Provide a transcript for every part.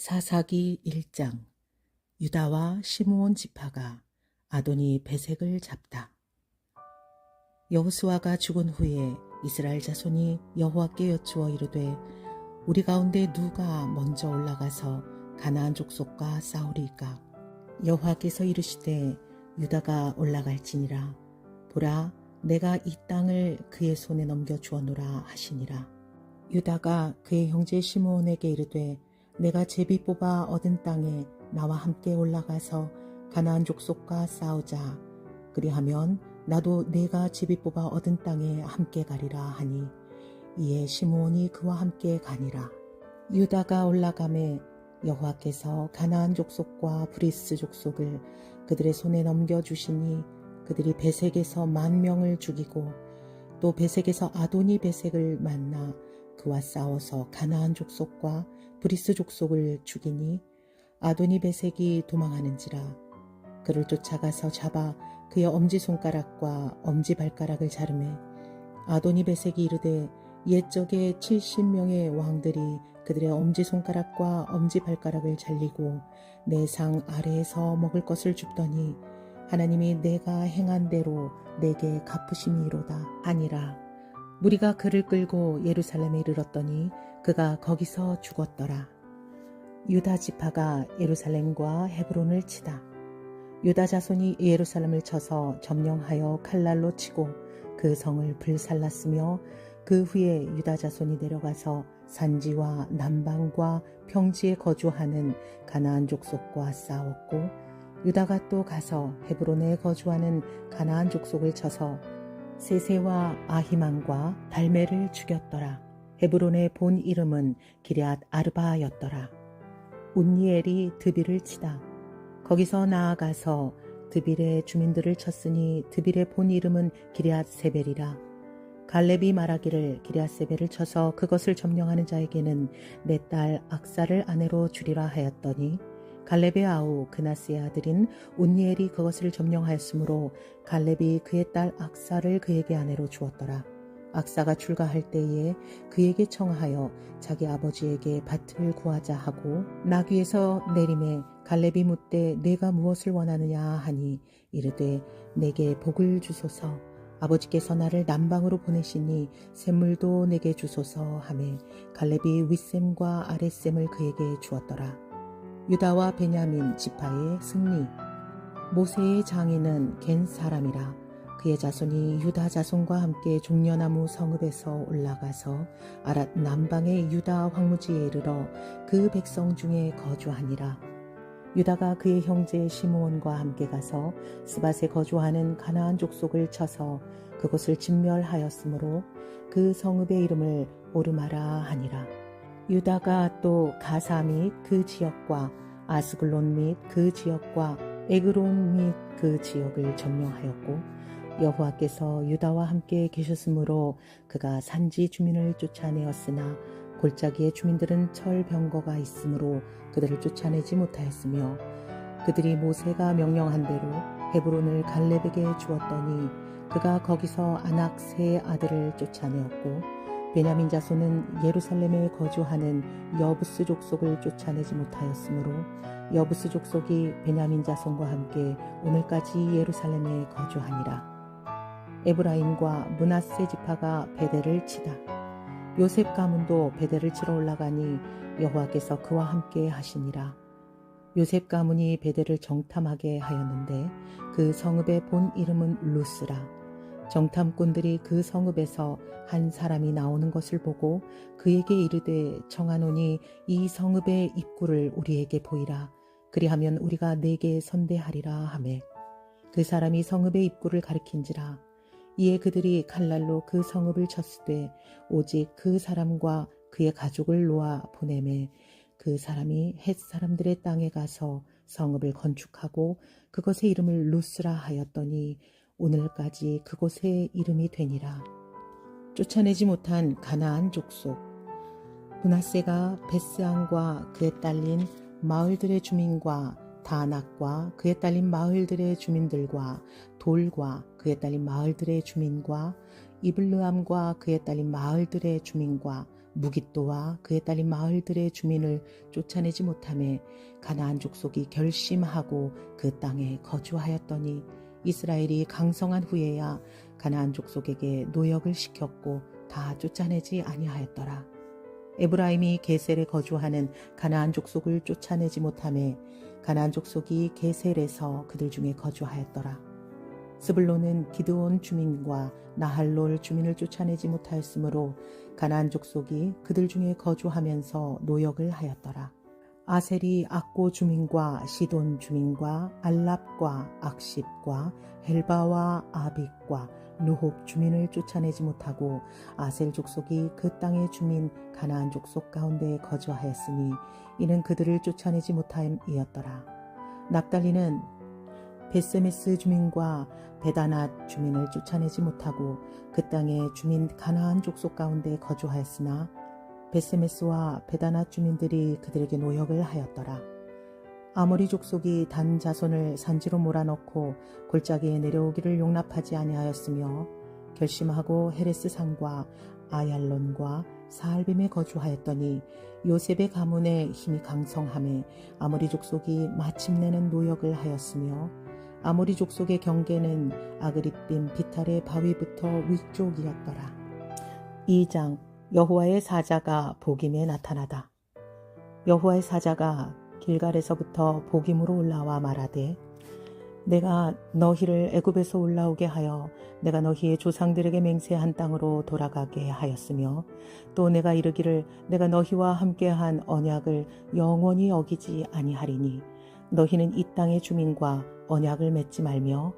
사사기 1장. 유다와 시므온 지파가 아도니 베색을 잡다. 여호수아가 죽은 후에 이스라엘 자손이 여호와께 여쭈어 이르되 우리 가운데 누가 먼저 올라가서 가나안 족속과 싸우리이까. 여호와께서 이르시되 유다가 올라갈지니라. 보라, 내가 이 땅을 그의 손에 넘겨 주었노라 하시니라. 유다가 그의 형제 시므온에게 이르되 내가 제비 뽑아 얻은 땅에 나와 함께 올라가서 가나안 족속과 싸우자. 그리하면 나도 내가 제비 뽑아 얻은 땅에 함께 가리라 하니 이에 시므온이 그와 함께 가니라. 유다가 올라가매 여호와께서 가나안 족속과 브리스 족속을 그들의 손에 넘겨주시니 그들이 베색에서 10,000명을 죽이고 또 베색에서 아도니 베색을 만나 그와 싸워서 가나안 족속과 브리스 족속을 죽이니 아도니 베색이 도망하는지라. 그를 쫓아가서 잡아 그의 엄지손가락과 엄지발가락을 자르매 아도니 베색이 이르되 옛적에 70명의 왕들이 그들의 엄지손가락과 엄지발가락을 잘리고 내 상 아래에서 먹을 것을 줍더니 하나님이 내가 행한 대로 내게 갚으심이로다 하니라. 무리가 그를 끌고 예루살렘에 이르렀더니 그가 거기서 죽었더라. 유다 지파가 예루살렘과 헤브론을 치다. 유다 자손이 예루살렘을 쳐서 점령하여 칼날로 치고 그 성을 불살랐으며 그 후에 유다 자손이 내려가서 산지와 남방과 평지에 거주하는 가나안 족속과 싸웠고 유다가 또 가서 헤브론에 거주하는 가나안 족속을 쳐서 세세와 아히만과 달메를 죽였더라. 헤브론의 본 이름은 기럇 아르바였더라. 운니엘이 드빌을 치다. 거기서 나아가서 드빌의 주민들을 쳤으니 드빌의 본 이름은 기럇 세벨이라. 갈렙이 말하기를 기럇 세벨을 쳐서 그것을 점령하는 자에게는 내 딸 악사를 아내로 주리라 하였더니 갈렙의 아우 그나스의 아들인 운니엘이 그것을 점령하였으므로 갈렙이 그의 딸 악사를 그에게 아내로 주었더라. 악사가 출가할 때에 그에게 청하여 자기 아버지에게 밭을 구하자 하고 나귀에서 내림에 갈렙이 묻되 내가 무엇을 원하느냐 하니 이르되 내게 복을 주소서. 아버지께서 나를 남방으로 보내시니 샘물도 내게 주소서 하매 갈렙이 윗샘과 아랫샘을 그에게 주었더라. 유다와 베냐민 지파의 승리. 모세의 장인은 겐 사람이라. 그의 자손이 유다 자손과 함께 종려나무 성읍에서 올라가서 아랏 남방의 유다 황무지에 이르러 그 백성 중에 거주하니라. 유다가 그의 형제 시므온과 함께 가서 스밧에 거주하는 가나안 족속을 쳐서 그곳을 진멸하였으므로 그 성읍의 이름을 오르마라 하니라. 유다가 또 가사 및 그 지역과 아스글론 및 그 지역과 에그론 및 그 지역을 점령하였고 여호와께서 유다와 함께 계셨으므로 그가 산지 주민을 쫓아내었으나 골짜기의 주민들은 철병거가 있으므로 그들을 쫓아내지 못하였으며 그들이 모세가 명령한 대로 헤브론을 갈렙에게 주었더니 그가 거기서 아낙 세 아들을 쫓아내었고 베냐민 자손은 예루살렘에 거주하는 여부스 족속을 쫓아내지 못하였으므로 여부스 족속이 베냐민 자손과 함께 오늘까지 예루살렘에 거주하니라. 에브라임과 므낫세 지파가 베델을 치다. 요셉 가문도 베델을 치러 올라가니 여호와께서 그와 함께 하시니라. 요셉 가문이 베델을 정탐하게 하였는데 그 성읍의 본 이름은 루스라. 정탐꾼들이 그 성읍에서 한 사람이 나오는 것을 보고 그에게 이르되 청하노니 이 성읍의 입구를 우리에게 보이라. 그리하면 우리가 네게 선대하리라 하매 그 사람이 성읍의 입구를 가리킨지라. 이에 그들이 칼날로 그 성읍을 쳤으되 오직 그 사람과 그의 가족을 놓아 보내매 그 사람이 헷 사람들의 땅에 가서 성읍을 건축하고 그것의 이름을 루스라 하였더니 오늘까지 그곳의 이름이 되니라. 쫓아내지 못한 가나안 족속. 므낫세가 베스안과 그에 딸린 마을들의 주민과 다낙과 그에 딸린 마을들의 주민들과 돌과 그에 딸린 마을들의 주민과 이블르암과 그에 딸린 마을들의 주민과 무깃도와 그에 딸린 마을들의 주민을 쫓아내지 못하며 가나안 족속이 결심하고 그 땅에 거주하였더니 이스라엘이 강성한 후에야 가나안 족속에게 노역을 시켰고 다 쫓아내지 아니하였더라. 에브라임이 게셀에 거주하는 가나안 족속을 쫓아내지 못하며 가나안 족속이 게셀에서 그들 중에 거주하였더라. 스불론은 기드온 주민과 나할롤 주민을 쫓아내지 못하였으므로 가나안 족속이 그들 중에 거주하면서 노역을 하였더라. 아셀이 악고 주민과 시돈 주민과 알랍과 악십과 헬바와 아빅과 르홉 주민을 쫓아내지 못하고 아셀 족속이 그 땅의 주민 가나안 족속 가운데 거주하였으니 이는 그들을 쫓아내지 못함이었더라. 납달리는 베세메스 주민과 베다낫 주민을 쫓아내지 못하고 그 땅의 주민 가나안 족속 가운데 거주하였으나 베세메스와 베다낫 주민들이 그들에게 노역을 하였더라. 아모리 족속이 단 자손을 산지로 몰아넣고 골짜기에 내려오기를 용납하지 아니하였으며 결심하고 헤레스 산과 아얄론과 사알빔에 거주하였더니 요셉의 가문에 힘이 강성함에 아모리 족속이 마침내는 노역을 하였으며 아모리 족속의 경계는 아그립빔 비탈의 바위부터 위쪽이었더라. 2장 여호와의 사자가 복임에 나타나다. 여호와의 사자가 길갈에서부터 복임으로 올라와 말하되 내가 너희를 애굽에서 올라오게 하여 내가 너희의 조상들에게 맹세한 땅으로 돌아가게 하였으며 또 내가 이르기를 내가 너희와 함께한 언약을 영원히 어기지 아니하리니 너희는 이 땅의 주민과 언약을 맺지 말며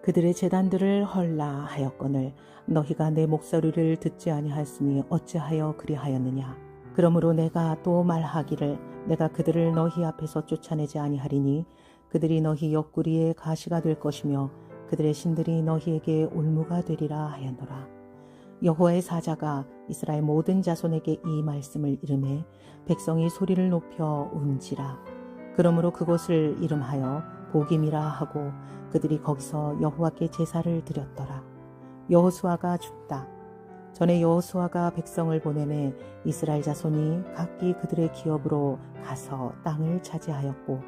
그들의 제단들을 헐라 하였거늘 너희가 내 목소리를 듣지 아니하였으니 어찌하여 그리하였느냐. 그러므로 내가 또 말하기를 내가 그들을 너희 앞에서 쫓아내지 아니하리니 그들이 너희 옆구리에 가시가 될 것이며 그들의 신들이 너희에게 올무가 되리라 하였노라. 여호와의 사자가 이스라엘 모든 자손에게 이 말씀을 이르매 백성이 소리를 높여 운지라. 그러므로 그곳을 이름하여 복임이라 하고 그들이 거기서 여호와께 제사를 드렸더라. 여호수아가 죽다. 전에 여호수아가 백성을 보내매 이스라엘 자손이 각기 그들의 기업으로 가서 땅을 차지하였고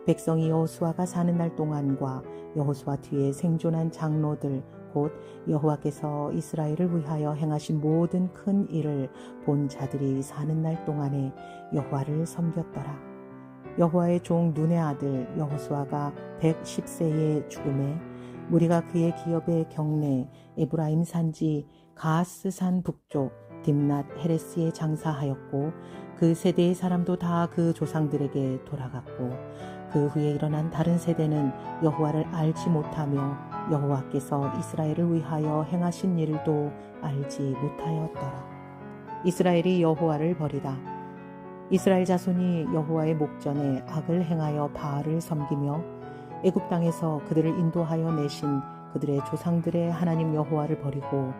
백성이 여호수아가 사는 날 동안과 여호수아 뒤에 생존한 장로들 곧 여호와께서 이스라엘을 위하여 행하신 모든 큰 일을 본 자들이 사는 날 동안에 여호와를 섬겼더라. 여호와의 종 눈의 아들 여호수아가 110세에 죽음에 무리가 그의 기업의 경내 에브라임 산지 가스산 북쪽 딥낫 헤레스에 장사하였고 그 세대의 사람도 다 그 조상들에게 돌아갔고 그 후에 일어난 다른 세대는 여호와를 알지 못하며 여호와께서 이스라엘을 위하여 행하신 일도 알지 못하였더라. 이스라엘이 여호와를 버리다. 이스라엘 자손이 여호와의 목전에 악을 행하여 바알을 섬기며 애굽 땅에서 그들을 인도하여 내신 그들의 조상들의 하나님 여호와를 버리고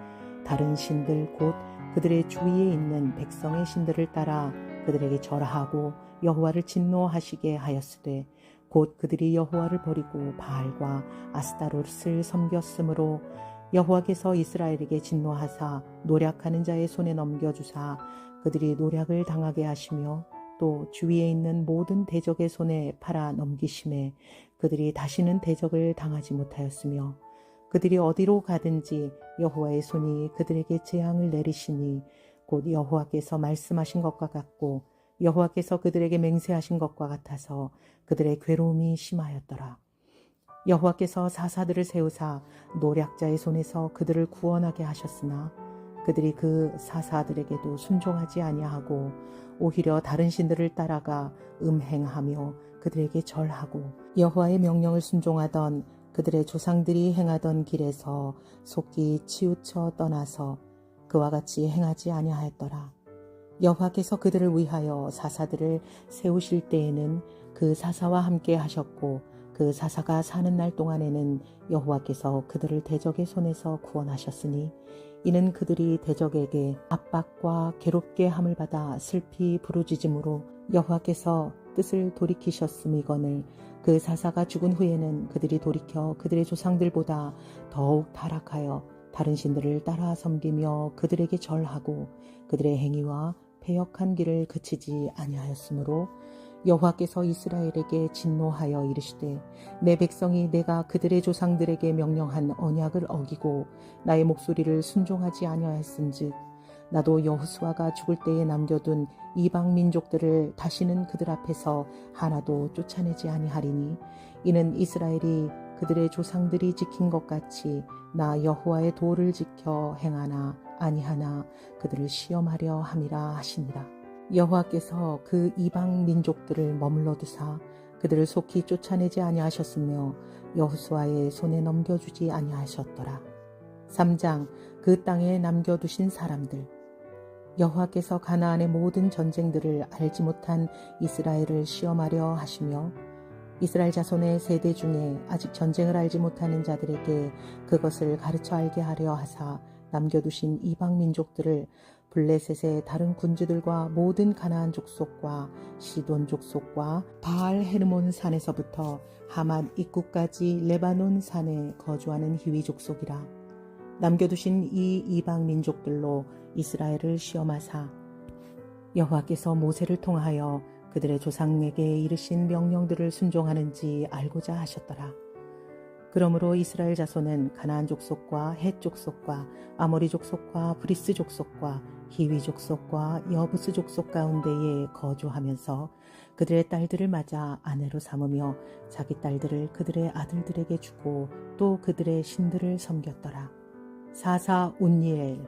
다른 신들 곧 그들의 주위에 있는 백성의 신들을 따라 그들에게 절하고 여호와를 진노하시게 하였으되 곧 그들이 여호와를 버리고 바알과 아스타롯을 섬겼으므로 여호와께서 이스라엘에게 진노하사 노략하는 자의 손에 넘겨주사 그들이 노략을 당하게 하시며 또 주위에 있는 모든 대적의 손에 팔아 넘기심에 그들이 다시는 대적을 당하지 못하였으며 그들이 어디로 가든지 여호와의 손이 그들에게 재앙을 내리시니 곧 여호와께서 말씀하신 것과 같고 여호와께서 그들에게 맹세하신 것과 같아서 그들의 괴로움이 심하였더라. 여호와께서 사사들을 세우사 노략자의 손에서 그들을 구원하게 하셨으나 그들이 그 사사들에게도 순종하지 아니하고 오히려 다른 신들을 따라가 음행하며 그들에게 절하고 여호와의 명령을 순종하던 그들의 조상들이 행하던 길에서 속히 치우쳐 떠나서 그와 같이 행하지 아니하였더라. 여호와께서 그들을 위하여 사사들을 세우실 때에는 그 사사와 함께 하셨고 그 사사가 사는 날 동안에는 여호와께서 그들을 대적의 손에서 구원하셨으니 이는 그들이 대적에게 압박과 괴롭게 함을 받아 슬피 부르짖음으로 여호와께서 뜻을 돌이키셨음이거늘 그 사사가 죽은 후에는 그들이 돌이켜 그들의 조상들보다 더욱 타락하여 다른 신들을 따라 섬기며 그들에게 절하고 그들의 행위와 패역한 길을 그치지 아니하였으므로 여호와께서 이스라엘에게 진노하여 이르시되 내 백성이 내가 그들의 조상들에게 명령한 언약을 어기고 나의 목소리를 순종하지 아니하였은즉 나도 여호수아가 죽을 때에 남겨둔 이방 민족들을 다시는 그들 앞에서 하나도 쫓아내지 아니하리니 이는 이스라엘이 그들의 조상들이 지킨 것 같이 나 여호와의 도를 지켜 행하나 아니하나 그들을 시험하려 함이라 하시니라. 여호와께서 그 이방 민족들을 머물러 두사 그들을 속히 쫓아내지 아니하셨으며 여호수아의 손에 넘겨주지 아니하셨더라. 3장 그 땅에 남겨두신 사람들. 여호와께서 가나안의 모든 전쟁들을 알지 못한 이스라엘을 시험하려 하시며 이스라엘 자손의 세대 중에 아직 전쟁을 알지 못하는 자들에게 그것을 가르쳐 알게 하려 하사 남겨두신 이방 민족들을 블레셋의 다른 군주들과 모든 가나안 족속과 시돈 족속과 바알 헤르몬 산에서부터 하맛 입구까지 레바논 산에 거주하는 히위 족속이라. 남겨두신 이 이방 민족들로 이스라엘을 시험하사 여호와께서 모세를 통하여 그들의 조상에게 이르신 명령들을 순종하는지 알고자 하셨더라. 그러므로 이스라엘 자손은 가나안 족속과 헷 족속과 아모리 족속과 브리스 족속과 히위 족속과 여부스 족속 가운데에 거주하면서 그들의 딸들을 맞아 아내로 삼으며 자기 딸들을 그들의 아들들에게 주고 또 그들의 신들을 섬겼더라. 사사 운니엘.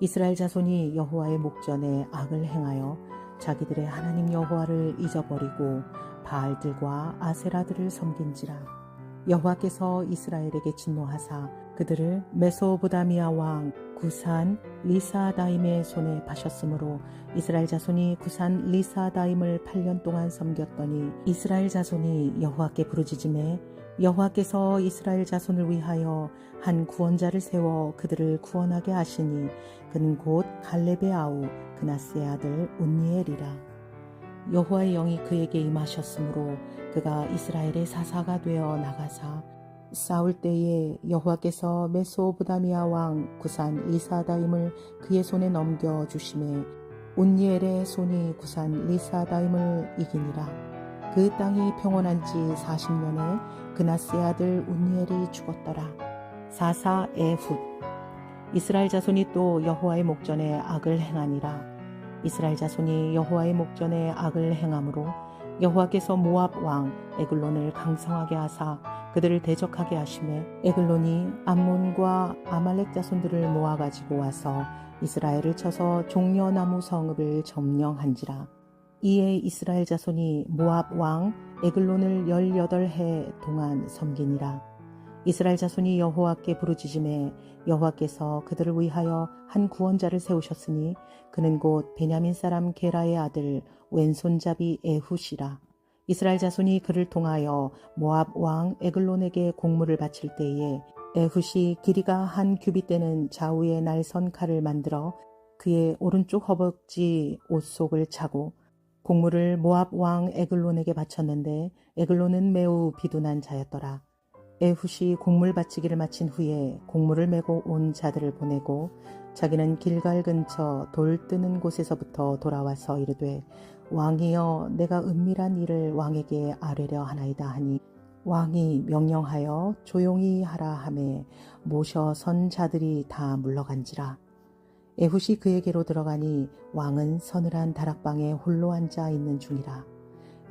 이스라엘 자손이 여호와의 목전에 악을 행하여 자기들의 하나님 여호와를 잊어버리고 바알들과 아세라들을 섬긴지라. 여호와께서 이스라엘에게 진노하사 그들을 메소보다미아 왕 구산 리사다임의 손에 파셨으므로 이스라엘 자손이 구산 리사다임을 8년 동안 섬겼더니 이스라엘 자손이 여호와께 부르짖음에 여호와께서 이스라엘 자손을 위하여 한 구원자를 세워 그들을 구원하게 하시니 그는 곧 갈렙의 아우 그나스의 아들 온니엘이라. 여호와의 영이 그에게 임하셨으므로 그가 이스라엘의 사사가 되어 나가사 싸울 때에 여호와께서 메소보다미아 왕 구산 리사다임을 그의 손에 넘겨 주심에 온니엘의 손이 구산 리사다임을 이기니라. 그 땅이 평온한 지 40년에 그나스의 아들 온니엘이 죽었더라. 사사 에훗. 이스라엘 자손이 또 여호와의 목전에 악을 행하니라. 이스라엘 자손이 여호와의 목전에 악을 행함으로 여호와께서 모압 왕 에글론을 강성하게 하사 그들을 대적하게 하시매 에글론이 암몬과 아말렉 자손들을 모아가지고 와서 이스라엘을 쳐서 종려나무 성읍을 점령한지라. 이에 이스라엘 자손이 모압 왕 에글론을 18해 동안 섬기니라. 이스라엘 자손이 여호와께 부르짖음에 여호와께서 그들을 위하여 한 구원자를 세우셨으니 그는 곧 베냐민 사람 게라의 아들 왼손잡이 에훗이라. 이스라엘 자손이 그를 통하여 모압 왕 에글론에게 공물을 바칠 때에 에훗이 길이가 한 규빗 되는 좌우의 날선 칼을 만들어 그의 오른쪽 허벅지 옷속을 차고 공물을 모압 왕 에글론에게 바쳤는데 에글론은 매우 비둔한 자였더라. 에훗이 곡물 바치기를 마친 후에 곡물을 메고 온 자들을 보내고 자기는 길갈 근처 돌 뜨는 곳에서부터 돌아와서 이르되 왕이여 내가 은밀한 일을 왕에게 아뢰려 하나이다 하니 왕이 명령하여 조용히 하라 하매 모셔 선 자들이 다 물러간지라. 에훗이 그에게로 들어가니 왕은 서늘한 다락방에 홀로 앉아 있는 중이라.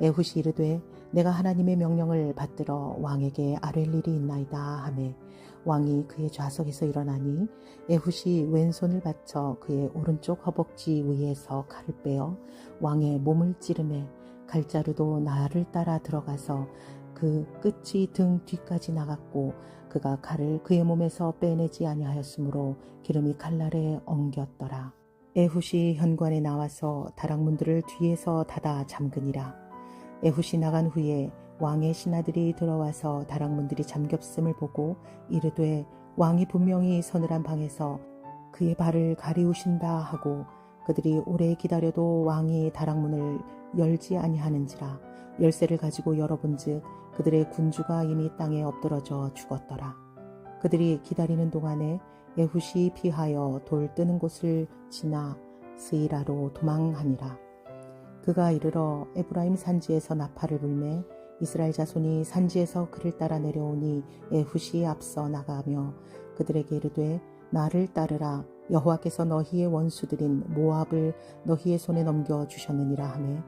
에훗이 이르되 내가 하나님의 명령을 받들어 왕에게 아뢰릴 일이 있나이다 하매 왕이 그의 좌석에서 일어나니 에훗이 왼손을 받쳐 그의 오른쪽 허벅지 위에서 칼을 빼어 왕의 몸을 찌르매 칼자루도 나를 따라 들어가서 그 끝이 등 뒤까지 나갔고 그가 칼을 그의 몸에서 빼내지 아니하였으므로 기름이 칼날에 엉겼더라. 에훗이 현관에 나와서 다락문들을 뒤에서 닫아 잠그니라. 에훗이 나간 후에 왕의 신하들이 들어와서 다락문들이 잠겼음을 보고 이르되 왕이 분명히 서늘한 방에서 그의 발을 가리우신다 하고 그들이 오래 기다려도 왕이 다락문을 열지 아니하는지라. 열쇠를 가지고 열어본즉 그들의 군주가 이미 땅에 엎드러져 죽었더라. 그들이 기다리는 동안에 에훗이 피하여 돌 뜨는 곳을 지나 스이라로 도망하니라. 그가 이르러 에브라임 산지에서 나팔을 불매 이스라엘 자손이 산지에서 그를 따라 내려오니 에훗이 앞서 나가며 그들에게 이르되 나를 따르라. 여호와께서 너희의 원수들인 모압을 너희의 손에 넘겨주셨느니라 하매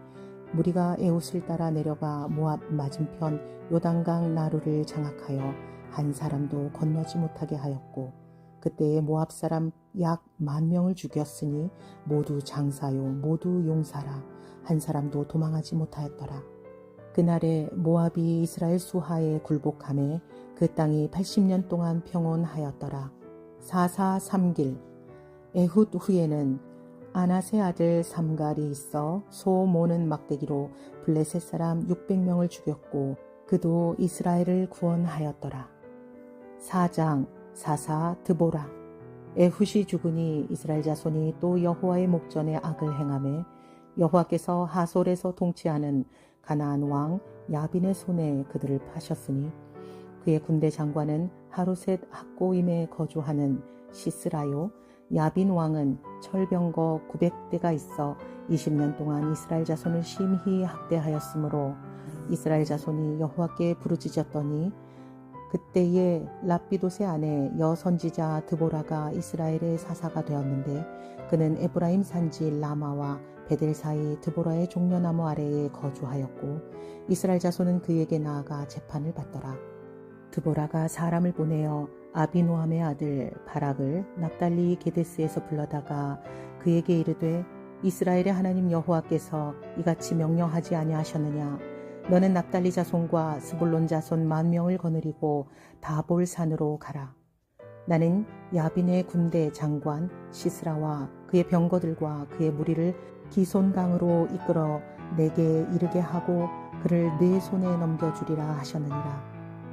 무리가 에훗을 따라 내려가 모압 맞은편 요단강 나루를 장악하여 한 사람도 건너지 못하게 하였고 그때에 모압 사람 약 10,000명을 죽였으니 모두 장사요 모두 용사라. 한 사람도 도망하지 못하였더라. 그날에 모압이 이스라엘 수하에 굴복하매 그 땅이 80년 동안 평온하였더라. 사사 3길. 에훗 후에는 아낫의 아들 삼갈이 있어 소 모는 막대기로 블레셋 사람 600명을 죽였고 그도 이스라엘을 구원하였더라. 4장. 사사 드보라. 에훗이 죽으니 이스라엘 자손이 또 여호와의 목전에 악을 행하매 여호와께서 하솔에서 통치하는 가나안 왕 야빈의 손에 그들을 파셨으니 그의 군대 장관은 하루셋 학고임에 거주하는 시스라요. 야빈 왕은 철병거 900대가 있어 20년 동안 이스라엘 자손을 심히 학대하였으므로 이스라엘 자손이 여호와께 부르짖었더니 그때에 랍비돗의 아내 여선지자 드보라가 이스라엘의 사사가 되었는데 그는 에브라임 산지 라마와 베델 사이 드보라의 종려나무 아래에 거주하였고 이스라엘 자손은 그에게 나아가 재판을 받더라. 드보라가 사람을 보내어 아비노함의 아들 바락을 납달리 게데스에서 불러다가 그에게 이르되 이스라엘의 하나님 여호와께서 이같이 명령하지 아니하셨느냐. 너는 납달리 자손과 스불론 자손 10,000명을 거느리고 다볼 산으로 가라. 나는 야빈의 군대 장관 시스라와 그의 병거들과 그의 무리를 기손강으로 이끌어 내게 이르게 하고 그를 네 손에 넘겨주리라 하셨느니라.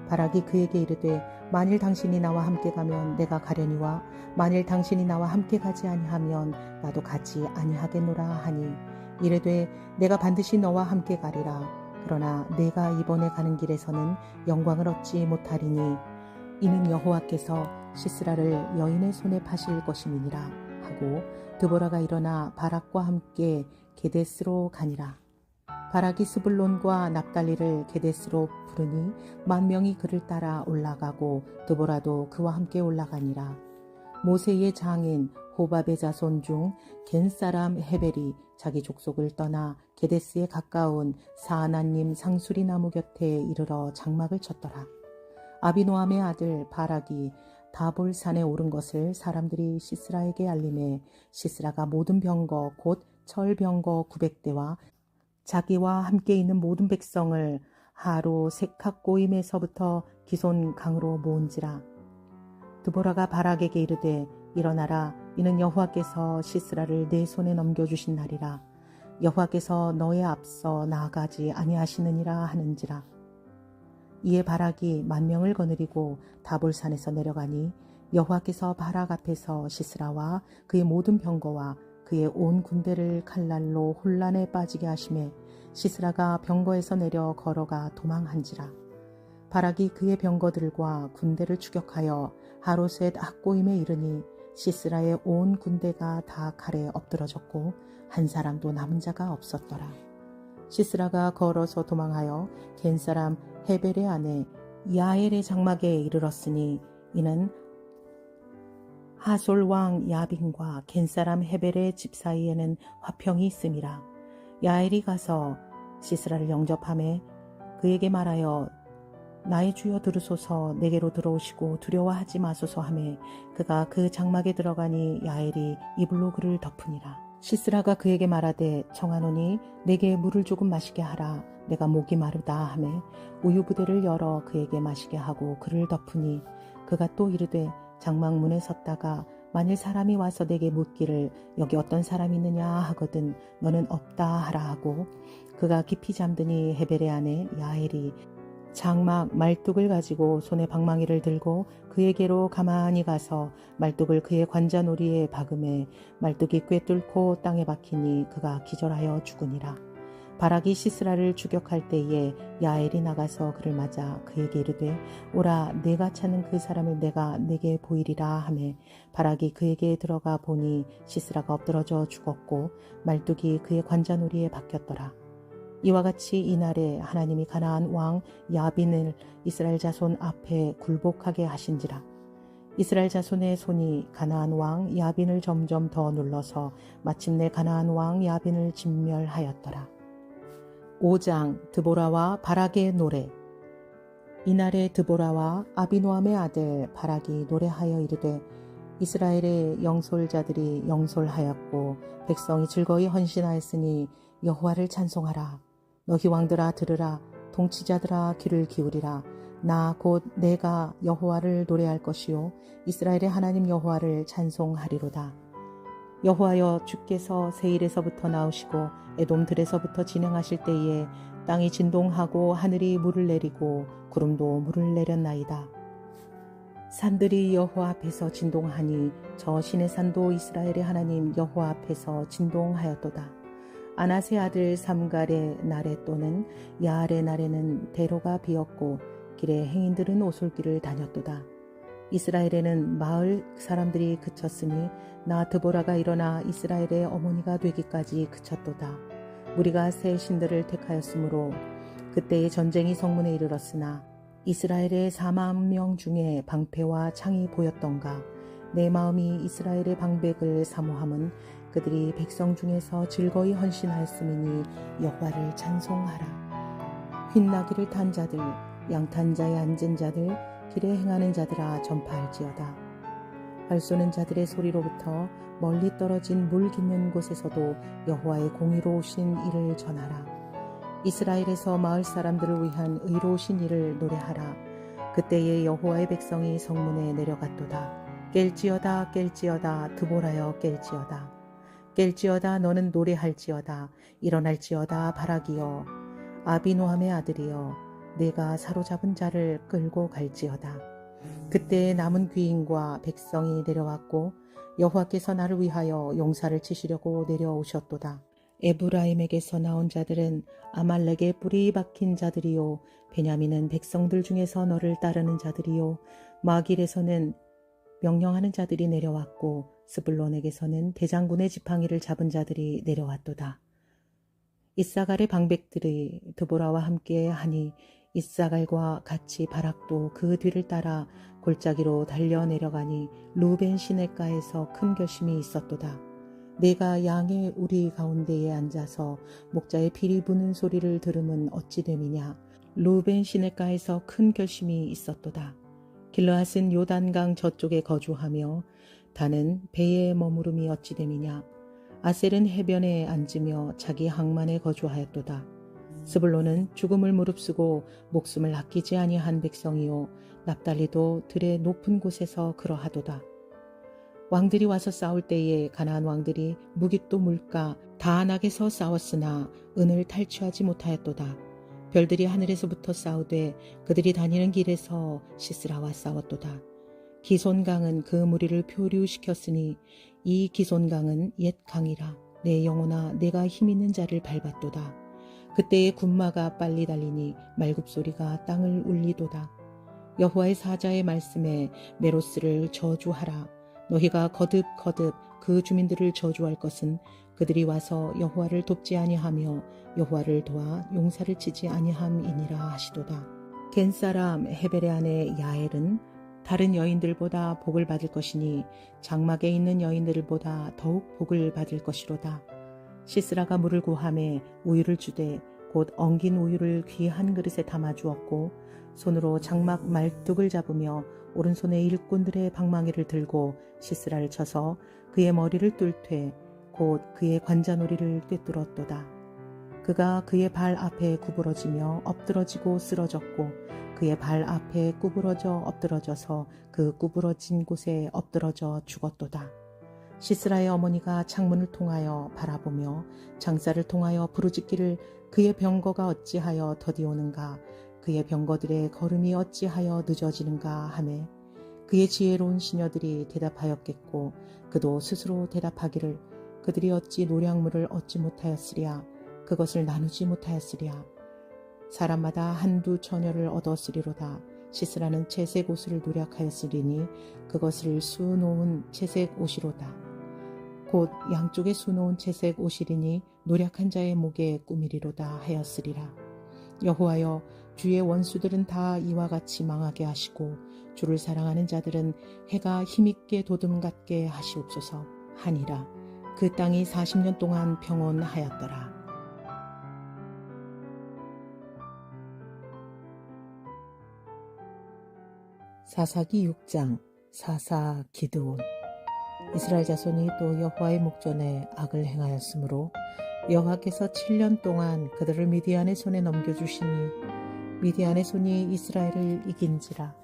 바락이 그에게 이르되 만일 당신이 나와 함께 가면 내가 가려니와 만일 당신이 나와 함께 가지 아니하면 나도 가지 아니하겠노라 하니 이르되 내가 반드시 너와 함께 가리라. 그러나 내가 이번에 가는 길에서는 영광을 얻지 못하리니 이는 여호와께서 시스라를 여인의 손에 파실 것임이니라 하고 드보라가 일어나 바락과 함께 게데스로 가니라. 바락이 스불론과 납달리를 게데스로 부르니 10,000명이 그를 따라 올라가고 드보라도 그와 함께 올라가니라. 모세의 장인 호밥의 자손 중 겐사람 헤벨이 자기 족속을 떠나 게데스에 가까운 사하나님 상수리 나무 곁에 이르러 장막을 쳤더라. 아비노함의 아들 바락이 다볼 산에 오른 것을 사람들이 시스라에게 알림해 시스라가 모든 병거 곧 철병거 900대와 자기와 함께 있는 모든 백성을 하루 색학고임에서부터 기손 강으로 모은지라. 드보라가 바락에게 이르되 일어나라. 이는 여호와께서 시스라를 내 손에 넘겨주신 날이라. 여호와께서 너의 앞서 나아가지 아니하시느니라 하는지라. 이에 바락이 10,000명을 거느리고 다볼산에서 내려가니 여호와께서 바락 앞에서 시스라와 그의 모든 병거와 그의 온 군대를 칼날로 혼란에 빠지게 하심에 시스라가 병거에서 내려 걸어가 도망한지라. 바락이 그의 병거들과 군대를 추격하여 하로셋 학고임에 이르니 시스라의 온 군대가 다 칼에 엎드러졌고 한 사람도 남은 자가 없었더라. 시스라가 걸어서 도망하여 겐사람 헤벨의 아내 야엘의 장막에 이르렀으니 이는 하솔 왕 야빈과 겐사람 헤벨의 집 사이에는 화평이 있음이라. 야엘이 가서 시스라를 영접하매 그에게 말하여 나의 주여 들으소서. 내게로 들어오시고 두려워하지 마소서 하매 그가 그 장막에 들어가니 야엘이 이불로 그를 덮으니라. 시스라가 그에게 말하되 청하노니 내게 물을 조금 마시게 하라. 내가 목이 마르다 하매 우유 부대를 열어 그에게 마시게 하고 그를 덮으니 그가 또 이르되 장막 문에 섰다가 만일 사람이 와서 내게 묻기를 여기 어떤 사람이 있느냐 하거든 너는 없다 하라 하고 그가 깊이 잠드니 헤벨의 아내 야엘이 장막 말뚝을 가지고 손에 방망이를 들고 그에게로 가만히 가서 말뚝을 그의 관자놀이에 박음에 말뚝이 꿰뚫고 땅에 박히니 그가 기절하여 죽으니라. 바락이 시스라를 추격할 때에 야엘이 나가서 그를 맞아 그에게 이르되 오라 내가 찾는 그 사람을 내가 내게 보이리라 하매 바락이 그에게 들어가 보니 시스라가 엎드러져 죽었고 말뚝이 그의 관자놀이에 박혔더라. 이와 같이 이날에 하나님이 가나안 왕 야빈을 이스라엘 자손 앞에 굴복하게 하신지라. 이스라엘 자손의 손이 가나안 왕 야빈을 점점 더 눌러서 마침내 가나안 왕 야빈을 진멸하였더라. 5장 드보라와 바락의 노래. 이날에 드보라와 아비노함의 아들 바락이 노래하여 이르되 이스라엘의 영솔자들이 영솔하였고 백성이 즐거이 헌신하였으니 여호와를 찬송하라. 너희 왕들아 들으라. 통치자들아 귀를 기울이라. 나 곧 내가 여호와를 노래할 것이요 이스라엘의 하나님 여호와를 찬송하리로다. 여호와여 주께서 세일에서부터 나오시고 에돔들에서부터 진행하실 때에 땅이 진동하고 하늘이 물을 내리고 구름도 물을 내렸나이다. 산들이 여호와 앞에서 진동하니 저 시내 산도 이스라엘의 하나님 여호와 앞에서 진동하였도다. 아낫의 아들 삼갈의 날에 또는 야알의 날에는 대로가 비었고 길에 행인들은 오솔길을 다녔도다. 이스라엘에는 마을 사람들이 그쳤으니 나 드보라가 일어나 이스라엘의 어머니가 되기까지 그쳤도다. 무리가 새 신들을 택하였으므로 그때의 전쟁이 성문에 이르렀으나 이스라엘의 4만 명 중에 방패와 창이 보였던가. 내 마음이 이스라엘의 방백을 사모함은 그들이 백성 중에서 즐거이 헌신하였음이니 여호와를 찬송하라. 휜나귀를 탄 자들 양탄자에 앉은 자들 길에 행하는 자들아 전파할지어다. 발 쏘는 자들의 소리로부터 멀리 떨어진 물 깊는 곳에서도 여호와의 공의로우신 일을 전하라. 이스라엘에서 마을 사람들을 위한 의로우신 일을 노래하라. 그때에 여호와의 백성이 성문에 내려갔도다. 깰지어다 깰지어다 드보라여 깰지어다. 깰지어다 너는 노래할지어다. 일어날지어다 바락이여 아비노함의 아들이여 내가 사로잡은 자를 끌고 갈지어다. 그때 남은 귀인과 백성이 내려왔고 여호와께서 나를 위하여 용사를 치시려고 내려오셨도다. 에브라임에게서 나온 자들은 아말렉의 뿌리 박힌 자들이요 베냐민은 백성들 중에서 너를 따르는 자들이요 마길에서는 명령하는 자들이 내려왔고 스불론에게서는 대장군의 지팡이를 잡은 자들이 내려왔도다. 이사갈의 방백들이 드보라와 함께 하니 이사갈과 같이 바락도 그 뒤를 따라 골짜기로 달려 내려가니 루벤 시냇가에서 큰 결심이 있었도다. 내가 양의 우리 가운데에 앉아서 목자의 피리 부는 소리를 들으면 어찌 됨이냐. 루벤 시냇가에서 큰 결심이 있었도다. 길르앗은 요단강 저쪽에 거주하며 다는 배에 머무름이 어찌 됨이냐. 아셀은 해변에 앉으며 자기 항만에 거주하였도다. 스불론은 죽음을 무릅쓰고 목숨을 아끼지 아니한 백성이요 납달리도 들의 높은 곳에서 그러하도다. 왕들이 와서 싸울 때에 가나안 왕들이 무깃도 물가 다안악에서 싸웠으나 은을 탈취하지 못하였도다. 별들이 하늘에서부터 싸우되 그들이 다니는 길에서 시스라와 싸웠도다. 기손강은 그 무리를 표류시켰으니 이 기손강은 옛 강이라. 내 영혼아 내가 힘있는 자를 밟았도다. 그때의 군마가 빨리 달리니 말굽소리가 땅을 울리도다. 여호와의 사자의 말씀에 메로스를 저주하라. 너희가 거듭거듭 그 주민들을 저주할 것은 그들이 와서 여호와를 돕지 아니하며 여호와를 도와 용사를 치지 아니함이니라 하시도다. 겐사람 헤벨의 아내 야엘은 다른 여인들보다 복을 받을 것이니 장막에 있는 여인들보다 더욱 복을 받을 것이로다. 시스라가 물을 구하매 우유를 주되 곧 엉긴 우유를 귀한 그릇에 담아 주었고 손으로 장막 말뚝을 잡으며 오른손에 일꾼들의 방망이를 들고 시스라를 쳐서 그의 머리를 뚫되 곧 그의 관자놀이를 꿰뚫었도다. 그가 그의 발 앞에 구부러지며 엎드러지고 쓰러졌고 그의 발 앞에 구부러져 엎드러져서 그 구부러진 곳에 엎드러져 죽었도다. 시스라의 어머니가 창문을 통하여 바라보며 장사를 통하여 부르짖기를 그의 병거가 어찌하여 더디오는가 그의 병거들의 걸음이 어찌하여 늦어지는가 하매 그의 지혜로운 시녀들이 대답하였겠고 그도 스스로 대답하기를 그들이 어찌 노량물을 얻지 못하였으랴 그것을 나누지 못하였으랴. 사람마다 한두 처녀를 얻었으리로다. 시스라는 채색 옷을 노력하였으리니 그것을 수놓은 채색 옷이로다. 곧 양쪽에 수놓은 채색 옷이리니 노력한 자의 목에 꾸미리로다 하였으리라. 여호와여, 주의 원수들은 다 이와 같이 망하게 하시고 주를 사랑하는 자들은 해가 힘있게 도둠 같게 하시옵소서 하니라. 그 땅이 40년 동안 평온하였더라. 사사기 6장. 사사 기드온. 이스라엘 자손이 또 여호와의 목전에 악을 행하였으므로 여호와께서 7년 동안 그들을 미디안의 손에 넘겨주시니 미디안의 손이 이스라엘을 이긴지라.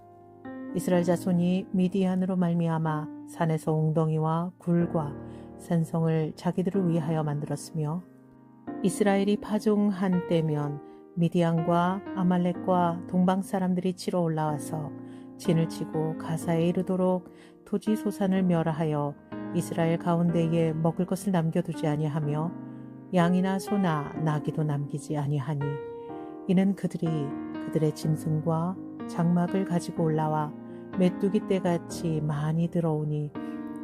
이스라엘 자손이 미디안으로 말미암아 산에서 웅덩이와 굴과 산성을 자기들을 위하여 만들었으며 이스라엘이 파종한 때면 미디안과 아말렉과 동방 사람들이 치러 올라와서 진을 치고 가사에 이르도록 토지 소산을 멸하여 이스라엘 가운데에 먹을 것을 남겨두지 아니하며 양이나 소나 나귀도 남기지 아니하니 이는 그들이 그들의 짐승과 장막을 가지고 올라와 메뚜기 떼같이 많이 들어오니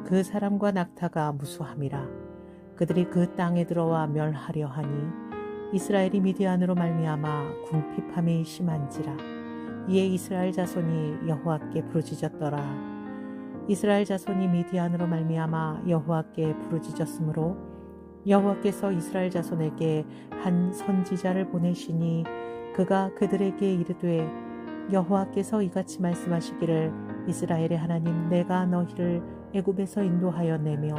그 사람과 낙타가 무수함이라. 그들이 그 땅에 들어와 멸하려 하니 이스라엘이 미디안으로 말미암아 궁핍함이 심한지라. 이에 이스라엘 자손이 여호와께 부르짖었더라. 이스라엘 자손이 미디안으로 말미암아 여호와께 부르짖었으므로 여호와께서 이스라엘 자손에게 한 선지자를 보내시니 그가 그들에게 이르되 여호와께서 이같이 말씀하시기를 이스라엘의 하나님 내가 너희를 애굽에서 인도하여 내며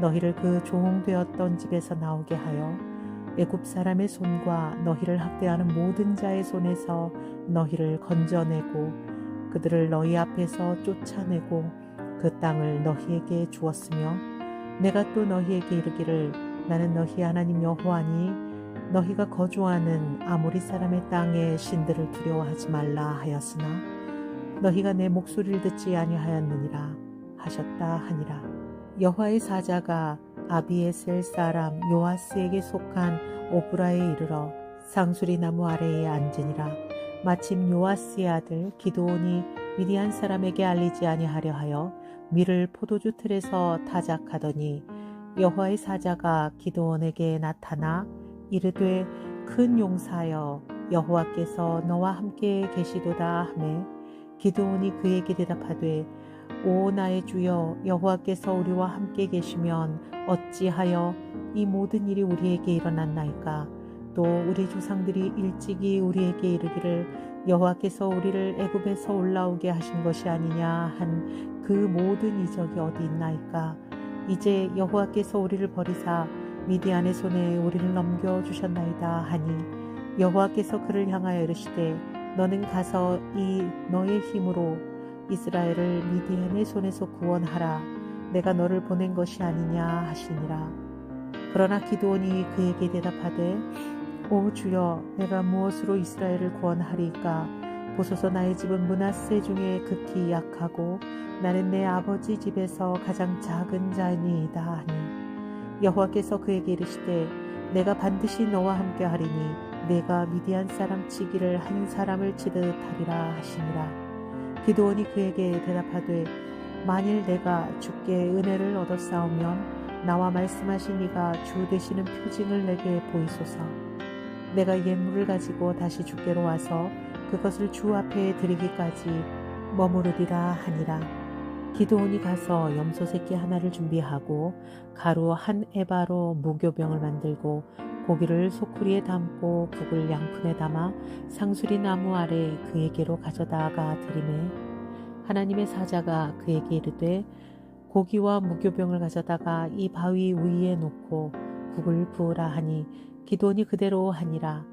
너희를 그 종되었던 집에서 나오게 하여 애굽 사람의 손과 너희를 학대하는 모든 자의 손에서 너희를 건져내고 그들을 너희 앞에서 쫓아내고 그 땅을 너희에게 주었으며 내가 또 너희에게 이르기를 나는 너희 하나님 여호와니 너희가 거주하는 아모리 사람의 땅의 신들을 두려워하지 말라 하였으나 너희가 내 목소리를 듣지 아니하였느니라 하셨다 하니라. 여호와의 사자가 아비에셀 사람 요아스에게 속한 오브라에 이르러 상수리 나무 아래에 앉으니라. 마침 요아스의 아들 기드온이 미디안 사람에게 알리지 아니하려 하여 밀을 포도주 틀에서 타작하더니 여호와의 사자가 기드온에게 나타나 이르되 큰 용사여 여호와께서 너와 함께 계시도다 하매 기드온이 그에게 대답하되 오 나의 주여 여호와께서 우리와 함께 계시면 어찌하여 이 모든 일이 우리에게 일어났나이까. 또 우리 조상들이 일찍이 우리에게 이르기를 여호와께서 우리를 애굽에서 올라오게 하신 것이 아니냐 한 그 모든 이적이 어디 있나이까. 이제 여호와께서 우리를 버리사 미디안의 손에 우리를 넘겨주셨나이다 하니 여호와께서 그를 향하여 이르시되 너는 가서 이 너의 힘으로 이스라엘을 미디안의 손에서 구원하라. 내가 너를 보낸 것이 아니냐 하시니라. 그러나 기드온이 그에게 대답하되 오 주여 내가 무엇으로 이스라엘을 구원하리까. 보소서 나의 집은 므낫세 중에 극히 약하고 나는 내 아버지 집에서 가장 작은 자니이다 하니 여호와께서 그에게 이르시되 내가 반드시 너와 함께 하리니 내가 미디안 사람 치기를 한 사람을 치듯 하리라 하시니라. 기드온이 그에게 대답하되 만일 내가 주께 은혜를 얻었사오면 나와 말씀하신 이가 주 되시는 표징을 내게 보이소서. 내가 예물을 가지고 다시 주께로 와서 그것을 주 앞에 드리기까지 머무르리라 하니라. 기드온이 가서 염소 새끼 하나를 준비하고 가루 한 에바로 무교병을 만들고 고기를 소쿠리에 담고 국을 양푼에 담아 상수리 나무 아래 그에게로 가져다가 드리매 하나님의 사자가 그에게 이르되 고기와 무교병을 가져다가 이 바위 위에 놓고 국을 부으라 하니 기드온이 그대로 하니라.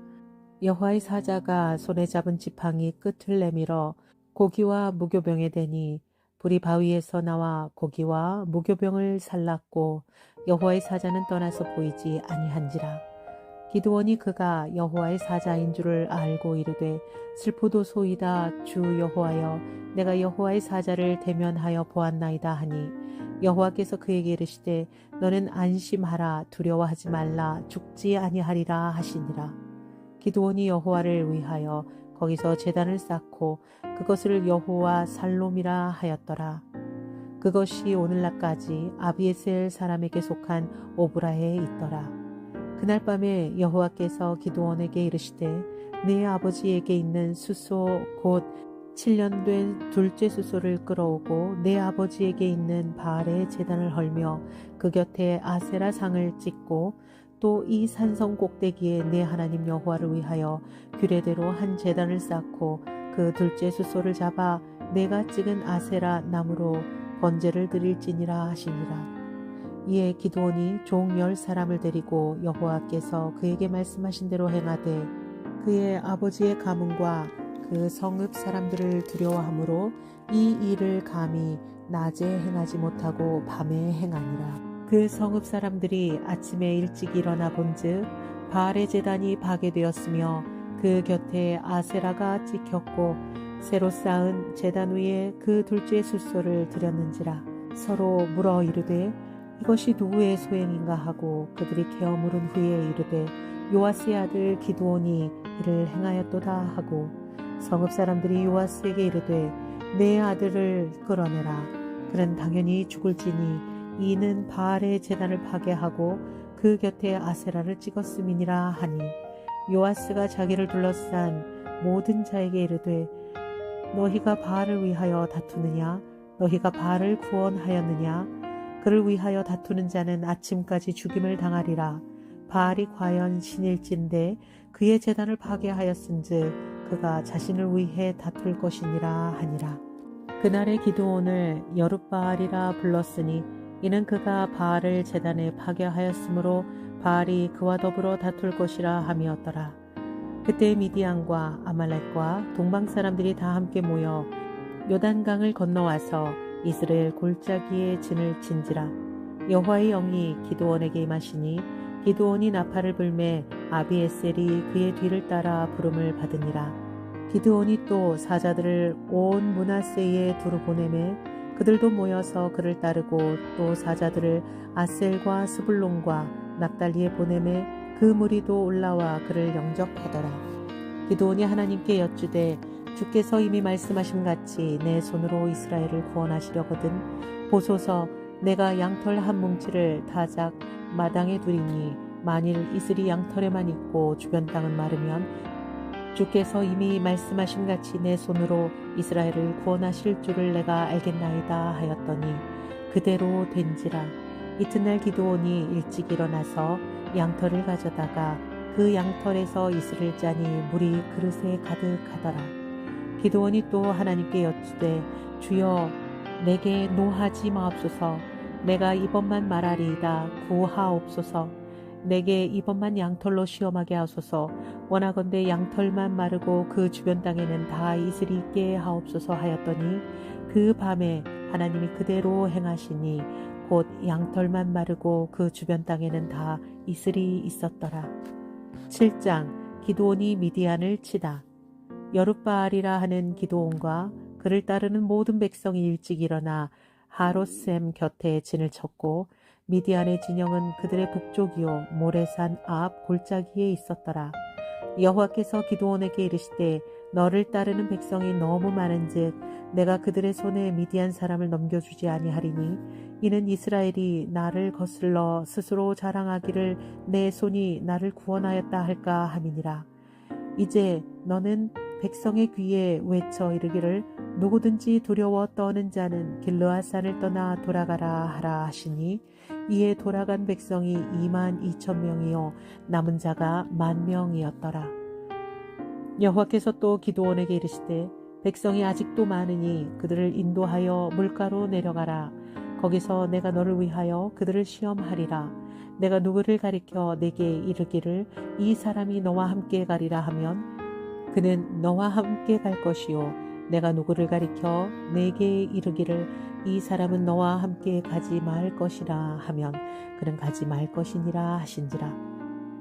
여호와의 사자가 손에 잡은 지팡이 끝을 내밀어 고기와 무교병에 대니 불이 바위에서 나와 고기와 무교병을 살랐고 여호와의 사자는 떠나서 보이지 아니한지라. 기드온이 그가 여호와의 사자인 줄을 알고 이르되 슬프도소이다 주 여호와여 내가 여호와의 사자를 대면하여 보았나이다 하니 여호와께서 그에게 이르시되 너는 안심하라 두려워하지 말라 죽지 아니하리라 하시니라. 기드온이 여호와를 위하여 거기서 제단을 쌓고 그것을 여호와 살롬이라 하였더라. 그것이 오늘날까지 아비에셀 사람에게 속한 오브라에 있더라. 그날 밤에 여호와께서 기드온에게 이르시되 네 아버지에게 있는 수소 곧 7년 된 둘째 수소를 끌어오고 내 아버지에게 있는 바알의 제단을 헐며 그 곁에 아세라 상을 찍고 또 이 산성 꼭대기에 내 하나님 여호와를 위하여 규례대로 한 제단을 쌓고 그 둘째 수소를 잡아 내가 찍은 아세라 나무로 번제를 드릴지니라 하시니라. 이에 기드온이 종 10사람을 데리고 여호와께서 그에게 말씀하신 대로 행하되 그의 아버지의 가문과 그 성읍 사람들을 두려워하므로 이 일을 감히 낮에 행하지 못하고 밤에 행하니라. 그 성읍 사람들이 아침에 일찍 일어나 본즉 바알의 제단이 파괴되었으며 그 곁에 아세라가 찍혔고 새로 쌓은 제단 위에 그 둘째 숫소를 드렸는지라. 서로 물어 이르되 이것이 누구의 소행인가 하고 그들이 케어 물은 후에 이르되 요아스의 아들 기드온이 이를 행하였도다 하고 성읍 사람들이 요아스에게 이르되 내 아들을 끌어내라. 그는 당연히 죽을지니 이는 바알의 제단을 파괴하고 그 곁에 아세라를 찍었음이니라 하니 요아스가 자기를 둘러싼 모든 자에게 이르되 너희가 바알을 위하여 다투느냐 너희가 바알을 구원하였느냐 그를 위하여 다투는 자는 아침까지 죽임을 당하리라. 바알이 과연 신일진데 그의 제단을 파괴하였은즉 그가 자신을 위해 다툴 것이니라 하니라. 그날의 기드온을 여룻바알이라 불렀으니 이는 그가 바알을 제단에 파괴하였으므로 바알이 그와 더불어 다툴 것이라 함이었더라. 그때 미디안과 아말렉과 동방 사람들이 다 함께 모여 요단강을 건너와서 이스라엘 골짜기에 진을 친지라. 여호와의 영이 기드온에게 임하시니 기드온이 나팔을 불매 아비에셀이 그의 뒤를 따라 부름을 받으니라. 기드온이 또 사자들을 온 므낫세에 두루 보내매 그들도 모여서 그를 따르고 또 사자들을 아셀과 스불론과 납달리에 보내매 그 무리도 올라와 그를 영접하더라. 기드온이 하나님께 여쭈되 주께서 이미 말씀하신 같이 내 손으로 이스라엘을 구원하시려거든 보소서 내가 양털 한 뭉치를 타작 마당에 두리니 만일 이슬이 양털에만 있고 주변 땅은 마르면 주께서 이미 말씀하신 같이 내 손으로 이스라엘을 구원하실 줄을 내가 알겠나이다 하였더니 그대로 된지라. 이튿날 기드온이 일찍 일어나서 양털을 가져다가 그 양털에서 이슬을 짜니 물이 그릇에 가득하더라. 기드온이 또 하나님께 여쭈되 주여 내게 노하지 마옵소서. 내가 이번만 말하리이다 구하옵소서. 내게 이번만 양털로 시험하게 하소서. 원하건대 양털만 마르고 그 주변 땅에는 다 이슬이 있게 하옵소서 하였더니 그 밤에 하나님이 그대로 행하시니 곧 양털만 마르고 그 주변 땅에는 다 이슬이 있었더라. 7장 기드온이 미디안을 치다. 여룻바알이라 하는 기드온과 그를 따르는 모든 백성이 일찍 일어나 하롯셈 곁에 진을 쳤고 미디안의 진영은 그들의 북쪽이요 모레산 앞 골짜기에 있었더라. 여호와께서 기드온에게 이르시되 너를 따르는 백성이 너무 많은즉 내가 그들의 손에 미디안 사람을 넘겨주지 아니하리니 이는 이스라엘이 나를 거슬러 스스로 자랑하기를 내 손이 나를 구원하였다 할까 함이니라. 이제 너는 백성의 귀에 외쳐 이르기를 누구든지 두려워 떠는 자는 길르앗산을 떠나 돌아가라 하라 하시니 이에 돌아간 백성이 22,000명이요 남은 자가 10,000명이었더라. 여호와께서 또 기드온에게 이르시되 백성이 아직도 많으니 그들을 인도하여 물가로 내려가라. 거기서 내가 너를 위하여 그들을 시험하리라. 내가 누구를 가리켜 내게 이르기를 이 사람이 너와 함께 가리라 하면 그는 너와 함께 갈 것이요 내가 누구를 가리켜 내게 이르기를 이 사람은 너와 함께 가지 말 것이라 하면 그는 가지 말 것이니라 하신지라.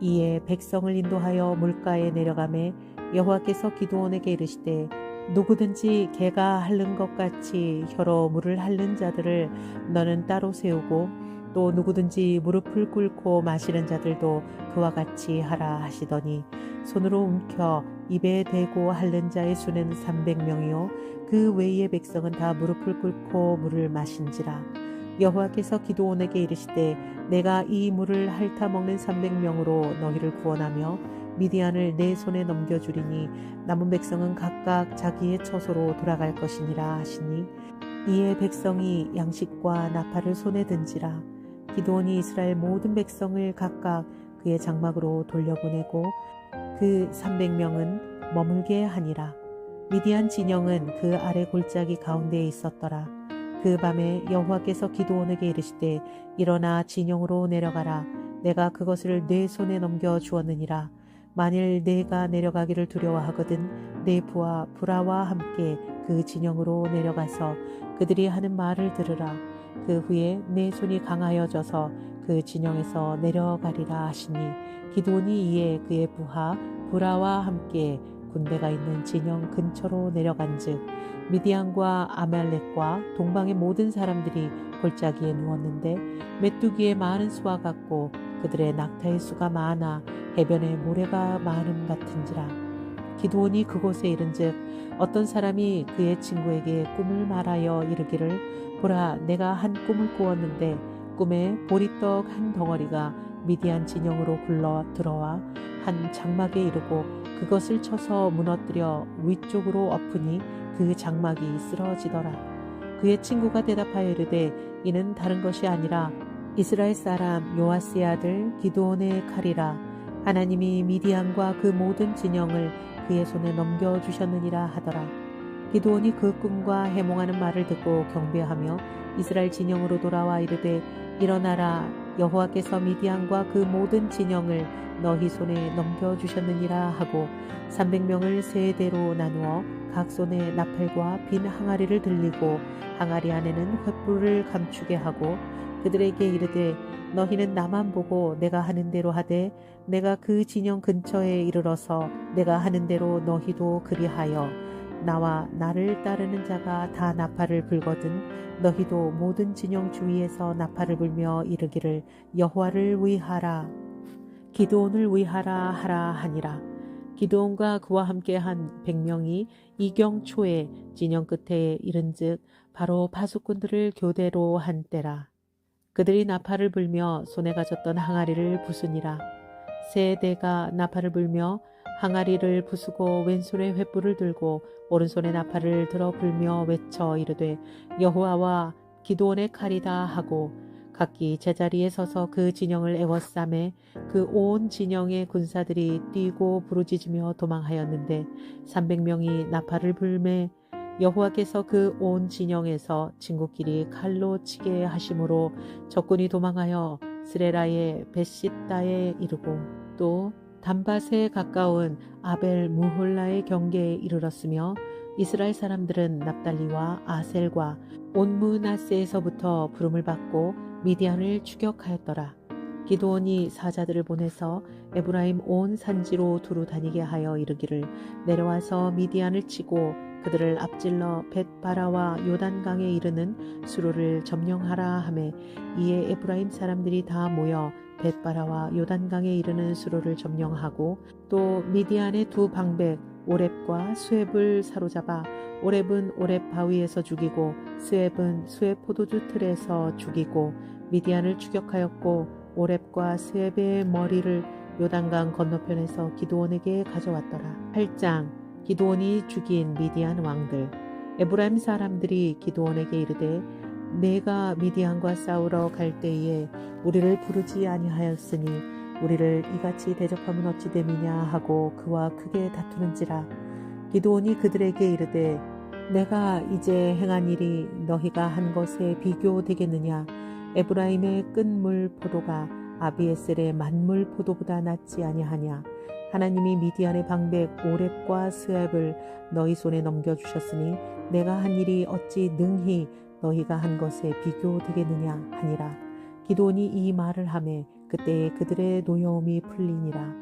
이에 백성을 인도하여 물가에 내려가매 여호와께서 기드온에게 이르시되 누구든지 개가 핥는 것 같이 혀로 물을 핥는 자들을 너는 따로 세우고 또 누구든지 무릎을 꿇고 마시는 자들도 그와 같이 하라 하시더니 손으로 움켜 입에 대고 핥는 자의 수는 300명이요 그 외의 백성은 다 무릎을 꿇고 물을 마신지라. 여호와께서 기드온에게 이르시되 내가 이 물을 핥아 먹는 300명으로 너희를 구원하며 미디안을 내 손에 넘겨주리니 남은 백성은 각각 자기의 처소로 돌아갈 것이니라 하시니 이에 백성이 양식과 나팔을 손에 든지라. 기드온이 이스라엘 모든 백성을 각각 그의 장막으로 돌려보내고 그 300명은 머물게 하니라. 미디안 진영은 그 아래 골짜기 가운데에 있었더라. 그 밤에 여호와께서 기드온에게 이르시되 일어나 진영으로 내려가라. 내가 그것을 내 손에 넘겨 주었느니라. 만일 내가 내려가기를 두려워하거든 내 부하 브라와 함께 그 진영으로 내려가서 그들이 하는 말을 들으라. 그 후에 내 손이 강하여져서 그 진영에서 내려가리라 하시니 기드온이 이에 그의 부하 브라와 함께 군대가 있는 진영 근처로 내려간즉 미디안과 아말렉과 동방의 모든 사람들이 골짜기에 누웠는데 메뚜기의 많은 수와 같고 그들의 낙타의 수가 많아 해변에 모래가 많음 같은지라. 기드온이 그곳에 이른즉 어떤 사람이 그의 친구에게 꿈을 말하여 이르기를 보라 내가 한 꿈을 꾸었는데 꿈에 보리떡 한 덩어리가 미디안 진영으로 굴러 들어와 한 장막에 이르고 그것을 쳐서 무너뜨려 위쪽으로 엎으니 그 장막이 쓰러지더라. 그의 친구가 대답하여 이르되 이는 다른 것이 아니라 이스라엘 사람 요아스의 아들 기드온의 칼이라. 하나님이 미디안과 그 모든 진영을 그의 손에 넘겨주셨느니라 하더라. 기드온이 그 꿈과 해몽하는 말을 듣고 경배하며 이스라엘 진영으로 돌아와 이르되 일어나라 여호와께서 미디안과 그 모든 진영을 너희 손에 넘겨주셨느니라 하고 300명을 세 대로 나누어 각 손에 나팔과 빈 항아리를 들리고 항아리 안에는 횃불을 감추게 하고 그들에게 이르되 너희는 나만 보고 내가 하는 대로 하되 내가 그 진영 근처에 이르러서 내가 하는 대로 너희도 그리하여 나와 나를 따르는 자가 다 나팔을 불거든 너희도 모든 진영 주위에서 나팔을 불며 이르기를 여호와를 위하라 기드온을 위하라 하라 하니라. 기드온과 그와 함께한 100명이 이경초에 진영 끝에 이른즉 바로 파수꾼들을 교대로 한 때라. 그들이 나팔을 불며 손에 가졌던 항아리를 부수니라. 세 대가 나팔을 불며 항아리를 부수고 왼손에 횃불을 들고 오른손에 나팔을 들어 불며 외쳐 이르되 여호와와 기드온의 칼이다 하고 각기 제자리에 서서 그 진영을 에워싸매 그 온 진영의 군사들이 뛰고 부르짖으며 도망하였는데 300명이 나팔을 불매 여호와께서 그 온 진영에서 친구끼리 칼로 치게 하심으로 적군이 도망하여 스레라의 벳시다에 이르고 또 단밧에 가까운 아벨 무홀라의 경계에 이르렀으며 이스라엘 사람들은 납달리와 아셀과 온 므낫세에서부터 부름을 받고 미디안을 추격하였더라. 기드온이 사자들을 보내서 에브라임 온 산지로 두루 다니게 하여 이르기를 내려와서 미디안을 치고 그들을 앞질러 벳바라와 요단강에 이르는 수로를 점령하라 하매 이에 에브라임 사람들이 다 모여 벳바라와 요단강에 이르는 수로를 점령하고 또 미디안의 두 방백 오렙과 스웹을 사로잡아 오렙은 오렙 바위에서 죽이고 스웹은 스웹 포도주 틀에서 죽이고 미디안을 추격하였고 오렙과 스웹의 머리를 요단강 건너편에서 기드온에게 가져왔더라. 8장 기드온이 죽인 미디안 왕들. 에브라임 사람들이 기드온에게 이르되 내가 미디안과 싸우러 갈 때에 우리를 부르지 아니하였으니 우리를 이같이 대적하면 어찌 됨이냐 하고 그와 크게 다투는지라. 기드온이 그들에게 이르되 내가 이제 행한 일이 너희가 한 것에 비교되겠느냐. 에브라임의 끈물 포도가 아비에셀의 만물 포도보다 낫지 아니하냐. 하나님이 미디안의 방백 오렙과 스웹을 너희 손에 넘겨주셨으니 내가 한 일이 어찌 능히 너희가 한 것에 비교되겠느냐 하니라. 기드온이 이 말을 하매 그때에 그들의 노여움이 풀리니라.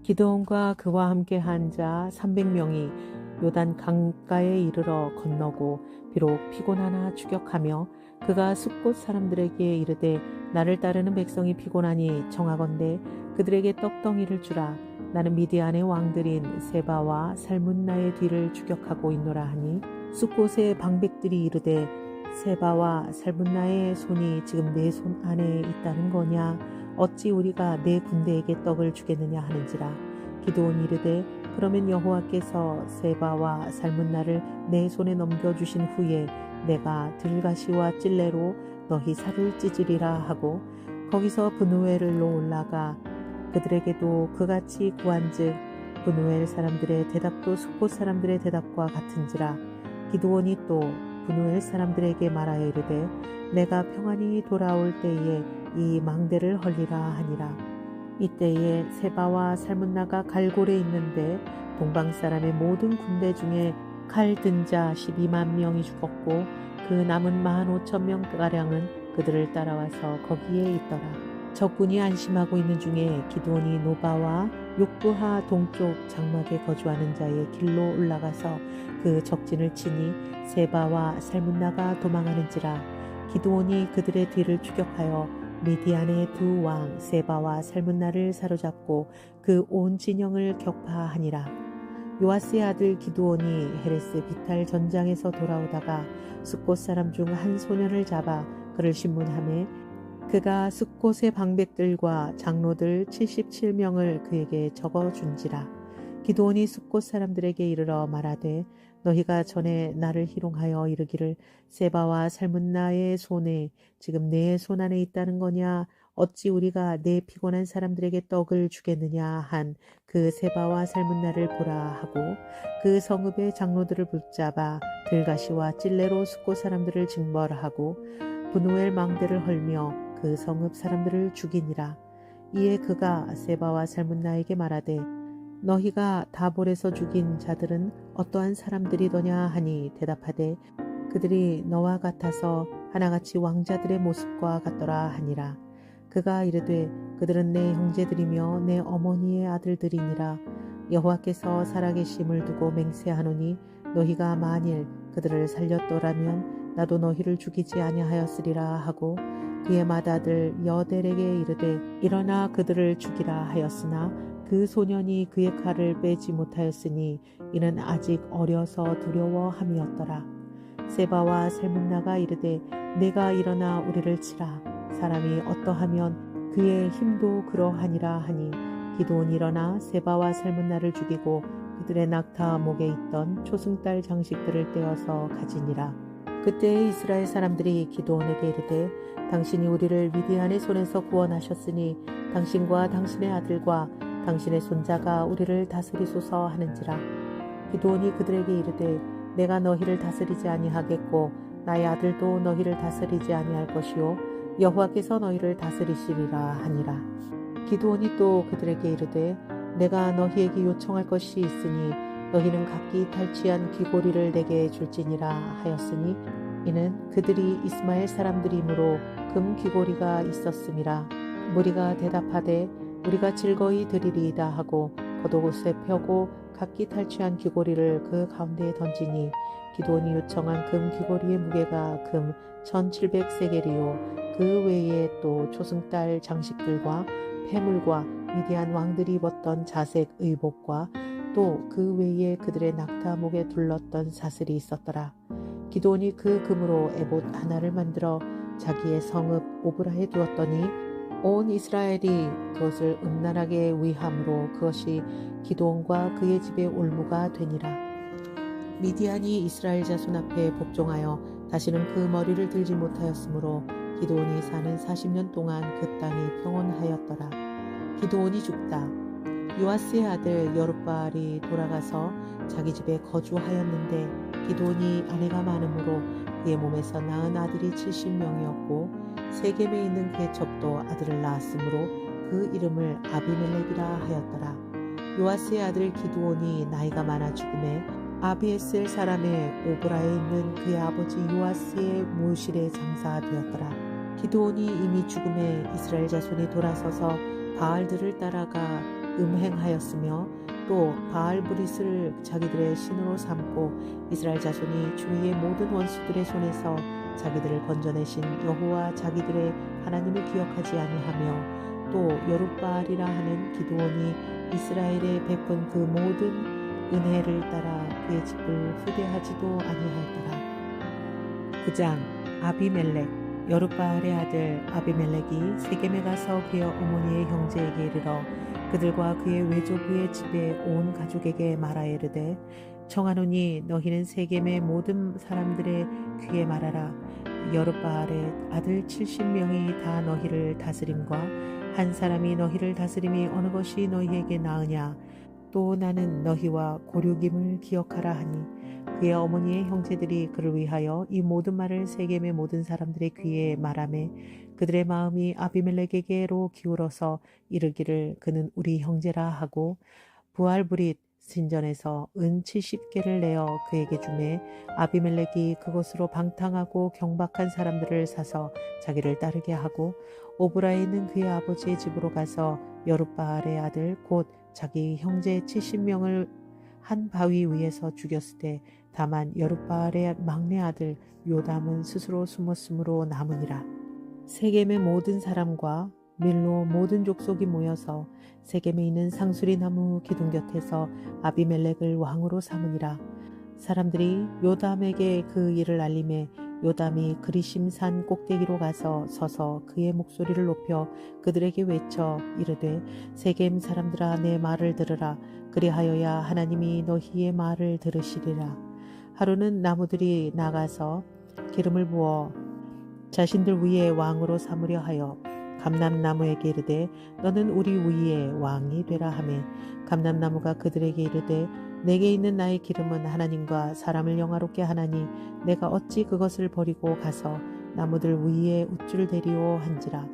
기드온과 그와 함께 한 자 300명이 요단 강가에 이르러 건너고 비록 피곤하나 추격하며 그가 숲곳 사람들에게 이르되 나를 따르는 백성이 피곤하니 청하건대 그들에게 떡덩이를 주라. 나는 미디안의 왕들인 세바와 살문나의 뒤를 추격하고 있노라 하니 숲곳의 방백들이 이르되 세바와 살문나의 손이 지금 내 손 안에 있다는 거냐? 어찌 우리가 내 군대에게 떡을 주겠느냐 하는지라. 기드온이 이르되 그러면 여호와께서 세바와 살문나를 내 손에 넘겨주신 후에 내가 들가시와 찔레로 너희 살을 찢으리라 하고 거기서 브누엘로 올라가 그들에게도 그같이 구한즉 브누엘 사람들의 대답도 숲곳 사람들의 대답과 같은지라. 기드온이 또 브누엘 사람들에게 말하여 이르되 내가 평안히 돌아올 때에 이 망대를 헐리라 하니라. 이때에 세바와 살문나가 갈골에 있는데 동방 사람의 모든 군대 중에 칼 든 자 12만 명이 죽었고 그 남은 15,000명가량은 그들을 따라와서 거기에 있더라. 적군이 안심하고 있는 중에 기드온이 노바와 욕부하 동쪽 장막에 거주하는 자의 길로 올라가서 그 적진을 치니 세바와 살문나가 도망하는지라. 기드온이 그들의 뒤를 추격하여 미디안의 두 왕 세바와 살문나를 사로잡고 그 온 진영을 격파하니라. 요아스의 아들 기드온이 헤레스 비탈 전장에서 돌아오다가 숫곳 사람 중 한 소년을 잡아 그를 신문하매 그가 숫곳의 방백들과 장로들 77명을 그에게 적어준지라. 기드온이 숫곳 사람들에게 이르러 말하되 너희가 전에 나를 희롱하여 이르기를 세바와 살문나의 손에 지금 내 손 안에 있다는 거냐? 어찌 우리가 내 피곤한 사람들에게 떡을 주겠느냐 한 그 세바와 살문나를 보라 하고 그 성읍의 장로들을 붙잡아 들가시와 찔레로 숫곳 사람들을 징벌하고 브누엘 망대를 헐며 그 성읍 사람들을 죽이니라. 이에 그가 세바와 살문나에게 말하되 너희가 다볼에서 죽인 자들은 어떠한 사람들이더냐 하니 대답하되 그들이 너와 같아서 하나같이 왕자들의 모습과 같더라 하니라. 그가 이르되 그들은 내 형제들이며 내 어머니의 아들들이니라. 여호와께서 살아계심을 두고 맹세하노니 너희가 만일 그들을 살렸더라면 나도 너희를 죽이지 아니하였으리라 하고 그의 맏아들 여델에게 이르되 일어나 그들을 죽이라 하였으나 그 소년이 그의 칼을 빼지 못하였으니 이는 아직 어려서 두려워함이었더라. 세바와 살문나가 이르되 내가 일어나 우리를 치라. 사람이 어떠하면 그의 힘도 그러하니라 하니 기드온이 일어나 세바와 살문나를 죽이고 그들의 낙타 목에 있던 초승달 장식들을 떼어서 가지니라. 그때 이스라엘 사람들이 기드온에게 이르되 당신이 우리를 미디안의 손에서 구원하셨으니 당신과 당신의 아들과 당신의 손자가 우리를 다스리소서 하는지라. 기드온이 그들에게 이르되 내가 너희를 다스리지 아니하겠고 나의 아들도 너희를 다스리지 아니할 것이요 여호와께서 너희를 다스리시리라 하니라. 기드온이 또 그들에게 이르되 내가 너희에게 요청할 것이 있으니 너희는 각기 탈취한 귀고리를 내게 줄지니라 하였으니 이는 그들이 이스마엘 사람들이므로 금 귀고리가 있었음이라. 무리가 대답하되 우리가 즐거이 드리리이다 하고 겉옷에 펴고 각기 탈취한 귀고리를 그 가운데에 던지니 기드온이 요청한 금 귀고리의 무게가 금 1700세겔이요 그 외에 또 초승달 장식들과 폐물과 미디안 왕들이 입었던 자색 의복과 또 그 외에 그들의 낙타 목에 둘렀던 사슬이 있었더라. 기드온이 그 금으로 에봇 하나를 만들어 자기의 성읍 오브라에 두었더니 온 이스라엘이 그것을 음란하게 위함으로 그것이 기드온과 그의 집의 올무가 되니라. 미디안이 이스라엘 자손 앞에 복종하여 다시는 그 머리를 들지 못하였으므로 기드온이 사는 40년 동안 그 땅이 평온하였더라. 기드온이 죽다. 요아스의 아들 여룻바알이 돌아가서 자기 집에 거주하였는데 기드온이 아내가 많으므로 그의 몸에서 낳은 아들이 70명이었고 세겜에 있는 그의 첩도 아들을 낳았으므로 그 이름을 아비멜렉이라 하였더라. 요아스의 아들 기드온이 나이가 많아 죽음에 아비에셀 사람의 오브라에 있는 그의 아버지 요아스의 묘실에 장사되었더라. 기드온이 이미 죽음에 이스라엘 자손이 돌아서서 바알들을 따라가 음행하였으며 또 바알브릿을 자기들의 신으로 삼고 이스라엘 자손이 주위의 모든 원수들의 손에서 자기들을 건져내신 여호와 자기들의 하나님을 기억하지 아니하며 또 여룻바알이라 하는 기드온이 이스라엘에 베푼 그 모든 은혜를 따라 그의 집을 후대하지도 아니하였더라. 9장. 아비멜렉. 여룻바알의 아들 아비멜렉이 세겜에 가서 그의 어머니의 형제에게 이르러 그들과 그의 외조부의 집에 온 가족에게 말하여 이르되 청하노니 너희는 세겜의 모든 사람들의 귀에 말하라. 여룻바알의 아들 70명이 다 너희를 다스림과 한 사람이 너희를 다스림이 어느 것이 너희에게 나으냐. 또 나는 너희와 고륙임을 기억하라 하니 그의 어머니의 형제들이 그를 위하여 이 모든 말을 세겜의 모든 사람들의 귀에 말하매 그들의 마음이 아비멜렉에게로 기울어서 이르기를 그는 우리 형제라 하고 부알브릿 신전에서 은 70개를 내어 그에게 주매 아비멜렉이 그것으로 방탕하고 경박한 사람들을 사서 자기를 따르게 하고 오브라에 있는 그의 아버지의 집으로 가서 여룻바알의 아들 곧 자기 형제 70명을 한 바위 위에서 죽였을 때 다만 여룻바알의 막내 아들 요담은 스스로 숨었으므로 남으니라. 세겜의 모든 사람과 밀로 모든 족속이 모여서 세겜에 있는 상수리 나무 기둥 곁에서 아비멜렉을 왕으로 삼으니라. 사람들이 요담에게 그 일을 알림해 요담이 그리심산 꼭대기로 가서 서서 그의 목소리를 높여 그들에게 외쳐 이르되 세겜 사람들아 내 말을 들으라. 그리하여야 하나님이 너희의 말을 들으시리라. 하루는 나무들이 나가서 기름을 부어 자신들 위에 왕으로 삼으려 하여 감람나무에게 이르되 너는 우리 위에 왕이 되라 하매 감람나무가 그들에게 이르되 내게 있는 나의 기름은 하나님과 사람을 영화롭게 하나니 내가 어찌 그것을 버리고 가서 나무들 위에 우쭐 대리오 한지라.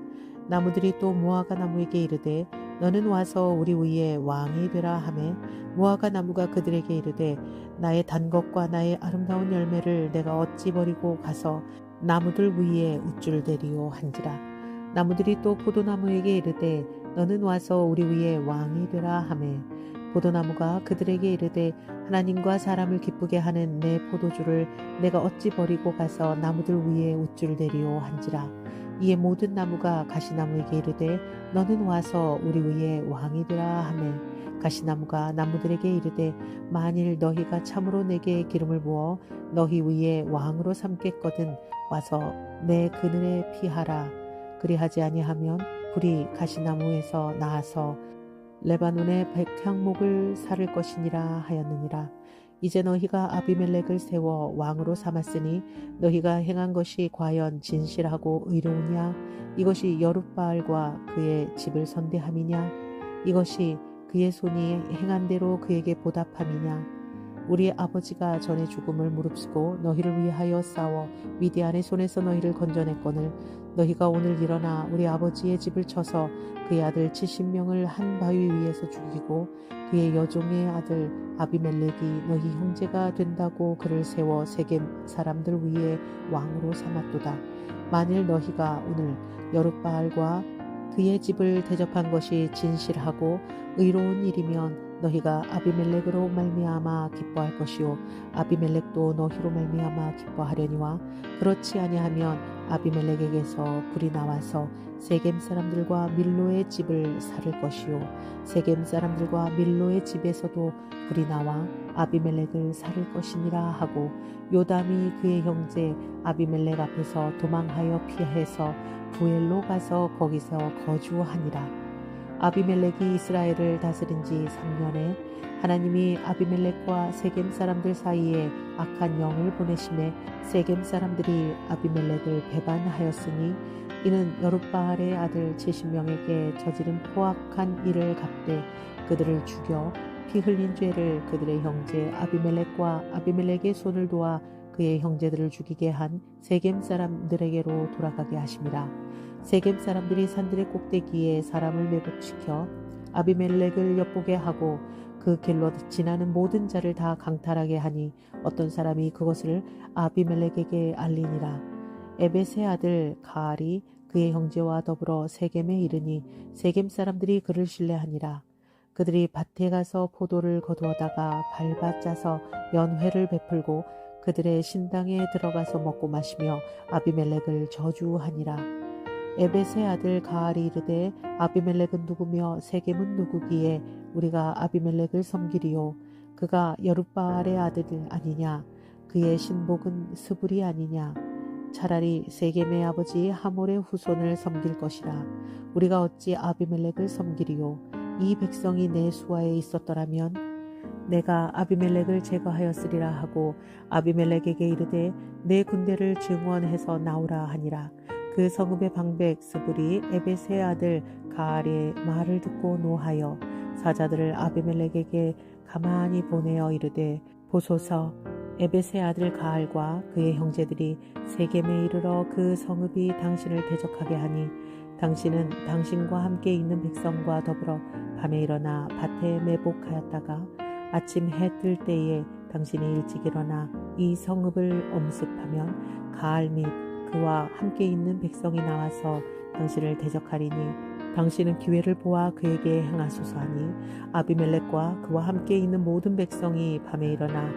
나무들이 또 무화과 나무에게 이르되 너는 와서 우리 위에 왕이 되라 하매 무화과 나무가 그들에게 이르되 나의 단 것과 나의 아름다운 열매를 내가 어찌 버리고 가서 나무들 위에 우쭐 대리오 한지라. 나무들이 또 포도나무에게 이르되 너는 와서 우리 위에 왕이 되라 하매 포도나무가 그들에게 이르되 하나님과 사람을 기쁘게 하는 내 포도주를 내가 어찌 버리고 가서 나무들 위에 우쭐 대리오 한지라. 이에 모든 나무가 가시나무에게 이르되 너는 와서 우리 위에 왕이 되라 하매 가시나무가 나무들에게 이르되 만일 너희가 참으로 내게 기름을 부어 너희 위에 왕으로 삼겠거든 와서 내 그늘에 피하라. 그리하지 아니하면 불이 가시나무에서 나와서 레바논의 백향목을 사를 것이니라 하였느니라. 이제 너희가 아비멜렉을 세워 왕으로 삼았으니 너희가 행한 것이 과연 진실하고 의로우냐? 이것이 여룻바알과 그의 집을 선대함이냐? 이것이 그의 손이 행한 대로 그에게 보답함이냐? 우리 아버지가 전에 죽음을 무릅쓰고 너희를 위하여 싸워 미디안의 손에서 너희를 건져냈거늘 너희가 오늘 일어나 우리 아버지의 집을 쳐서 그의 아들 70명을 한 바위 위에서 죽이고 그의 여종의 아들 아비멜렉이 너희 형제가 된다고 그를 세워 세겜 사람들 위에 왕으로 삼았도다. 만일 너희가 오늘 여룻바알과 그의 집을 대접한 것이 진실하고 의로운 일이면 너희가 아비멜렉으로 말미암아 기뻐할 것이요 아비멜렉도 너희로 말미암아 기뻐하려니와 그렇지 아니하면 아비멜렉에게서 불이 나와서 세겜 사람들과 밀로의 집을 살을 것이요 세겜 사람들과 밀로의 집에서도 불이 나와 아비멜렉을 살을 것이니라 하고 요담이 그의 형제 아비멜렉 앞에서 도망하여 피해서 부엘로 가서 거기서 거주하니라. 아비멜렉이 이스라엘을 다스린 지 3년에 하나님이 아비멜렉과 세겜 사람들 사이에 악한 영을 보내심에 세겜 사람들이 아비멜렉을 배반하였으니 이는 여룻바알의 아들 70명에게 저지른 포악한 일을 갚되 그들을 죽여 피 흘린 죄를 그들의 형제 아비멜렉과 아비멜렉의 손을 도와 그의 형제들을 죽이게 한 세겜 사람들에게로 돌아가게 하심이라. 세겜 사람들이 산들의 꼭대기에 사람을 매복시켜 아비멜렉을 엿보게 하고 그 길로 지나는 모든 자를 다 강탈하게 하니 어떤 사람이 그것을 아비멜렉에게 알리니라. 에벳의 아들 가알이 그의 형제와 더불어 세겜에 이르니 세겜 사람들이 그를 신뢰하니라. 그들이 밭에 가서 포도를 거두어다가 밟아 짜서 연회를 베풀고 그들의 신당에 들어가서 먹고 마시며 아비멜렉을 저주하니라. 에벳의 아들 가알이 이르되 아비멜렉은 누구며 세겜은 누구기에 우리가 아비멜렉을 섬기리요. 그가 여룻바알의 아들 아니냐. 그의 신복은 스불이 아니냐. 차라리 세겜의 아버지 하몰의 후손을 섬길 것이라. 우리가 어찌 아비멜렉을 섬기리요. 이 백성이 내 수하에 있었더라면 내가 아비멜렉을 제거하였으리라 하고 아비멜렉에게 이르되 내 군대를 증원해서 나오라 하니라. 그 성읍의 방백 스불이 에벳의 아들 가알의 말을 듣고 노하여 사자들을 아비멜렉에게 가만히 보내어 이르되 보소서 에벳의 아들 가알과 그의 형제들이 세겜에 이르러 그 성읍이 당신을 대적하게 하니 당신은 당신과 함께 있는 백성과 더불어 밤에 일어나 밭에 매복하였다가 아침 해 뜰 때에 당신이 일찍 일어나 이 성읍을 엄습하면 가알 및 그와 함께 있는 백성이 나와서 당신을 대적하리니 당신은 기회를 보아 그에게 행하소서 하니 아비멜렉과 그와 함께 있는 모든 백성이 밤에 일어나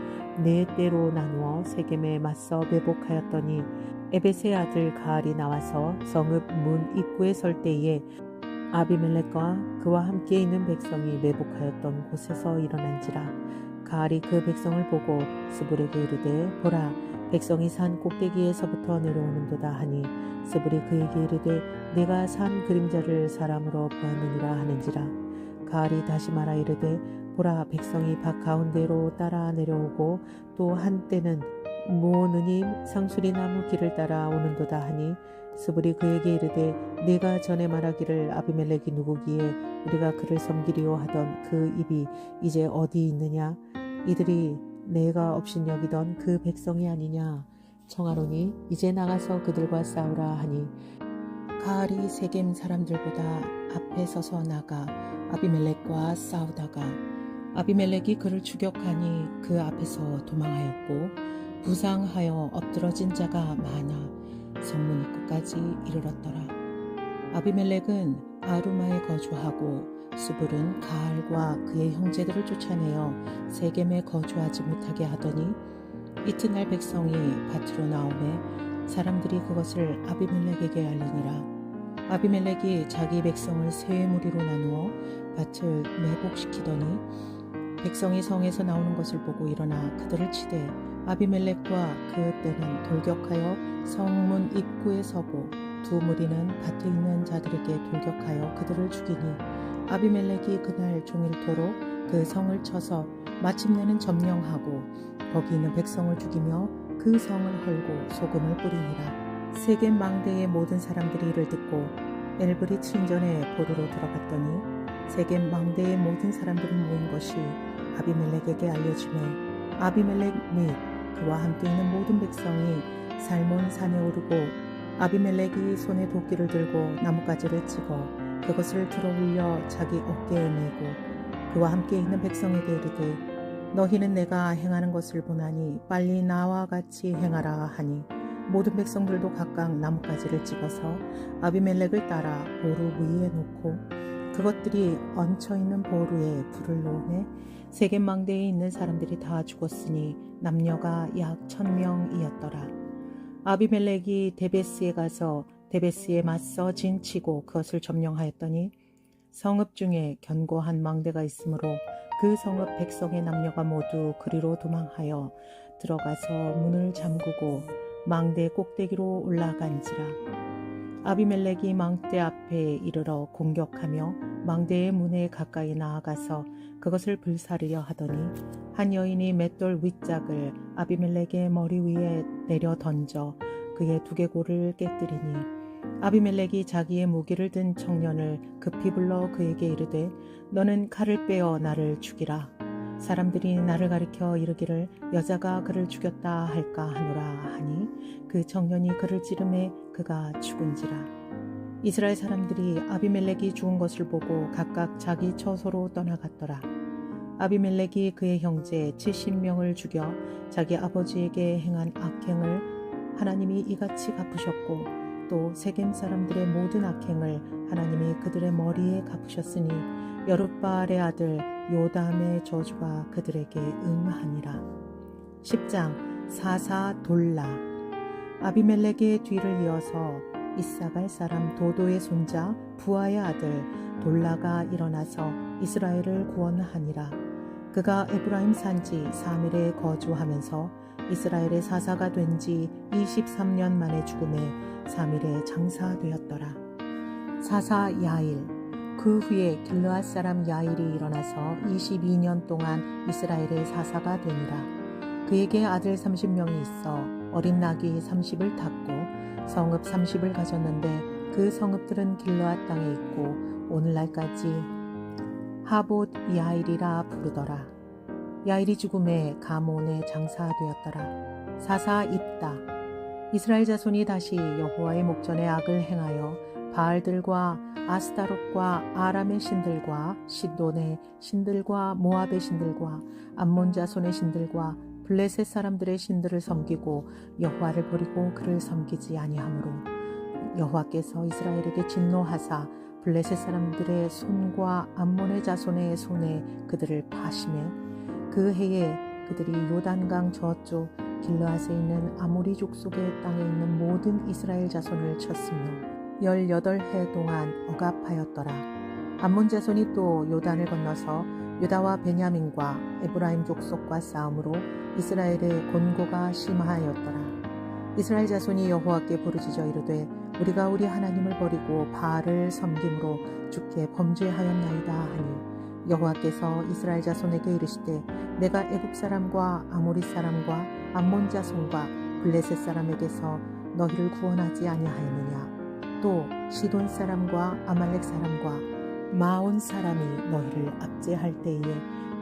네 때로 나누어 세겜에 맞서 매복하였더니 에벳의 아들 가알이 나와서 성읍 문 입구에 설 때에 아비멜렉과 그와 함께 있는 백성이 매복하였던 곳에서 일어난지라. 가알이 그 백성을 보고 스불에게 이르되 보라 백성이 산 꼭대기에서부터 내려오는도다 하니 스불이 그에게 이르되 내가 산 그림자를 사람으로 보았느니라 하는지라. 가알이 다시 말하 이르되 보라 백성이 밭 가운데로 따라 내려오고 또 한때는 무오느님 상수리 나무 길을 따라 오는도다 하니 스불이 그에게 이르되 내가 전에 말하기를 아비멜렉이 누구기에 우리가 그를 섬기리오 하던 그 입이 이제 어디 있느냐. 이들이 내가 업신여기던 그 백성이 아니냐. 청하노니 이제 나가서 그들과 싸우라 하니 가알이 세겜 사람들보다 앞에 서서 나가 아비멜렉과 싸우다가 아비멜렉이 그를 추격하니 그 앞에서 도망하였고 부상하여 엎드러진 자가 많아 성문 입구까지 이르렀더라. 아비멜렉은 아루마에 거주하고 스불은 가알과 그의 형제들을 쫓아내어 세겜에 거주하지 못하게 하더니 이튿날 백성이 밭으로 나오매 사람들이 그것을 아비멜렉에게 알리니라. 아비멜렉이 자기 백성을 세 무리로 나누어 밭을 매복시키더니 백성이 성에서 나오는 것을 보고 일어나 그들을 치되 아비멜렉과 그 때는 돌격하여 성문 입구에 서고 두 무리는 밭에 있는 자들에게 돌격하여 그들을 죽이니 아비멜렉이 그날 종일토록 그 성을 쳐서 마침내는 점령하고 거기 있는 백성을 죽이며 그 성을 헐고 소금을 뿌리니라. 세겜 망대의 모든 사람들이 이를 듣고 엘브리 친전에 보루로 들어갔더니 세겜 망대의 모든 사람들이 모인 것이 아비멜렉에게 알려지매 아비멜렉 및 그와 함께 있는 모든 백성이 살몬 산에 오르고 아비멜렉이 손에 도끼를 들고 나뭇가지를 찍어 그것을 들어 올려 자기 어깨에 메고 그와 함께 있는 백성에게 이르되 너희는 내가 행하는 것을 보나니 빨리 나와 같이 행하라 하니 모든 백성들도 각각 나뭇가지를 찍어서 아비멜렉을 따라 보루 위에 놓고 그것들이 얹혀있는 보루에 불을 놓으매 세겜 망대에 있는 사람들이 다 죽었으니 남녀가 약 1000명이었더라. 아비멜렉이 데베스에 가서 데베스에 맞서 진치고 그것을 점령하였더니 성읍 중에 견고한 망대가 있으므로 그 성읍 백성의 남녀가 모두 그리로 도망하여 들어가서 문을 잠그고 망대 꼭대기로 올라간지라. 아비멜렉이 망대 앞에 이르러 공격하며 망대의 문에 가까이 나아가서 그것을 불사르려 하더니 한 여인이 맷돌 윗짝을 아비멜렉의 머리 위에 내려 던져 그의 두개골을 깨뜨리니 아비멜렉이 자기의 무기를 든 청년을 급히 불러 그에게 이르되 너는 칼을 빼어 나를 죽이라. 사람들이 나를 가리켜 이르기를 여자가 그를 죽였다 할까 하노라 하니 그 청년이 그를 찌르매 그가 죽은지라. 이스라엘 사람들이 아비멜렉이 죽은 것을 보고 각각 자기 처소로 떠나갔더라. 아비멜렉이 그의 형제 70명을 죽여 자기 아버지에게 행한 악행을 하나님이 이같이 갚으셨고 또 세겜 사람들의 모든 악행을 하나님이 그들의 머리에 갚으셨으니 여룻바알의 아들 요담의 저주가 그들에게 응하니라. 10장 사사 돌라. 아비멜렉의 뒤를 이어서 이사갈 사람 도도의 손자 부하의 아들 돌라가 일어나서 이스라엘을 구원하니라. 그가 에브라임 산지 사밀에 거주하면서 이스라엘의 사사가 된 지 23년 만에 죽음에 사밀에 장사되었더라. 사사 야일. 그 후에 길르앗 사람 야일이 일어나서 22년 동안 이스라엘의 사사가 되니라. 그에게 아들 30명이 있어 어린 낙이 30을 탔고 성읍 30을 가졌는데 그 성읍들은 길르앗 땅에 있고 오늘날까지 하봇 야일이라 부르더라. 야일이 죽음에 가몬에 장사되었더라. 사사 입다. 이스라엘 자손이 다시 여호와의 목전에 악을 행하여 바알들과 아스타롯과 아람의 신들과 시돈의 신들과 모압의 신들과 암몬 자손의 신들과 블레셋 사람들의 신들을 섬기고 여호와를 버리고 그를 섬기지 아니하므로 여호와께서 이스라엘에게 진노하사 블레셋 사람들의 손과 암몬의 자손의 손에 그들을 파심해 그 해에 그들이 요단강 저쪽 길르앗에 있는 아모리 족속의 땅에 있는 모든 이스라엘 자손을 쳤으며 18해 동안 억압하였더라. 암몬 자손이 또 요단을 건너서 유다와 베냐민과 에브라임 족속과 싸움으로 이스라엘의 곤고가 심하였더라. 이스라엘 자손이 여호와께 부르짖어 이르되 우리가 우리 하나님을 버리고 바알을 섬김으로 주께 범죄하였나이다 하니 여호와께서 이스라엘 자손에게 이르시되 내가 애굽 사람과 아모리 사람과 암몬 자손과 블레셋 사람에게서 너희를 구원하지 아니하였느냐. 또 시돈 사람과 아말렉 사람과 마온 사람이 너희를 압제할 때에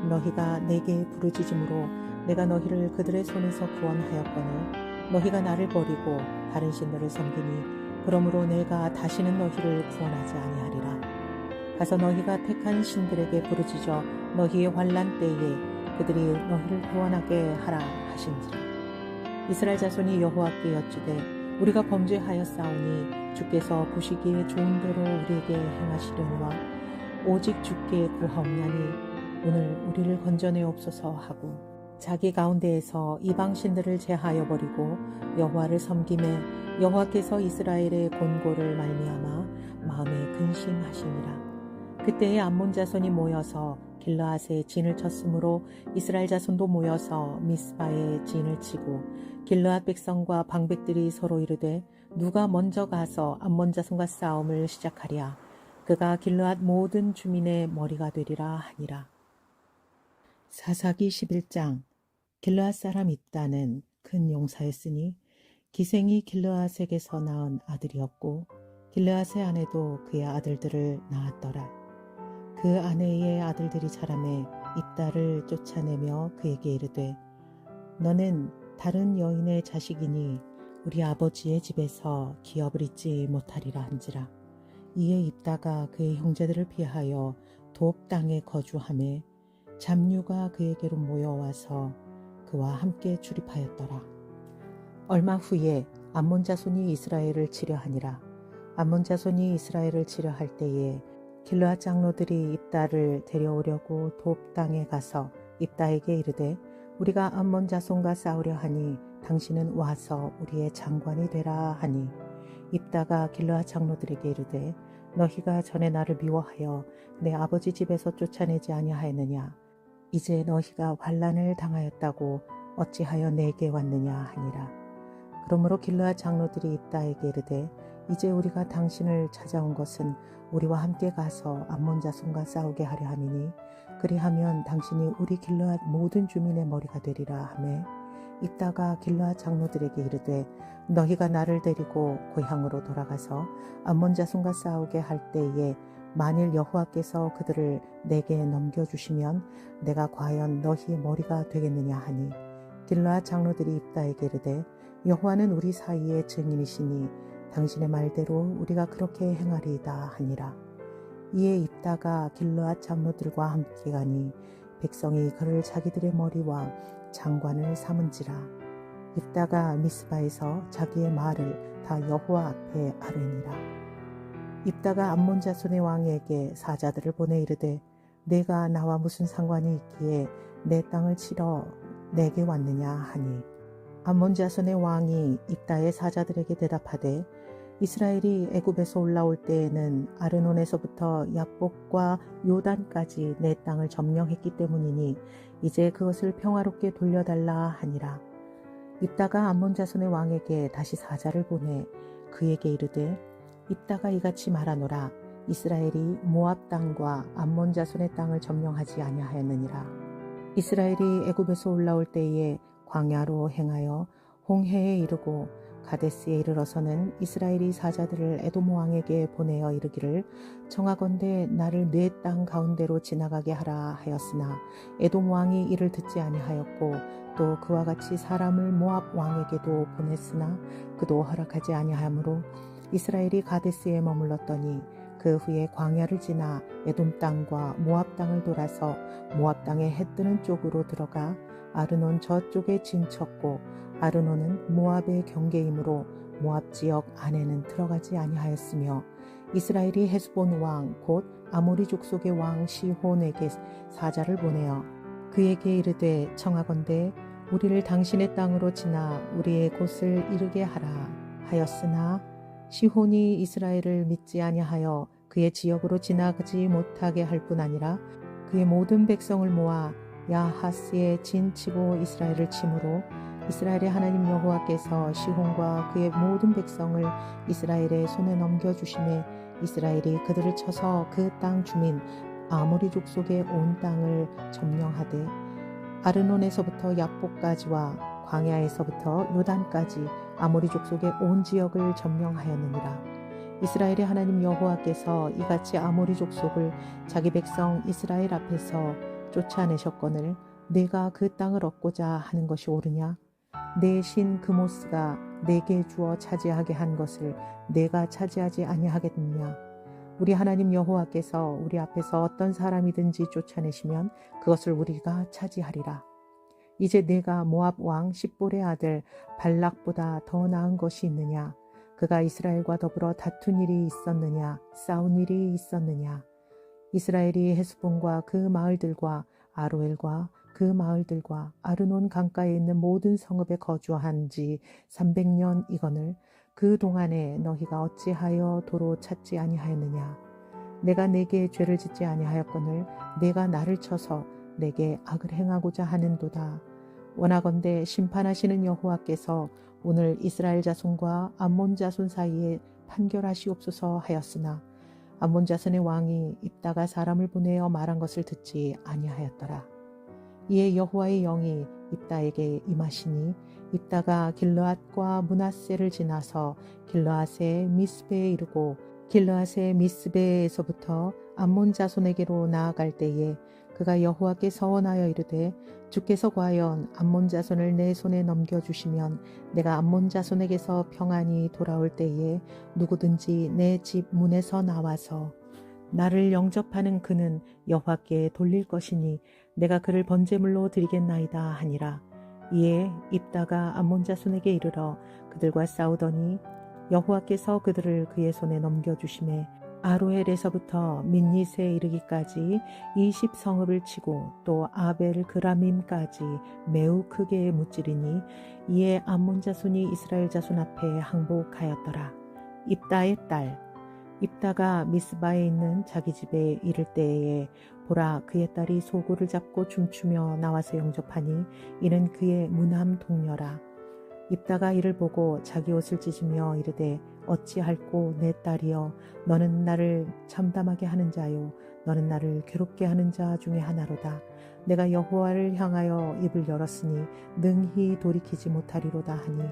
너희가 내게 부르짖음으로 내가 너희를 그들의 손에서 구원하였거늘 너희가 나를 버리고 다른 신들을 섬기니 그러므로 내가 다시는 너희를 구원하지 아니하리라. 가서 너희가 택한 신들에게 부르짖어 너희의 환난 때에 그들이 너희를 구원하게 하라 하신지라. 이스라엘 자손이 여호와께 여쭈되 우리가 범죄하였사오니 주께서 보시기에 좋은 대로 우리에게 행하시려니와 오직 주께 구하옵나니 오늘 우리를 건져내옵소서 하고 자기 가운데에서 이방 신들을 제하여 버리고 여호와를 섬김에 여호와께서 이스라엘의 곤고를 말미암아 마음에 근심하시니라. 그때에 암몬 자손이 모여서 길르앗에 진을 쳤으므로 이스라엘 자손도 모여서 미스바에 진을 치고 길르앗 백성과 방백들이 서로 이르되 누가 먼저 가서 암몬 자손과 싸움을 시작하랴. 그가 길르앗 모든 주민의 머리가 되리라 하니라. 사사기 11장. 길르앗 사람 입다는 큰 용사였으니 기생이 길르앗에게서 낳은 아들이었고 길르앗의 아내도 그의 아들들을 낳았더라. 그 아내의 아들들이 자라매 입다를 쫓아내며 그에게 이르되 너는 다른 여인의 자식이니 우리 아버지의 집에서 기업을 잊지 못하리라 한지라. 이에 입다가 그의 형제들을 피하여 돕 땅에 거주하매 잡류가 그에게로 모여와서 그와 함께 출입하였더라. 얼마 후에 암몬 자손이 이스라엘을 치려하니라. 암몬 자손이 이스라엘을 치려할 때에 길르앗 장로들이 입다를 데려오려고 돕 땅에 가서 입다에게 이르되 우리가 암몬 자손과 싸우려 하니 당신은 와서 우리의 장관이 되라 하니 입다가 길르앗 장로들에게 이르되 너희가 전에 나를 미워하여 내 아버지 집에서 쫓아내지 아니하였느냐. 이제 너희가 환난을 당하였다고 어찌하여 내게 왔느냐 하니라. 그러므로 길르앗 장로들이 입다에게 이르되 이제 우리가 당신을 찾아온 것은 우리와 함께 가서 암몬 자손과 싸우게 하려 함이니 그리하면 당신이 우리 길르앗 모든 주민의 머리가 되리라 하매 입다가 길르앗 장로들에게 이르되 너희가 나를 데리고 고향으로 돌아가서 암몬 자손과 싸우게 할 때에 만일 여호와께서 그들을 내게 넘겨주시면 내가 과연 너희의 머리가 되겠느냐 하니 길르앗 장로들이 입다에게 이르되 여호와는 우리 사이의 증인이시니 당신의 말대로 우리가 그렇게 행하리이다 하니라. 이에 입다가 길르앗 장로들과 함께 가니 백성이 그를 자기들의 머리와 장관을 삼은지라. 입다가 미스바에서 자기의 말을 다 여호와 앞에 아뢰니라. 입다가 암몬 자손의 왕에게 사자들을 보내 이르되 내가 나와 무슨 상관이 있기에 내 땅을 치러 내게 왔느냐 하니 암몬 자손의 왕이 입다의 사자들에게 대답하되 이스라엘이 애굽에서 올라올 때에는 아르논에서부터 야복과 요단까지 내 땅을 점령했기 때문이니 이제 그것을 평화롭게 돌려달라 하니라. 입다가 암몬 자손의 왕에게 다시 사자를 보내 그에게 이르되 입다가 이같이 말하노라. 이스라엘이 모압 땅과 암몬 자손의 땅을 점령하지 아니하였느니라. 이스라엘이 애굽에서 올라올 때에 광야로 행하여 홍해에 이르고 가데스에 이르러서는 이스라엘이 사자들을 에돔 왕에게 보내어 이르기를 청하건대 나를 네 땅 가운데로 지나가게 하라 하였으나 에돔 왕이 이를 듣지 아니하였고 또 그와 같이 사람을 모압 왕에게도 보냈으나 그도 허락하지 아니하므로 이스라엘이 가데스에 머물렀더니 그 후에 광야를 지나 에돔 땅과 모압 땅을 돌아서 모압 땅의 해 뜨는 쪽으로 들어가 아르논 저쪽에 진쳤고 아르논은 모압의 경계이므로 모압 지역 안에는 들어가지 아니하였으며 이스라엘이 헤스본 왕 곧 아모리 족속의 왕 시혼에게 사자를 보내어 그에게 이르되 청하건대 우리를 당신의 땅으로 지나 우리의 곳을 이르게 하라 하였으나 시혼이 이스라엘을 믿지 아니하여 그의 지역으로 지나가지 못하게 할 뿐 아니라 그의 모든 백성을 모아 야하스에 진치고 이스라엘을 치므로 이스라엘의 하나님 여호와께서 시혼과 그의 모든 백성을 이스라엘의 손에 넘겨주심에 이스라엘이 그들을 쳐서 그 땅 주민 아모리 족속의 온 땅을 점령하되 아르논에서부터 야복까지와 광야에서부터 요단까지 아모리 족속의 온 지역을 점령하였느니라. 이스라엘의 하나님 여호와께서 이같이 아모리 족속을 자기 백성 이스라엘 앞에서 쫓아내셨거늘 내가 그 땅을 얻고자 하는 것이 옳으냐? 내 신 그모스가 내게 주어 차지하게 한 것을 내가 차지하지 아니하겠느냐? 우리 하나님 여호와께서 우리 앞에서 어떤 사람이든지 쫓아내시면 그것을 우리가 차지하리라. 이제 내가 모압 왕 십볼의 아들 발락보다 더 나은 것이 있느냐? 그가 이스라엘과 더불어 다툰 일이 있었느냐? 싸운 일이 있었느냐? 이스라엘이 헤스본과 그 마을들과 아로엘과 그 마을들과 아르논 강가에 있는 모든 성읍에 거주한 지 300년이거늘 그 동안에 너희가 어찌하여 도로 찾지 아니하였느냐? 내가 내게 죄를 짓지 아니하였거늘 내가 나를 쳐서 내게 악을 행하고자 하는도다. 원하건대 심판하시는 여호와께서 오늘 이스라엘 자손과 암몬 자손 사이에 판결하시옵소서 하였으나 암몬 자손의 왕이 입다가 사람을 보내어 말한 것을 듣지 아니하였더라. 이에 여호와의 영이 입다에게 임하시니 입다가 길르앗과 므낫세를 지나서 길르앗의 미스베에 이르고 길르앗의 미스베에서부터 암몬 자손에게로 나아갈 때에 그가 여호와께 서원하여 이르되 주께서 과연 암몬 자손을 내 손에 넘겨주시면 내가 암몬 자손에게서 평안히 돌아올 때에 누구든지 내 집 문에서 나와서 나를 영접하는 그는 여호와께 돌릴 것이니 내가 그를 번제물로 드리겠나이다 하니라. 이에 입다가 암몬 자손에게 이르러 그들과 싸우더니 여호와께서 그들을 그의 손에 넘겨주심에 아로엘에서부터 민닛에 이르기까지 20성읍을 치고 또 아벨 그라밈까지 매우 크게 무찌르니 이에 암몬 자손이 이스라엘 자손 앞에 항복하였더라. 입다의 딸 입다가 미스바에 있는 자기 집에 이를 때에 보라 그의 딸이 소고를 잡고 춤추며 나와서 영접하니 이는 그의 무남 동녀라. 입다가 이를 보고 자기 옷을 찢으며 이르되 어찌할꼬 내 딸이여 너는 나를 참담하게 하는 자요 너는 나를 괴롭게 하는 자 중에 하나로다. 내가 여호와를 향하여 입을 열었으니 능히 돌이키지 못하리로다 하니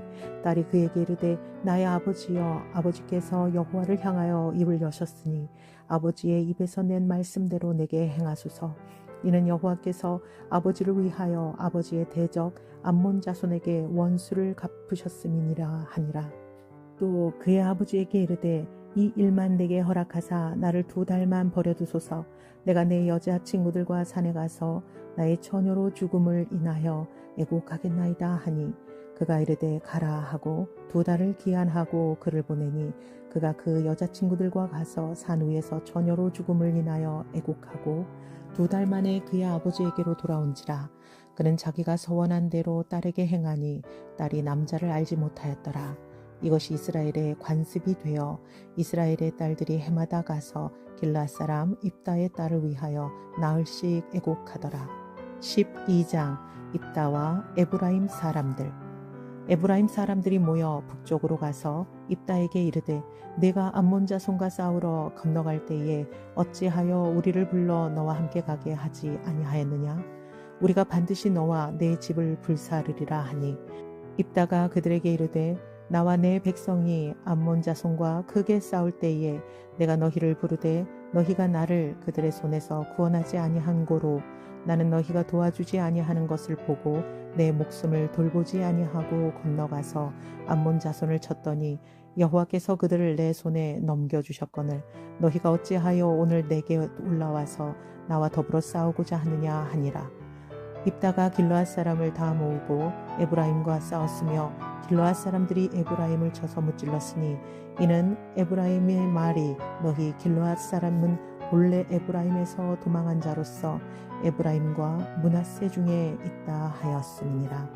딸이 그에게 이르되 나의 아버지여 아버지께서 여호와를 향하여 입을 여셨으니 아버지의 입에서 낸 말씀대로 내게 행하소서. 이는 여호와께서 아버지를 위하여 아버지의 대적 암몬 자손에게 원수를 갚으셨음이니라 하니라. 또 그의 아버지에게 이르되 이 일만 내게 허락하사 나를 2달만 버려두소서. 내가 내 여자 친구들과 산에 가서 나의 처녀로 죽음을 인하여 애곡하겠나이다 하니 그가 이르되 가라 하고 2달을 기한하고 그를 보내니 그가 그 여자친구들과 가서 산 위에서 처녀로 죽음을 인하여 애곡하고 2달 만에 그의 아버지에게로 돌아온지라. 그는 자기가 서원한 대로 딸에게 행하니 딸이 남자를 알지 못하였더라. 이것이 이스라엘의 관습이 되어 이스라엘의 딸들이 해마다 가서 길앗 사람 입다의 딸을 위하여 나흘씩 애곡하더라. 12장 입다와 에브라임 사람들. 에브라임 사람들이 모여 북쪽으로 가서 입다에게 이르되 내가 암몬 자손과 싸우러 건너갈 때에 어찌하여 우리를 불러 너와 함께 가게 하지 아니하였느냐? 우리가 반드시 너와 내 집을 불사르리라 하니 입다가 그들에게 이르되 나와 내 백성이 암몬 자손과 크게 싸울 때에 내가 너희를 부르되 너희가 나를 그들의 손에서 구원하지 아니한 고로 나는 너희가 도와주지 아니하는 것을 보고 내 목숨을 돌보지 아니하고 건너가서 암몬 자손을 쳤더니 여호와께서 그들을 내 손에 넘겨주셨거늘 너희가 어찌하여 오늘 내게 올라와서 나와 더불어 싸우고자 하느냐 하니라. 입다가 길르앗 사람을 다 모으고 에브라임과 싸웠으며 길르앗 사람들이 에브라임을 쳐서 무찔렀으니 이는 에브라임의 말이 너희 길르앗 사람은 본래 에브라임에서 도망한 자로서 에브라임과 므낫세 중에 있다 하였음이니라.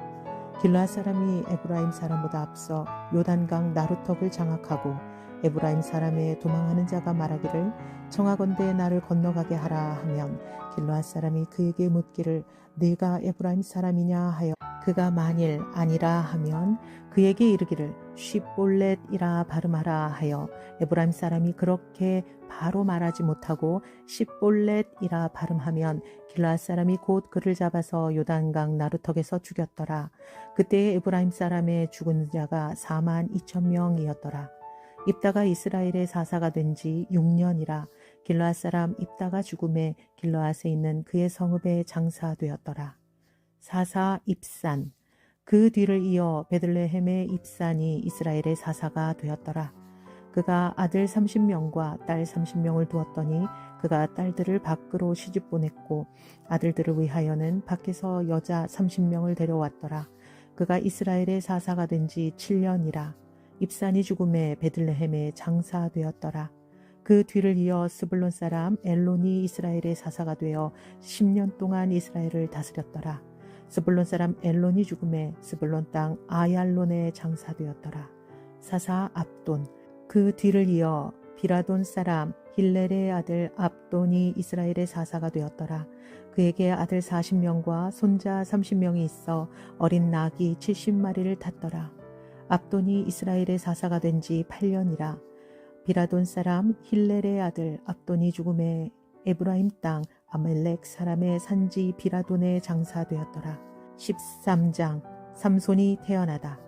길르앗 사람이 에브라임 사람보다 앞서 요단강 나루턱을 장악하고 에브라임 사람의 도망하는 자가 말하기를 청하건대 나를 건너가게 하라 하면 길르앗 사람이 그에게 묻기를 네가 에브라임 사람이냐 하여 그가 만일 아니라 하면 그에게 이르기를 쉽볼렛이라 발음하라 하여 에브라임 사람이 그렇게 바로 말하지 못하고 십볼렛이라 발음하면 길르앗 사람이 곧 그를 잡아서 요단강 나루턱에서 죽였더라. 그때 에브라임 사람의 죽은 자가 42,000명이었더라. 입다가 이스라엘의 사사가 된 지 6년이라 길르앗 사람 입다가 죽음에 길르앗에 있는 그의 성읍에 장사되었더라. 사사 입산. 그 뒤를 이어 베들레헴의 입산이 이스라엘의 사사가 되었더라. 그가 아들 30명과 딸 30명을 두었더니 그가 딸들을 밖으로 시집 보냈고 아들들을 위하여는 밖에서 여자 30명을 데려왔더라. 그가 이스라엘의 사사가 된 지 7년이라. 입산이 죽음에 베들레헴에 장사되었더라. 그 뒤를 이어 스불론 사람 엘론이 이스라엘의 사사가 되어 10년 동안 이스라엘을 다스렸더라. 스불론 사람 엘론이 죽음에 스불론 땅 아얄론에 장사되었더라. 사사 압돈. 그 뒤를 이어 비라돈 사람 힐렐의 아들 압돈이 이스라엘의 사사가 되었더라. 그에게 아들 40명과 손자 30명이 있어 어린 낙이 70마리를 탔더라. 압돈이 이스라엘의 사사가 된 지 8년이라. 비라돈 사람 힐렐의 아들 압돈이 죽음에 에브라임 땅 아멜렉 사람의 산지 비라돈에 장사되었더라. 13장. 삼손이 태어나다.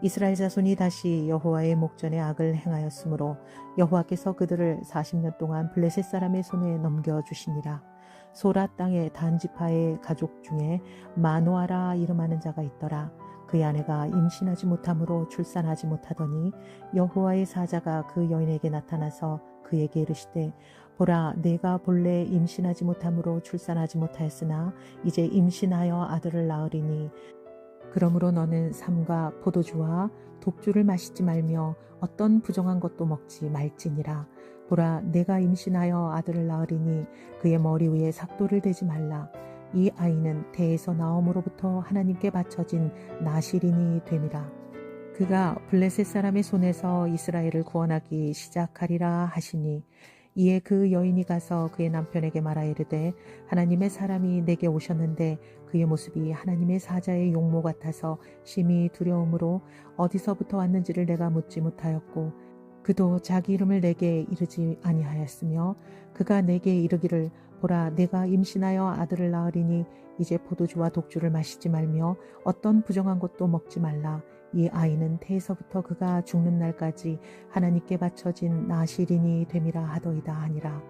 이스라엘 자손이 다시 여호와의 목전에 악을 행하였으므로 여호와께서 그들을 40년 동안 블레셋 사람의 손에 넘겨주시니라. 소라 땅의 단지파의 가족 중에 마노아라 이름하는 자가 있더라. 그의 아내가 임신하지 못함으로 출산하지 못하더니 여호와의 사자가 그 여인에게 나타나서 그에게 이르시되 보라 내가 본래 임신하지 못함으로 출산하지 못하였으나 이제 임신하여 아들을 낳으리니 그러므로 너는 삼과 포도주와 독주를 마시지 말며 어떤 부정한 것도 먹지 말지니라. 보라 내가 임신하여 아들을 낳으리니 그의 머리 위에 삭도를 대지 말라. 이 아이는 태에서 나옴으로부터 하나님께 바쳐진 나실인이 됨이라. 그가 블레셋 사람의 손에서 이스라엘을 구원하기 시작하리라 하시니 이에 그 여인이 가서 그의 남편에게 말하 이르되 하나님의 사람이 내게 오셨는데 그의 모습이 하나님의 사자의 용모 같아서 심히 두려움으로 어디서부터 왔는지를 내가 묻지 못하였고 그도 자기 이름을 내게 이르지 아니하였으며 그가 내게 이르기를 보라 내가 임신하여 아들을 낳으리니 이제 포도주와 독주를 마시지 말며 어떤 부정한 것도 먹지 말라. 이 아이는 태에서부터 그가 죽는 날까지 하나님께 바쳐진 나실인이 됨이라 하더이다 하니라.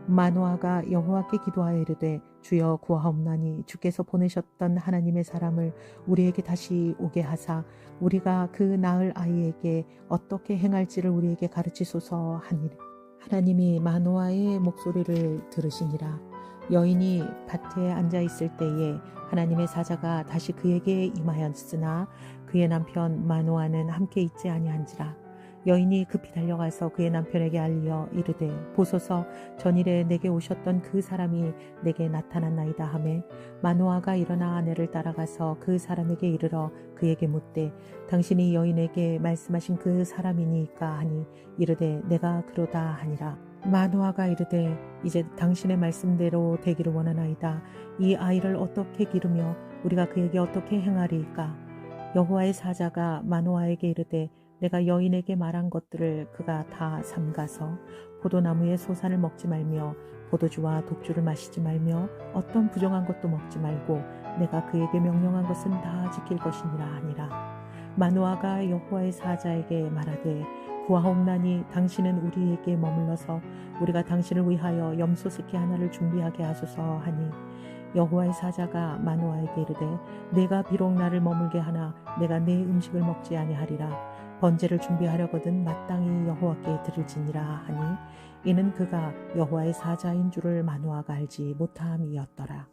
마노아가 여호와께 기도하여 이르되 주여 구하옵나니 주께서 보내셨던 하나님의 사람을 우리에게 다시 오게 하사 우리가 그 낳을 아이에게 어떻게 행할지를 우리에게 가르치소서 하니라. 하나님이 마노아의 목소리를 들으시니라. 여인이 밭에 앉아 있을 때에 하나님의 사자가 다시 그에게 임하였으나 그의 남편 마노아는 함께 있지 아니한지라. 여인이 급히 달려가서 그의 남편에게 알리어 이르되 보소서 전일에 내게 오셨던 그 사람이 내게 나타났나이다 하매 마노아가 일어나 아내를 따라가서 그 사람에게 이르러 그에게 묻되 당신이 여인에게 말씀하신 그 사람이니까 하니 이르되 내가 그러다 하니라. 마노아가 이르되 이제 당신의 말씀대로 되기를 원하나이다. 이 아이를 어떻게 기르며 우리가 그에게 어떻게 행하리이까. 여호와의 사자가 마노아에게 이르되 내가 여인에게 말한 것들을 그가 다 삼가서 포도나무의 소산을 먹지 말며 포도주와 독주를 마시지 말며 어떤 부정한 것도 먹지 말고 내가 그에게 명령한 것은 다 지킬 것이니라 하니라. 마노아가 여호와의 사자에게 말하되 구하옵나니 당신은 우리에게 머물러서 우리가 당신을 위하여 염소 새끼 하나를 준비하게 하소서 하니 여호와의 사자가 마노아에게 이르되 내가 비록 나를 머물게 하나 내가 네 음식을 먹지 아니하리라. 번제를 준비하려거든 마땅히 여호와께 드릴지니라 하니 이는 그가 여호와의 사자인 줄을 마노아가 알지 못함이었더라.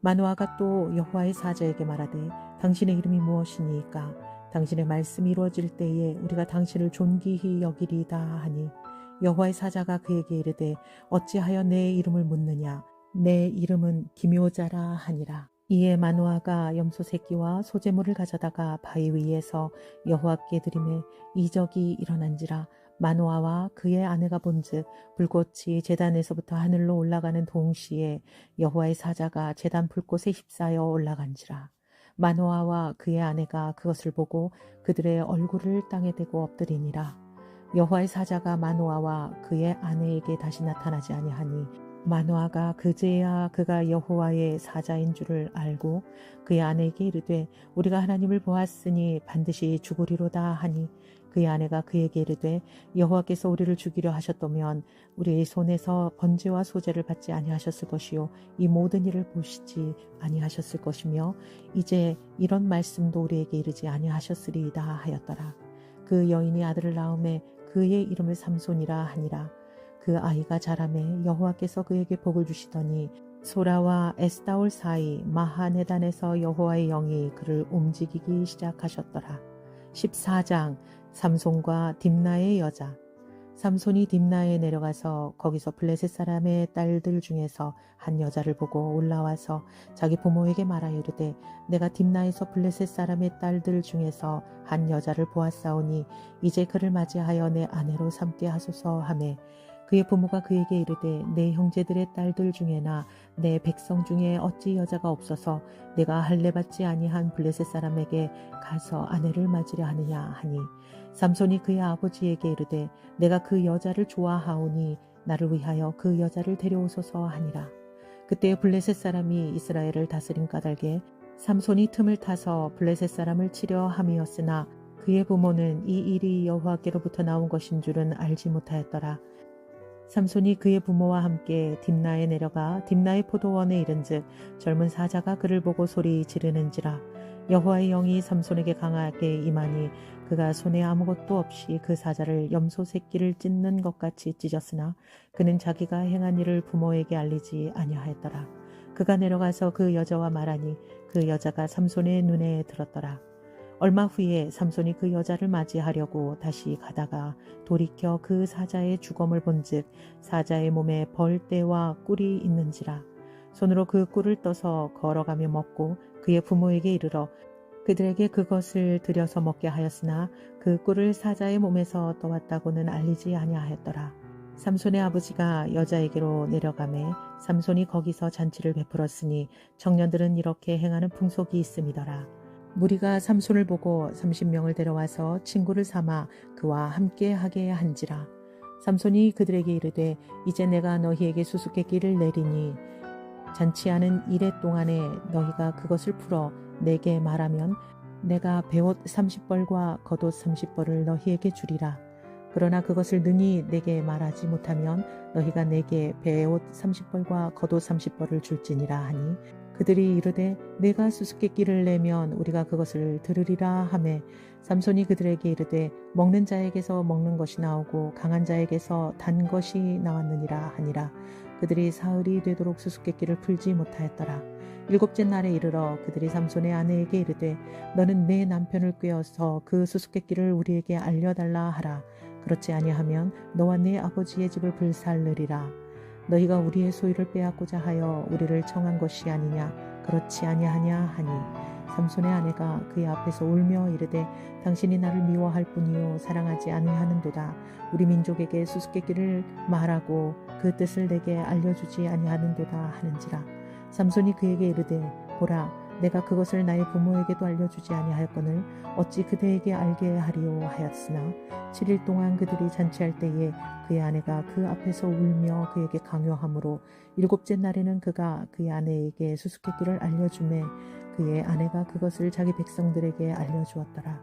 마노아가 또 여호와의 사자에게 말하되 당신의 이름이 무엇이니까 당신의 말씀이 이루어질 때에 우리가 당신을 존귀히 여기리이다 하니 여호와의 사자가 그에게 이르되 어찌하여 내 이름을 묻느냐 내 이름은 기묘자라 하니라. 이에 마노아가 염소 새끼와 소재물을 가져다가 바위 위에서 여호와께 드리매 이적이 일어난지라. 마노아와 그의 아내가 본즉 불꽃이 제단에서부터 하늘로 올라가는 동시에 여호와의 사자가 제단 불꽃에 휩싸여 올라간지라. 마노아와 그의 아내가 그것을 보고 그들의 얼굴을 땅에 대고 엎드리니라. 여호와의 사자가 마노아와 그의 아내에게 다시 나타나지 아니하니 마노아가 그제야 그가 여호와의 사자인 줄을 알고 그의 아내에게 이르되 우리가 하나님을 보았으니 반드시 죽으리로다 하니 그의 아내가 그에게 이르되 여호와께서 우리를 죽이려 하셨다면 우리의 손에서 번제와 소제를 받지 아니하셨을 것이요 이 모든 일을 보시지 아니하셨을 것이며 이제 이런 말씀도 우리에게 이르지 아니하셨으리이다 하였더라. 그 여인이 아들을 낳음에 그의 이름을 삼손이라 하니라. 그 아이가 자라매 여호와께서 그에게 복을 주시더니 소라와 에스다올 사이 마하네단에서 여호와의 영이 그를 움직이기 시작하셨더라. 14장 삼손과 딥나의 여자. 삼손이 딥나에 내려가서 거기서 블레셋 사람의 딸들 중에서 한 여자를 보고 올라와서 자기 부모에게 말하여 이르되 내가 딥나에서 블레셋 사람의 딸들 중에서 한 여자를 보았사오니 이제 그를 맞이하여 내 아내로 삼게 하소서 하매 그의 부모가 그에게 이르되 내 형제들의 딸들 중에나 내 백성 중에 어찌 여자가 없어서 내가 할례 받지 아니한 블레셋 사람에게 가서 아내를 맞으려 하느냐 하니 삼손이 그의 아버지에게 이르되 내가 그 여자를 좋아하오니 나를 위하여 그 여자를 데려오소서 하니라. 그때 블레셋 사람이 이스라엘을 다스린 까닭에 삼손이 틈을 타서 블레셋 사람을 치려 함이었으나 그의 부모는 이 일이 여호와께로부터 나온 것인 줄은 알지 못하였더라. 삼손이 그의 부모와 함께 딥나에 내려가 딥나의 포도원에 이른즉 젊은 사자가 그를 보고 소리 지르는지라. 여호와의 영이 삼손에게 강하게 임하니 그가 손에 아무것도 없이 그 사자를 염소 새끼를 찢는 것 같이 찢었으나 그는 자기가 행한 일을 부모에게 알리지 아니하였더라. 그가 내려가서 그 여자와 말하니 그 여자가 삼손의 눈에 들었더라. 얼마 후에 삼손이 그 여자를 맞이하려고 다시 가다가 돌이켜 그 사자의 주검을 본즉 사자의 몸에 벌떼와 꿀이 있는지라. 손으로 그 꿀을 떠서 걸어가며 먹고 그의 부모에게 이르러 그들에게 그것을 들여서 먹게 하였으나 그 꿀을 사자의 몸에서 떠왔다고는 알리지 아니하였더라. 삼손의 아버지가 여자에게로 내려가매 삼손이 거기서 잔치를 베풀었으니 청년들은 이렇게 행하는 풍속이 있음이더라. 무리가 삼손을 보고 30명을 데려와서 친구를 삼아 그와 함께 하게 한지라. 삼손이 그들에게 이르되 이제 내가 너희에게 수수께끼를 내리니 잔치하는 이래 동안에 너희가 그것을 풀어 내게 말하면 내가 베옷 30벌과 겉옷 30벌을 너희에게 주리라. 그러나 그것을 능히 내게 말하지 못하면 너희가 내게 베옷 30벌과 겉옷 30벌을 줄지니라 하니 그들이 이르되 내가 수수께끼를 내면 우리가 그것을 들으리라 하매 삼손이 그들에게 이르되 먹는 자에게서 먹는 것이 나오고 강한 자에게서 단 것이 나왔느니라 하니라. 그들이 사흘이 되도록 수수께끼를 풀지 못하였더라. 일곱째 날에 이르러 그들이 삼손의 아내에게 이르되 너는 내 남편을 꾀어서 그 수수께끼를 우리에게 알려달라 하라. 그렇지 아니하면 너와 네 아버지의 집을 불살르리라. 너희가 우리의 소유를 빼앗고자 하여 우리를 청한 것이 아니냐. 그렇지 아니하냐 하니 삼손의 아내가 그의 앞에서 울며 이르되 당신이 나를 미워할 뿐이요 사랑하지 아니하는도다. 우리 민족에게 수수께끼를 말하고 그 뜻을 내게 알려주지 아니하는도다 하는지라. 삼손이 그에게 이르되 보라 내가 그것을 나의 부모에게도 알려주지 아니하였거늘 어찌 그대에게 알게 하리오 하였으나 7일 동안 그들이 잔치할 때에 그의 아내가 그 앞에서 울며 그에게 강요하므로 일곱째 날에는 그가 그의 아내에게 수수께끼를 알려주매 그의 아내가 그것을 자기 백성들에게 알려주었더라.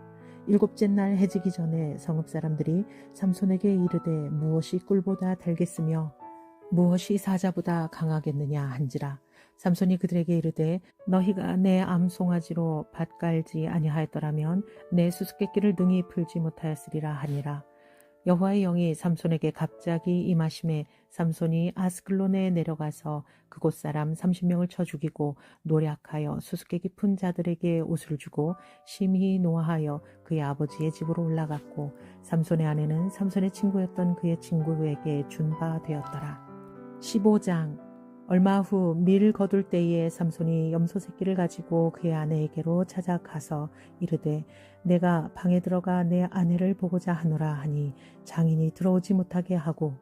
일곱째 날 해지기 전에 성읍 사람들이 삼손에게 이르되 무엇이 꿀보다 달겠으며 무엇이 사자보다 강하겠느냐 한지라. 삼손이 그들에게 이르되 너희가 내 암송아지로 밭 갈지 아니하였더라면 내 수수께끼를 능히 풀지 못하였으리라 하니라. 여호와의 영이 삼손에게 갑자기 임하심에 삼손이 아스글론에 내려가서 그곳 사람 30명을 쳐 죽이고 노략하여 수수께끼 푼 자들에게 옷을 주고 심히 노하여 그의 아버지의 집으로 올라갔고 삼손의 아내는 삼손의 친구였던 그의 친구에게 준 바 되었더라. 15장. 얼마 후 밀 거둘 때에 삼손이 염소 새끼를 가지고 그의 아내에게로 찾아가서 이르되 내가 방에 들어가 내 아내를 보고자 하노라 하니 장인이 들어오지 못하게 하고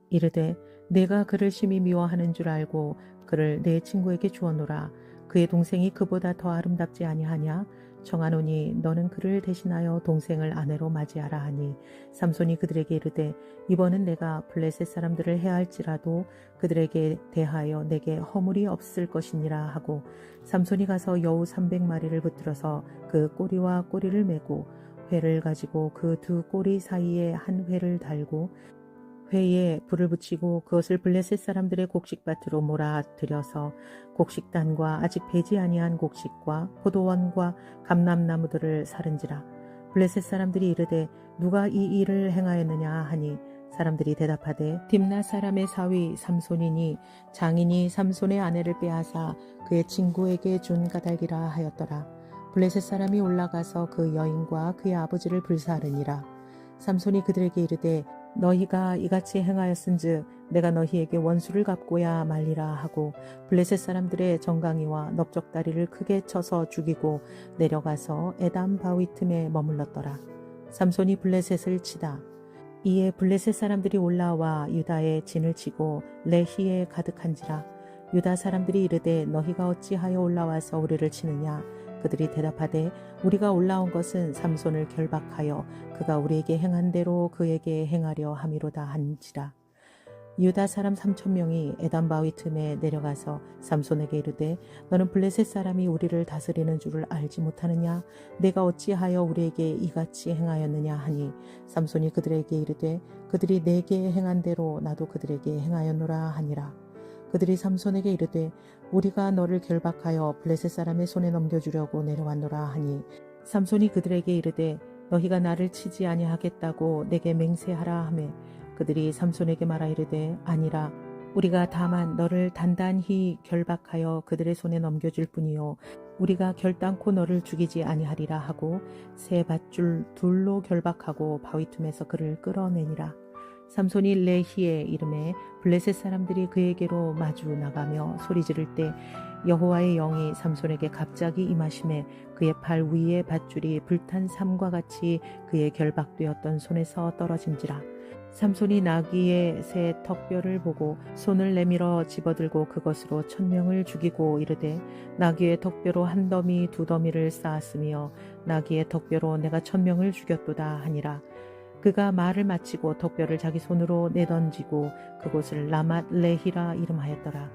이르되 내가 그를 심히 미워하는 줄 알고 그를 내 친구에게 주었노라. 그의 동생이 그보다 더 아름답지 아니하냐. 청하노니 너는 그를 대신하여 동생을 아내로 맞이하라 하니 삼손이 그들에게 이르되 이번은 내가 블레셋 사람들을 해할지라도 그들에게 대하여 내게 허물이 없을 것이니라 하고 삼손이 가서 여우 300마리를 붙들어서 그 꼬리와 꼬리를 메고 회를 가지고 그 두 꼬리 사이에 한 회를 달고 회에 불을 붙이고 그것을 블레셋 사람들의 곡식밭으로 몰아들여서 곡식단과 아직 배지 아니한 곡식과 포도원과 감람나무들을 사른지라. 블레셋 사람들이 이르되 누가 이 일을 행하였느냐 하니 사람들이 대답하되 딥나 사람의 사위 삼손이니 장인이 삼손의 아내를 빼앗아 그의 친구에게 준 까닭이라 하였더라. 블레셋 사람이 올라가서 그 여인과 그의 아버지를 불사르니라. 삼손이 그들에게 이르되 너희가 이같이 행하였은즉 내가 너희에게 원수를 갚고야 말리라 하고 블레셋 사람들의 정강이와 넓적다리를 크게 쳐서 죽이고 내려가서 에담 바위 틈에 머물렀더라. 삼손이 블레셋을 치다. 이에 블레셋 사람들이 올라와 유다에 진을 치고 레히에 가득한지라. 유다 사람들이 이르되 너희가 어찌하여 올라와서 우리를 치느냐. 그들이 대답하되 우리가 올라온 것은 삼손을 결박하여 그가 우리에게 행한 대로 그에게 행하려 함이로다 한지라. 유다 사람 3,000명이 에담 바위 틈에 내려가서 삼손에게 이르되 너는 블레셋 사람이 우리를 다스리는 줄을 알지 못하느냐. 내가 어찌하여 우리에게 이같이 행하였느냐 하니 삼손이 그들에게 이르되 그들이 내게 행한 대로 나도 그들에게 행하였노라 하니라. 그들이 삼손에게 이르되 우리가 너를 결박하여 블레셋 사람의 손에 넘겨주려고 내려왔노라 하니 삼손이 그들에게 이르되 너희가 나를 치지 아니하겠다고 내게 맹세하라 하매 그들이 삼손에게 말하 이르되 아니라 우리가 다만 너를 단단히 결박하여 그들의 손에 넘겨줄 뿐이요 우리가 결단코 너를 죽이지 아니하리라 하고 새 밧줄 둘로 결박하고 바위 틈에서 그를 끌어내니라. 삼손이 레히에 이름에 블레셋 사람들이 그에게로 마주 나가며 소리 지를 때 여호와의 영이 삼손에게 갑자기 임하심에 그의 발 위에 밧줄이 불탄 삼과 같이 그의 결박되었던 손에서 떨어진지라. 삼손이 나귀의 새 턱뼈를 보고 손을 내밀어 집어들고 그것으로 1,000명을 죽이고 이르되 나귀의 턱뼈로 한 더미 두 더미를 쌓았으며 나귀의 턱뼈로 내가 1,000명을 죽였도다 하니라. 그가 말을 마치고 턱뼈를 자기 손으로 내던지고 그곳을 라맛 레히라 이름하였더라.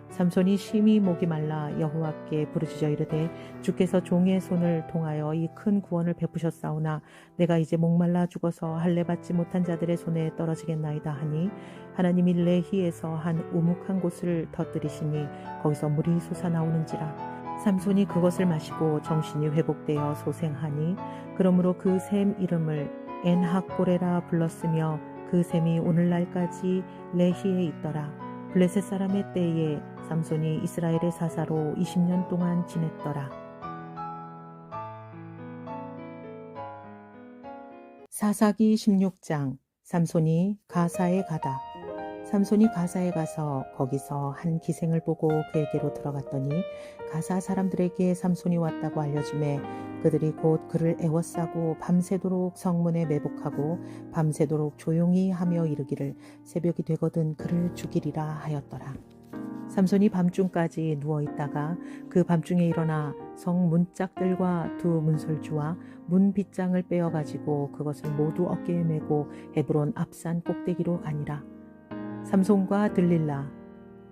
삼손이 심히 목이 말라 여호와께 부르짖어 이르되 주께서 종의 손을 통하여 이 큰 구원을 베푸셨사오나 내가 이제 목말라 죽어서 할례 받지 못한 자들의 손에 떨어지겠나이다 하니 하나님이 레히에서 한 우묵한 곳을 터뜨리시니 거기서 물이 솟아나오는지라. 삼손이 그것을 마시고 정신이 회복되어 소생하니 그러므로 그 샘 이름을 엔학고레라 불렀으며 그 샘이 오늘날까지 레히에 있더라. 블레셋 사람의 때에 삼손이 이스라엘의 사사로 20년 동안 지냈더라. 사사기 16장. 삼손이 가사에 가다. 삼손이 가사에 가서 거기서 한 기생을 보고 그에게로 들어갔더니 가사 사람들에게 삼손이 왔다고 알려주매 그들이 곧 그를 애워싸고 밤새도록 성문에 매복하고 밤새도록 조용히 하며 이르기를 새벽이 되거든 그를 죽이리라 하였더라. 삼손이 밤중까지 누워있다가 그 밤중에 일어나 성 문짝들과 두 문설주와 문 빗장을 빼어가지고 그것을 모두 어깨에 메고 헤브론 앞산 꼭대기로 가니라. 삼손과 들릴라.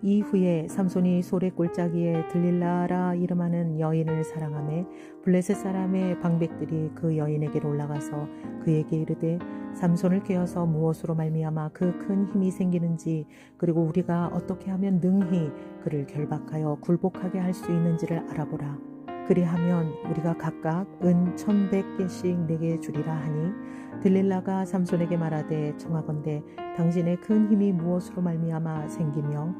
이후에 삼손이 소래 골짜기에 들릴라라 이름하는 여인을 사랑하매 블레셋 사람의 방백들이 그 여인에게로 올라가서 그에게 이르되 삼손을 깨어서 무엇으로 말미암아 그 큰 힘이 생기는지 그리고 우리가 어떻게 하면 능히 그를 결박하여 굴복하게 할 수 있는지를 알아보라. 그리하면 우리가 각각 은 1,100개씩 내게 주리라 하니 들릴라가 삼손에게 말하되 청하건대 당신의 큰 힘이 무엇으로 말미암아 생기며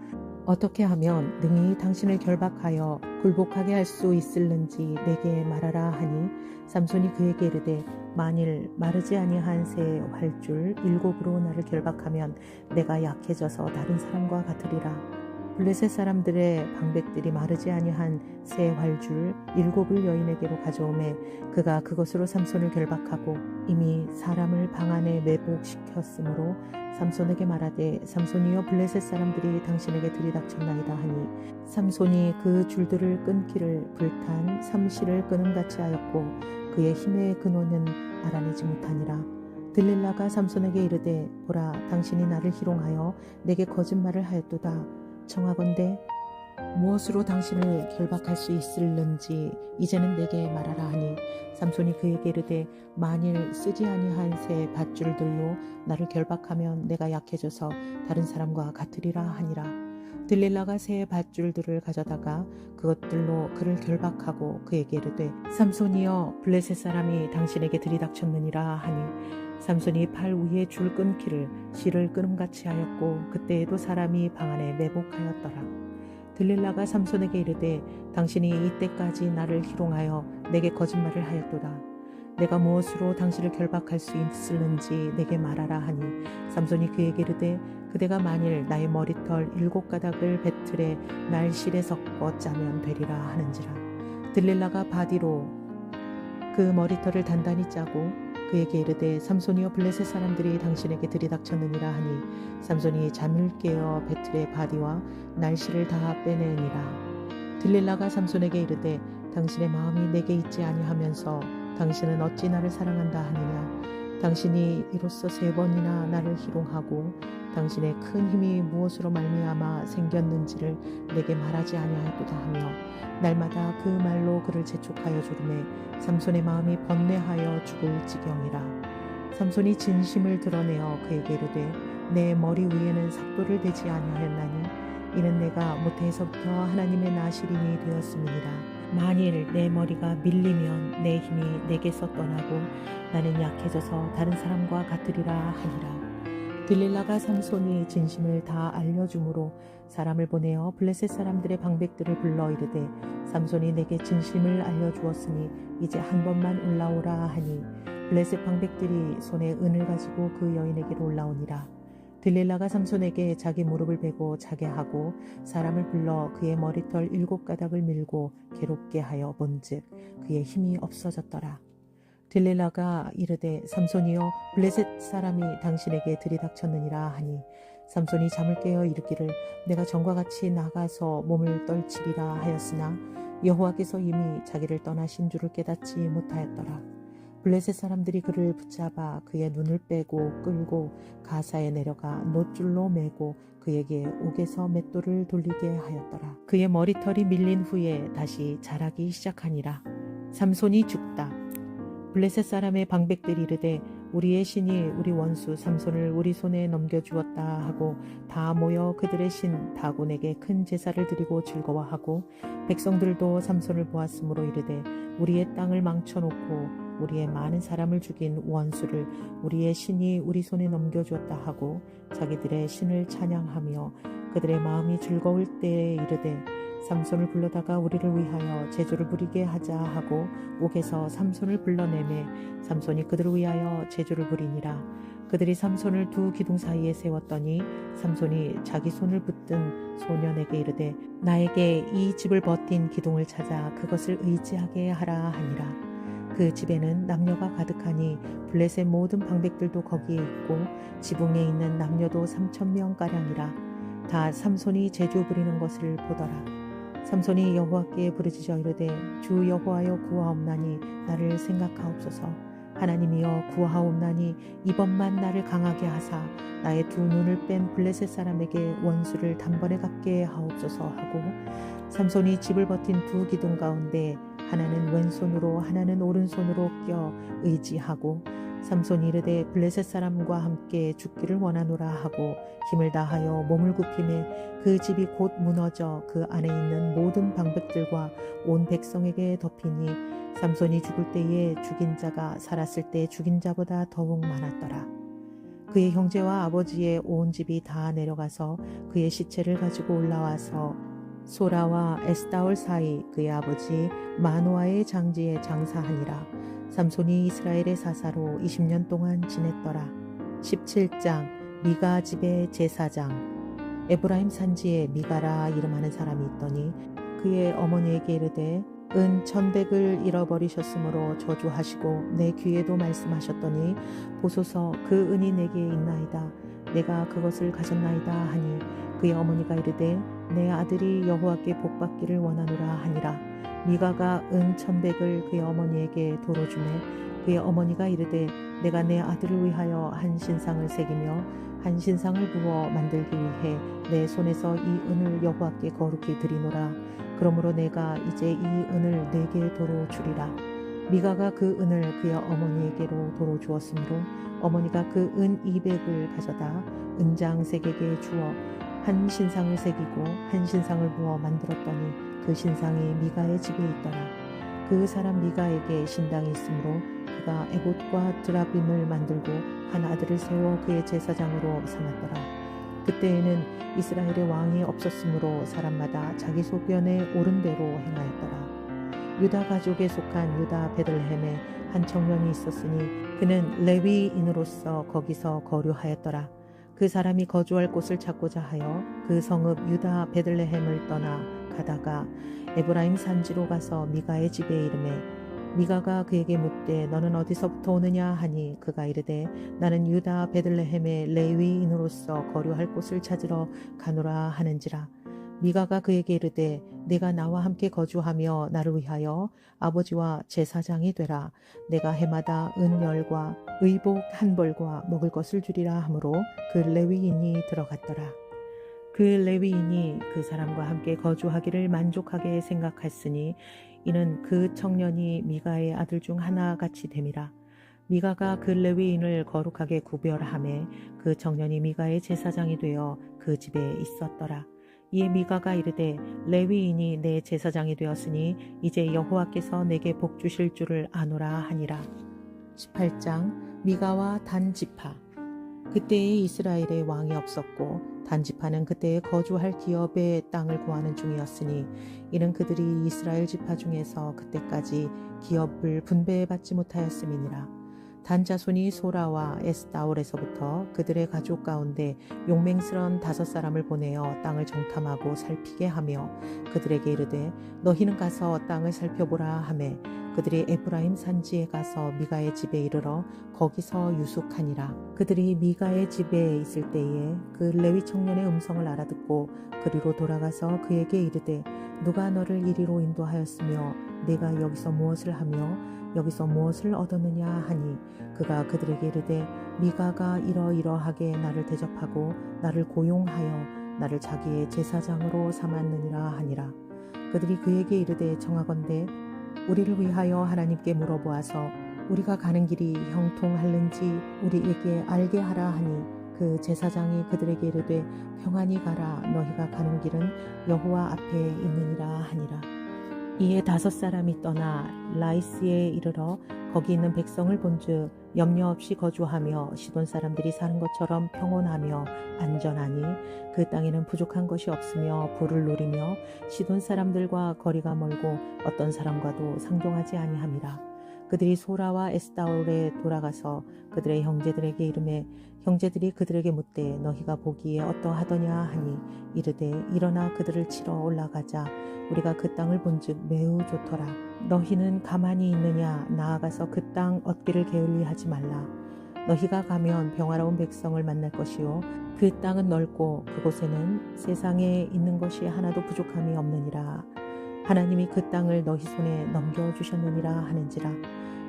어떻게 하면 능히 당신을 결박하여 굴복하게 할 수 있을는지 내게 말하라 하니 삼손이 그에게 이르되 만일 마르지 아니한 새 활줄 7으로 나를 결박하면 내가 약해져서 다른 사람과 같으리라. 블레셋 사람들의 방백들이 마르지 아니한 새 활줄 7을 여인에게로 가져오매 그가 그것으로 삼손을 결박하고 이미 사람을 방 안에 매복시켰으므로 삼손에게 말하되 삼손이여 블레셋 사람들이 당신에게 들이닥쳤나이다 하니 삼손이 그 줄들을 끊기를 불탄 삼실을 끊음같이 하였고 그의 힘의 근원은 알아내지 못하니라. 들릴라가 삼손에게 이르되 보라 당신이 나를 희롱하여 내게 거짓말을 하였도다. 청하건대 무엇으로 당신을 결박할 수 있을는지 이제는 내게 말하라 하니 삼손이 그에게 이르되 만일 쓰지 아니한 새 밧줄들로 나를 결박하면 내가 약해져서 다른 사람과 같으리라 하니라. 들릴라가 새 밧줄들을 가져다가 그것들로 그를 결박하고 그에게 이르되 삼손이여 블레셋 사람이 당신에게 들이닥쳤느니라 하니 삼손이 팔 위에 줄 끊기를 실을 끊음같이 하였고 그때에도 사람이 방 안에 매복하였더라. 들릴라가 삼손에게 이르되 당신이 이때까지 나를 희롱하여 내게 거짓말을 하였도다. 내가 무엇으로 당신을 결박할 수 있을는지 내게 말하라 하니 삼손이 그에게 이르되 그대가 만일 나의 머리털 7가닥을 배틀에 날실에 섞어 짜면 되리라 하는지라. 들릴라가 바디로 그 머리털을 단단히 짜고 그에게 이르되 삼손이여 블레셋 사람들이 당신에게 들이닥쳤느니라 하니 삼손이 잠을 깨어 배틀의 바디와 날실을 다 빼내니라. 들릴라가 삼손에게 이르되 당신의 마음이 내게 있지 아니하면서 당신은 어찌 나를 사랑한다 하느냐. 당신이 이로써 3번이나 나를 희롱하고 당신의 큰 힘이 무엇으로 말미암아 생겼는지를 내게 말하지 아니하였도다 하며 날마다 그 말로 그를 재촉하여 조르매 삼손의 마음이 번뇌하여 죽을 지경이라. 삼손이 진심을 드러내어 그에게 이르되 내 머리 위에는 삭도를 대지 아니하였나니 이는 내가 모태에서부터 하나님의 나시린이 되었음이니라. 만일 내 머리가 밀리면 내 힘이 내게서 떠나고 나는 약해져서 다른 사람과 같으리라 하니라. 들릴라가 삼손이 진심을 다 알려주므로 사람을 보내어 블레셋 사람들의 방백들을 불러 이르되 삼손이 내게 진심을 알려주었으니 이제 한 번만 올라오라 하니 블레셋 방백들이 손에 은을 가지고 그 여인에게로 올라오니라. 들릴라가 삼손에게 자기 무릎을 베고 자게 하고 사람을 불러 그의 머리털 7가닥을 밀고 괴롭게 하여 본즉 그의 힘이 없어졌더라. 들릴라가 이르되 삼손이여 블레셋 사람이 당신에게 들이닥쳤느니라 하니 삼손이 잠을 깨어 이르기를 내가 전과 같이 나가서 몸을 떨치리라 하였으나 여호와께서 이미 자기를 떠나신 줄을 깨닫지 못하였더라. 블레셋 사람들이 그를 붙잡아 그의 눈을 빼고 끌고 가사에 내려가 놋줄로 매고 그에게 옥에서 맷돌을 돌리게 하였더라. 그의 머리털이 밀린 후에 다시 자라기 시작하니라. 삼손이 죽다. 블레셋 사람의 방백들이 이르되 우리의 신이 우리 원수 삼손을 우리 손에 넘겨주었다 하고 다 모여 그들의 신 다곤에게 큰 제사를 드리고 즐거워하고 백성들도 삼손을 보았으므로 이르되 우리의 땅을 망쳐놓고 우리의 많은 사람을 죽인 원수를 우리의 신이 우리 손에 넘겨주었다 하고 자기들의 신을 찬양하며 그들의 마음이 즐거울 때에 이르되 삼손을 불러다가 우리를 위하여 제주를 부리게 하자 하고 옥에서 삼손을 불러내매 삼손이 그들을 위하여 제주를 부리니라. 그들이 삼손을 두 기둥 사이에 세웠더니 삼손이 자기 손을 붙든 소년에게 이르되 나에게 이 집을 버틴 기둥을 찾아 그것을 의지하게 하라 하니라. 그 집에는 남녀가 가득하니 블레셋 모든 방백들도 거기에 있고 지붕에 있는 남녀도 3,000명가량이라. 다 삼손이 제주 부리는 것을 보더라. 삼손이 여호와께 부르짖어 이르되 주 여호와여 구하옵나니 나를 생각하옵소서. 하나님이여 구하옵나니 이번만 나를 강하게 하사 나의 두 눈을 뺀 블레셋 사람에게 원수를 단번에 갚게 하옵소서 하고 삼손이 집을 버틴 두 기둥 가운데 하나는 왼손으로 하나는 오른손으로 껴 의지하고 삼손이 이르되 블레셋 사람과 함께 죽기를 원하노라 하고 힘을 다하여 몸을 굽히매 그 집이 곧 무너져 그 안에 있는 모든 방백들과 온 백성에게 덮이니 삼손이 죽을 때에 죽인 자가 살았을 때 죽인 자보다 더욱 많았더라. 그의 형제와 아버지의 온 집이 다 내려가서 그의 시체를 가지고 올라와서 소라와 에스다올 사이 그의 아버지 마노아의 장지에 장사하니라. 삼손이 이스라엘의 사사로 20년 동안 지냈더라. 17장 미가 집의 제사장. 에브라임 산지에 미가라 이름하는 사람이 있더니 그의 어머니에게 이르되 은 1,100을 잃어버리셨으므로 저주하시고 내 귀에도 말씀하셨더니 보소서 그 은이 내게 있나이다. 내가 그것을 가졌나이다 하니 그의 어머니가 이르되 내 아들이 여호와께 복받기를 원하노라 하니라. 미가가 은 1,100을 그의 어머니에게 도로 주매 그의 어머니가 이르되 내가 내 아들을 위하여 한 신상을 새기며 한 신상을 부어 만들기 위해 내 손에서 이 은을 여호와께 거룩히 드리노라. 그러므로 내가 이제 이 은을 네게 도로 주리라. 미가가 그 은을 그의 어머니에게로 도로 주었으므로 어머니가 그 은 200을 가져다 은장 3개에게 주어 한 신상을 새기고 한 신상을 부어 만들었더니 그 신상이 미가의 집에 있더라. 그 사람 미가에게 신당이 있으므로 그가 에봇과 드라빔을 만들고 한 아들을 세워 그의 제사장으로 삼았더라. 그때에는 이스라엘의 왕이 없었으므로 사람마다 자기 소견에 옳은 대로 행하였더라. 유다 가족에 속한 유다 베들레헴에 한 청년이 있었으니 그는 레위인으로서 거기서 거류하였더라. 그 사람이 거주할 곳을 찾고자 하여 그 성읍 유다 베들레헴을 떠나 가다가 에브라임 산지로 가서 미가의 집에 이르매 미가가 그에게 묻되 너는 어디서부터 오느냐 하니 그가 이르되 나는 유다 베들레헴의 레위인으로서 거류할 곳을 찾으러 가노라 하는지라. 미가가 그에게 이르되 내가 나와 함께 거주하며 나를 위하여 아버지와 제사장이 되라. 내가 해마다 은열과 의복 한 벌과 먹을 것을 주리라 하므로 그 레위인이 들어갔더라. 그 레위인이 그 사람과 함께 거주하기를 만족하게 생각했으니 이는 그 청년이 미가의 아들 중 하나같이 됨이라. 미가가 그 레위인을 거룩하게 구별하매 그 청년이 미가의 제사장이 되어 그 집에 있었더라. 이에 미가가 이르되 레위인이 내 제사장이 되었으니 이제 여호와께서 내게 복 주실 줄을 아노라 하니라. 18장 미가와 단지파. 그때에 이스라엘에 왕이 없었고 단지파는 그때에 거주할 기업의 땅을 구하는 중이었으니 이는 그들이 이스라엘 지파 중에서 그때까지 기업을 분배받지 못하였음이니라. 단 자손이 소라와 에스다올에서부터 그들의 가족 가운데 용맹스런 5사람을 보내어 땅을 정탐하고 살피게 하며 그들에게 이르되 너희는 가서 땅을 살펴보라 하매 그들이 에브라임 산지에 가서 미가의 집에 이르러 거기서 유숙하니라. 그들이 미가의 집에 있을 때에 그 레위 청년의 음성을 알아듣고 그리로 돌아가서 그에게 이르되 누가 너를 이리로 인도하였으며 내가 여기서 무엇을 하며 여기서 무엇을 얻었느냐 하니 그가 그들에게 이르되 미가가 이러이러하게 나를 대접하고 나를 고용하여 나를 자기의 제사장으로 삼았느니라 하니라. 그들이 그에게 이르되 청하건대 우리를 위하여 하나님께 물어보아서 우리가 가는 길이 형통할는지 우리에게 알게 하라 하니 그 제사장이 그들에게 이르되 평안히 가라. 너희가 가는 길은 여호와 앞에 있느니라 하니라. 이에 5사람이 떠나 라이스에 이르러 거기 있는 백성을 본즉 염려 없이 거주하며 시돈 사람들이 사는 것처럼 평온하며 안전하니 그 땅에는 부족한 것이 없으며 부를 누리며 시돈 사람들과 거리가 멀고 어떤 사람과도 상종하지 아니함이라. 그들이 소라와 에스다올에 돌아가서 그들의 형제들에게 이르매 형제들이 그들에게 묻되 너희가 보기에 어떠하더냐 하니 이르되 일어나 그들을 치러 올라가자. 우리가 그 땅을 본즉 매우 좋더라. 너희는 가만히 있느냐. 나아가서 그 땅 얻기를 게을리하지 말라. 너희가 가면 평화로운 백성을 만날 것이요 그 땅은 넓고 그곳에는 세상에 있는 것이 하나도 부족함이 없느니라. 하나님이 그 땅을 너희 손에 넘겨주셨느니라 하는지라.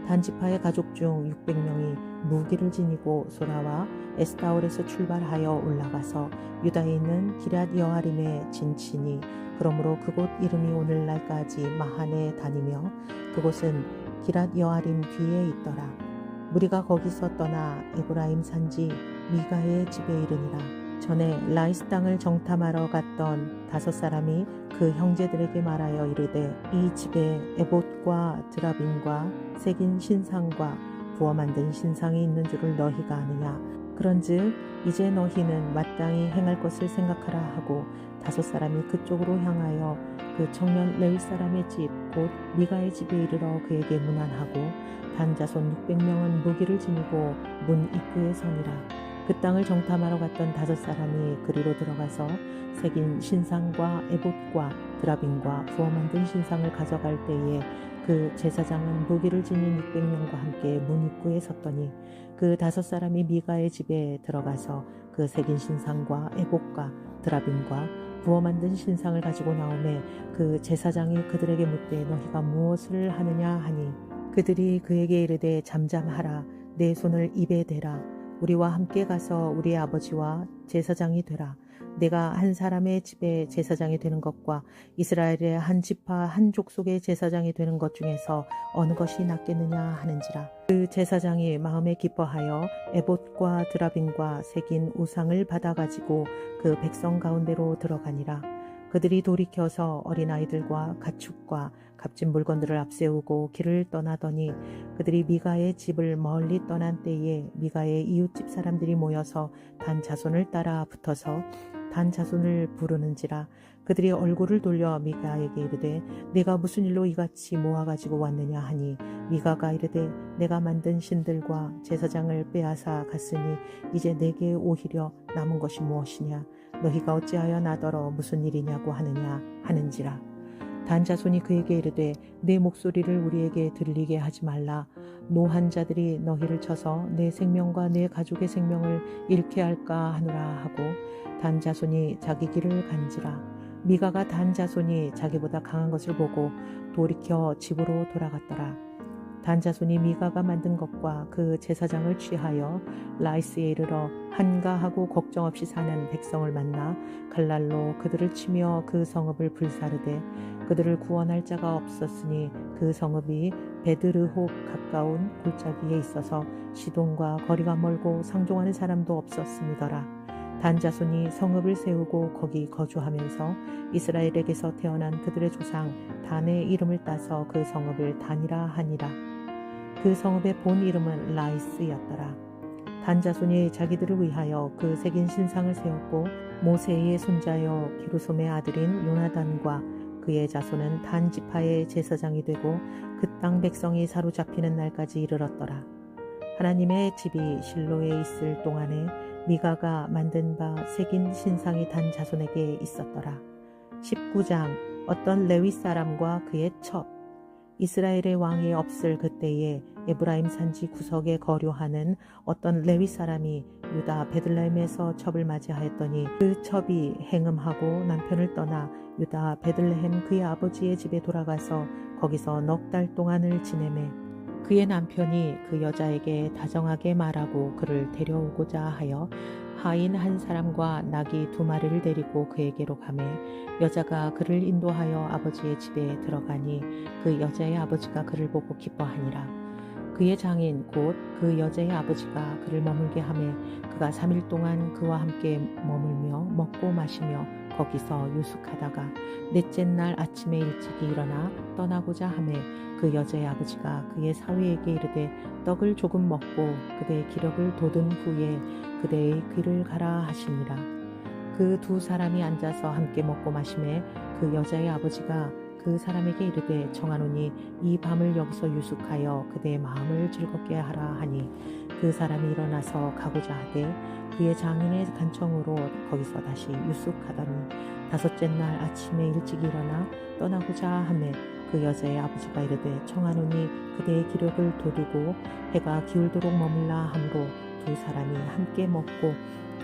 단지파의 가족 중 600명이 무기를 지니고 소라와 에스타올에서 출발하여 올라가서 유다에 있는 기럇 여아림에 진치니 그러므로 그곳 이름이 오늘날까지 마한에 다니며 그곳은 기럇 여아림 뒤에 있더라. 무리가 거기서 떠나 에브라임 산지 미가의 집에 이르니라. 전에 라이스 땅을 정탐하러 갔던 5사람이 그 형제들에게 말하여 이르되 이 집에 에봇과 드라빔과 새긴 신상과 부어 만든 신상이 있는 줄을 너희가 아느냐. 그런즉 이제 너희는 마땅히 행할 것을 생각하라 하고 5사람이 그쪽으로 향하여 그 청년 레위 사람의 집 곧 미가의 집에 이르러 그에게 문안하고 단자손 600명은 무기를 지니고 문 입구에 서니라. 그 땅을 정탐하러 갔던 5사람이 그리로 들어가서 새긴 신상과 에봇과 드라빔과 부어 만든 신상을 가져갈 때에 그 제사장은 무기를 지닌 600명과 함께 문 입구에 섰더니 그 5사람이 미가의 집에 들어가서 그 새긴 신상과 에봇과 드라빔과 부어 만든 신상을 가지고 나오매 그 제사장이 그들에게 묻되 너희가 무엇을 하느냐 하니 그들이 그에게 이르되 잠잠하라. 내 손을 입에 대라. 우리와 함께 가서 우리의 아버지와 제사장이 되라. 내가 한 사람의 집에 제사장이 되는 것과 이스라엘의 한 지파 한 족속의 제사장이 되는 것 중에서 어느 것이 낫겠느냐 하는지라. 그 제사장이 마음에 기뻐하여 에봇과 드라빔과 새긴 우상을 받아가지고 그 백성 가운데로 들어가니라. 그들이 돌이켜서 어린아이들과 가축과 값진 물건들을 앞세우고 길을 떠나더니 그들이 미가의 집을 멀리 떠난 때에 미가의 이웃집 사람들이 모여서 단 자손을 따라 붙어서 단 자손을 부르는지라. 그들이 얼굴을 돌려 미가에게 이르되 내가 무슨 일로 이같이 모아가지고 왔느냐 하니 미가가 이르되 내가 만든 신들과 제사장을 빼앗아 갔으니 이제 내게 오히려 남은 것이 무엇이냐. 너희가 어찌하여 나더러 무슨 일이냐고 하느냐 하는지라. 단자손이 그에게 이르되 내 목소리를 우리에게 들리게 하지 말라. 노한 자들이 너희를 쳐서 내 생명과 내 가족의 생명을 잃게 할까 하노라 하고 단자손이 자기 길을 간지라. 미가가 단자손이 자기보다 강한 것을 보고 돌이켜 집으로 돌아갔더라. 단자손이 미가가 만든 것과 그 제사장을 취하여 라이스에 이르러 한가하고 걱정 없이 사는 백성을 만나 칼날로 그들을 치며 그 성읍을 불사르되 그들을 구원할 자가 없었으니 그 성읍이 베드르홉 가까운 골짜기에 있어서 시돈과 거리가 멀고 상종하는 사람도 없었음이더라. 단자손이 성읍을 세우고 거기 거주하면서 이스라엘에게서 태어난 그들의 조상 단의 이름을 따서 그 성읍을 단이라 하니라. 그 성읍의 본 이름은 라이스였더라. 단자손이 자기들을 위하여 그 새긴 신상을 세웠고 모세의 손자여 게르솜의 아들인 요나단과 그의 자손은 단 지파의 제사장이 되고 그 땅 백성이 사로잡히는 날까지 이르렀더라. 하나님의 집이 실로에 있을 동안에 미가가 만든 바 새긴 신상이 단 자손에게 있었더라. 19장 어떤 레위 사람과 그의 첩. 이스라엘의 왕이 없을 그때에 에브라임 산지 구석에 거류하는 어떤 레위 사람이 유다 베들레헴에서 첩을 맞이하였더니 그 첩이 행음하고 남편을 떠나 유다 베들레헴 그의 아버지의 집에 돌아가서 거기서 넉 달 동안을 지내매 그의 남편이 그 여자에게 다정하게 말하고 그를 데려오고자 하여 하인 한 사람과 나귀 2마리를 데리고 그에게로 가매 여자가 그를 인도하여 아버지의 집에 들어가니 그 여자의 아버지가 그를 보고 기뻐하니라. 그의 장인 곧 그 여자의 아버지가 그를 머물게 하매 그가 3일 동안 그와 함께 머물며 먹고 마시며 거기서 유숙하다가 넷째 날 아침에 일찍이 일어나 떠나고자 하매 그 여자의 아버지가 그의 사위에게 이르되 떡을 조금 먹고 그대의 기력을 돋은 후에 그대의 귀를 가라 하시니라. 그 두 사람이 앉아서 함께 먹고 마시매 그 여자의 아버지가 그 사람에게 이르되 청하노니 이 밤을 여기서 유숙하여 그대의 마음을 즐겁게 하라 하니 그 사람이 일어나서 가고자 하되 그의 장인의 간청으로 거기서 다시 유숙하더니 다섯째 날 아침에 일찍 일어나 떠나고자 하매 그 여자의 아버지가 이르되 청하노니 그대의 기력을 돋우고 해가 기울도록 머물라 하므로 두 사람이 함께 먹고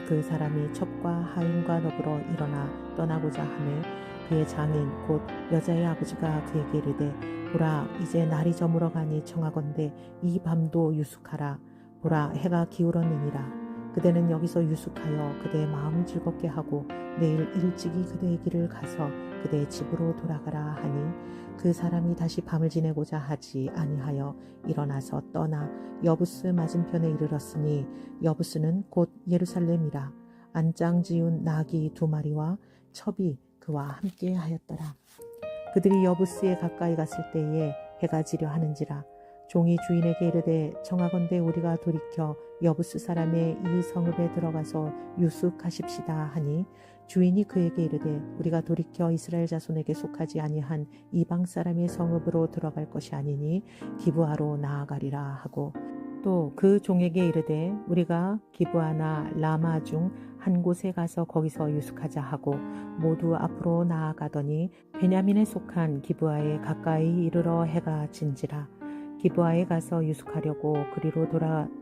그 사람이 첩과 하인과 더불어 일어나 떠나고자 하매 그의 장인 곧 여자의 아버지가 그에게 이르되 보라 이제 날이 저물어 가니 청하건대 이 밤도 유숙하라. 보라 해가 기울었느니라. 그대는 여기서 유숙하여 그대의 마음을 즐겁게 하고 내일 일찍이 그대의 길을 가서 그대의 집으로 돌아가라 하니 그 사람이 다시 밤을 지내고자 하지 아니하여 일어나서 떠나 여부스 맞은편에 이르렀으니 여부스는 곧 예루살렘이라. 안장 지운 나귀 2마리와 첩이 그와 함께 하였더라. 그들이 여부스에 가까이 갔을 때에 해가 지려 하는지라. 종이 주인에게 이르되 청하건대 우리가 돌이켜 여부스 사람의 이 성읍에 들어가서 유숙하십시다 하니 주인이 그에게 이르되 우리가 돌이켜 이스라엘 자손에게 속하지 아니한 이방 사람의 성읍으로 들어갈 것이 아니니 기브아로 나아가리라 하고 또 그 종에게 이르되 우리가 기브아나 라마 중 한 곳에 가서 거기서 유숙하자 하고 모두 앞으로 나아가더니 베냐민에 속한 기브아에 가까이 이르러 해가 진지라. 기브아에 가서 유숙하려고 그리로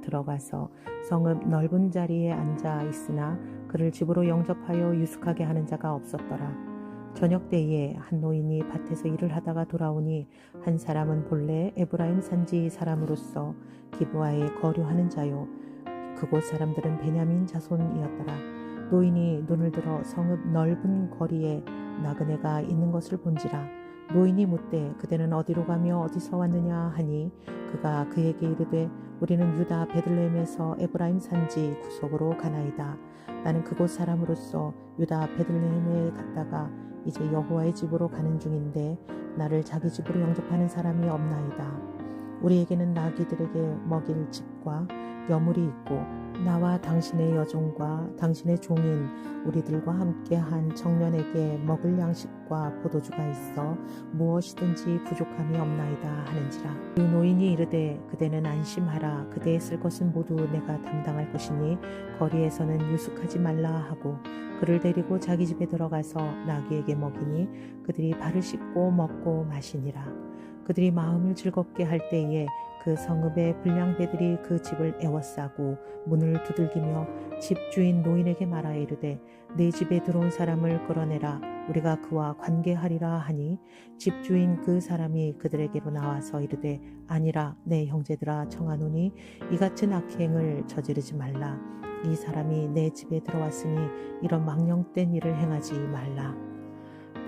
들어가서 성읍 넓은 자리에 앉아 있으나 그를 집으로 영접하여 유숙하게 하는 자가 없었더라. 저녁 때에 한 노인이 밭에서 일을 하다가 돌아오니 한 사람은 본래 에브라임 산지 사람으로서 기브아에 거류하는 자요 그곳 사람들은 베냐민 자손이었더라. 노인이 눈을 들어 성읍 넓은 거리에 나그네가 있는 것을 본지라. 노인이 묻되 그대는 어디로 가며 어디서 왔느냐 하니 그가 그에게 이르되 우리는 유다 베들레헴에서 에브라임 산지 구석으로 가나이다. 나는 그곳 사람으로서 유다 베들레헴에 갔다가 이제 여호와의 집으로 가는 중인데 나를 자기 집으로 영접하는 사람이 없나이다. 우리에게는 나귀들에게 먹일 집과 여물이 있고 나와 당신의 여종과 당신의 종인 우리들과 함께한 청년에게 먹을 양식과 포도주가 있어 무엇이든지 부족함이 없나이다 하는지라. 그 노인이 이르되 그대는 안심하라. 그대의 쓸 것은 모두 내가 담당할 것이니 거리에서는 유숙하지 말라 하고 그를 데리고 자기 집에 들어가서 나귀에게 먹이니 그들이 발을 씻고 먹고 마시니라. 그들이 마음을 즐겁게 할 때에 그 성읍의 불량배들이 그 집을 에워싸고 문을 두들기며 집주인 노인에게 말하여 이르되 내 집에 들어온 사람을 끌어내라. 우리가 그와 관계하리라 하니 집주인 그 사람이 그들에게로 나와서 이르되 아니라 내 형제들아 청하노니 이 같은 악행을 저지르지 말라. 이 사람이 내 집에 들어왔으니 이런 망령된 일을 행하지 말라.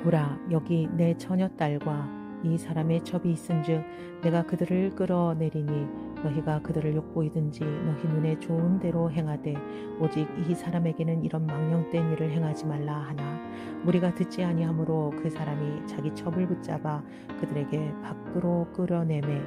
보라 여기 내 처녀딸과 이 사람의 첩이 있은즉 내가 그들을 끌어내리니 너희가 그들을 욕보이든지 너희 눈에 좋은 대로 행하되 오직 이 사람에게는 이런 망령된 일을 행하지 말라 하나 우리가 듣지 아니하므로 그 사람이 자기 첩을 붙잡아 그들에게 밖으로 끌어내매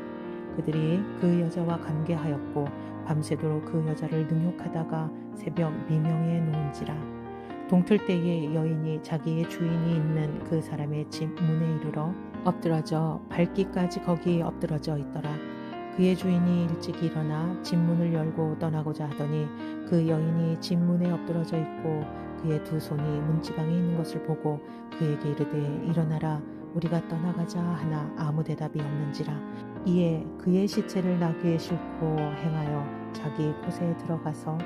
그들이 그 여자와 관계하였고 밤새도록 그 여자를 능욕하다가 새벽 미명에 놓은지라. 동틀 때에 여인이 자기의 주인이 있는 그 사람의 집 문에 이르러 엎드러져 밟기까지 거기 엎드러져 있더라. 그의 주인이 일찍 일어나 집 문을 열고 떠나고자 하더니 그 여인이 집 문에 엎드러져 있고 그의 두 손이 문지방에 있는 것을 보고 그에게 이르되 일어나라 우리가 떠나가자 하나 아무 대답이 없는지라. 이에 그의 시체를 나귀에 싣고 행하여 자기 곳에 들어가서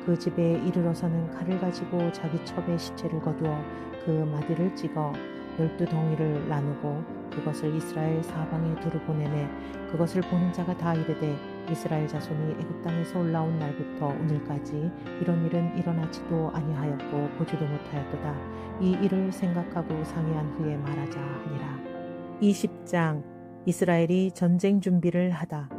그 집에 이르러서는 칼을 가지고 자기 첩의 시체를 거두어 그 마디를 찍어 12덩이를 나누고 그것을 이스라엘 사방에 두루 보내매 그것을 보는 자가 다 이르되 이스라엘 자손이 애굽 땅에서 올라온 날부터 오늘까지 이런 일은 일어나지도 아니하였고 보지도 못하였도다. 이 일을 생각하고 상의한 후에 말하자 하니라. 20장 이스라엘이 전쟁 준비를 하다.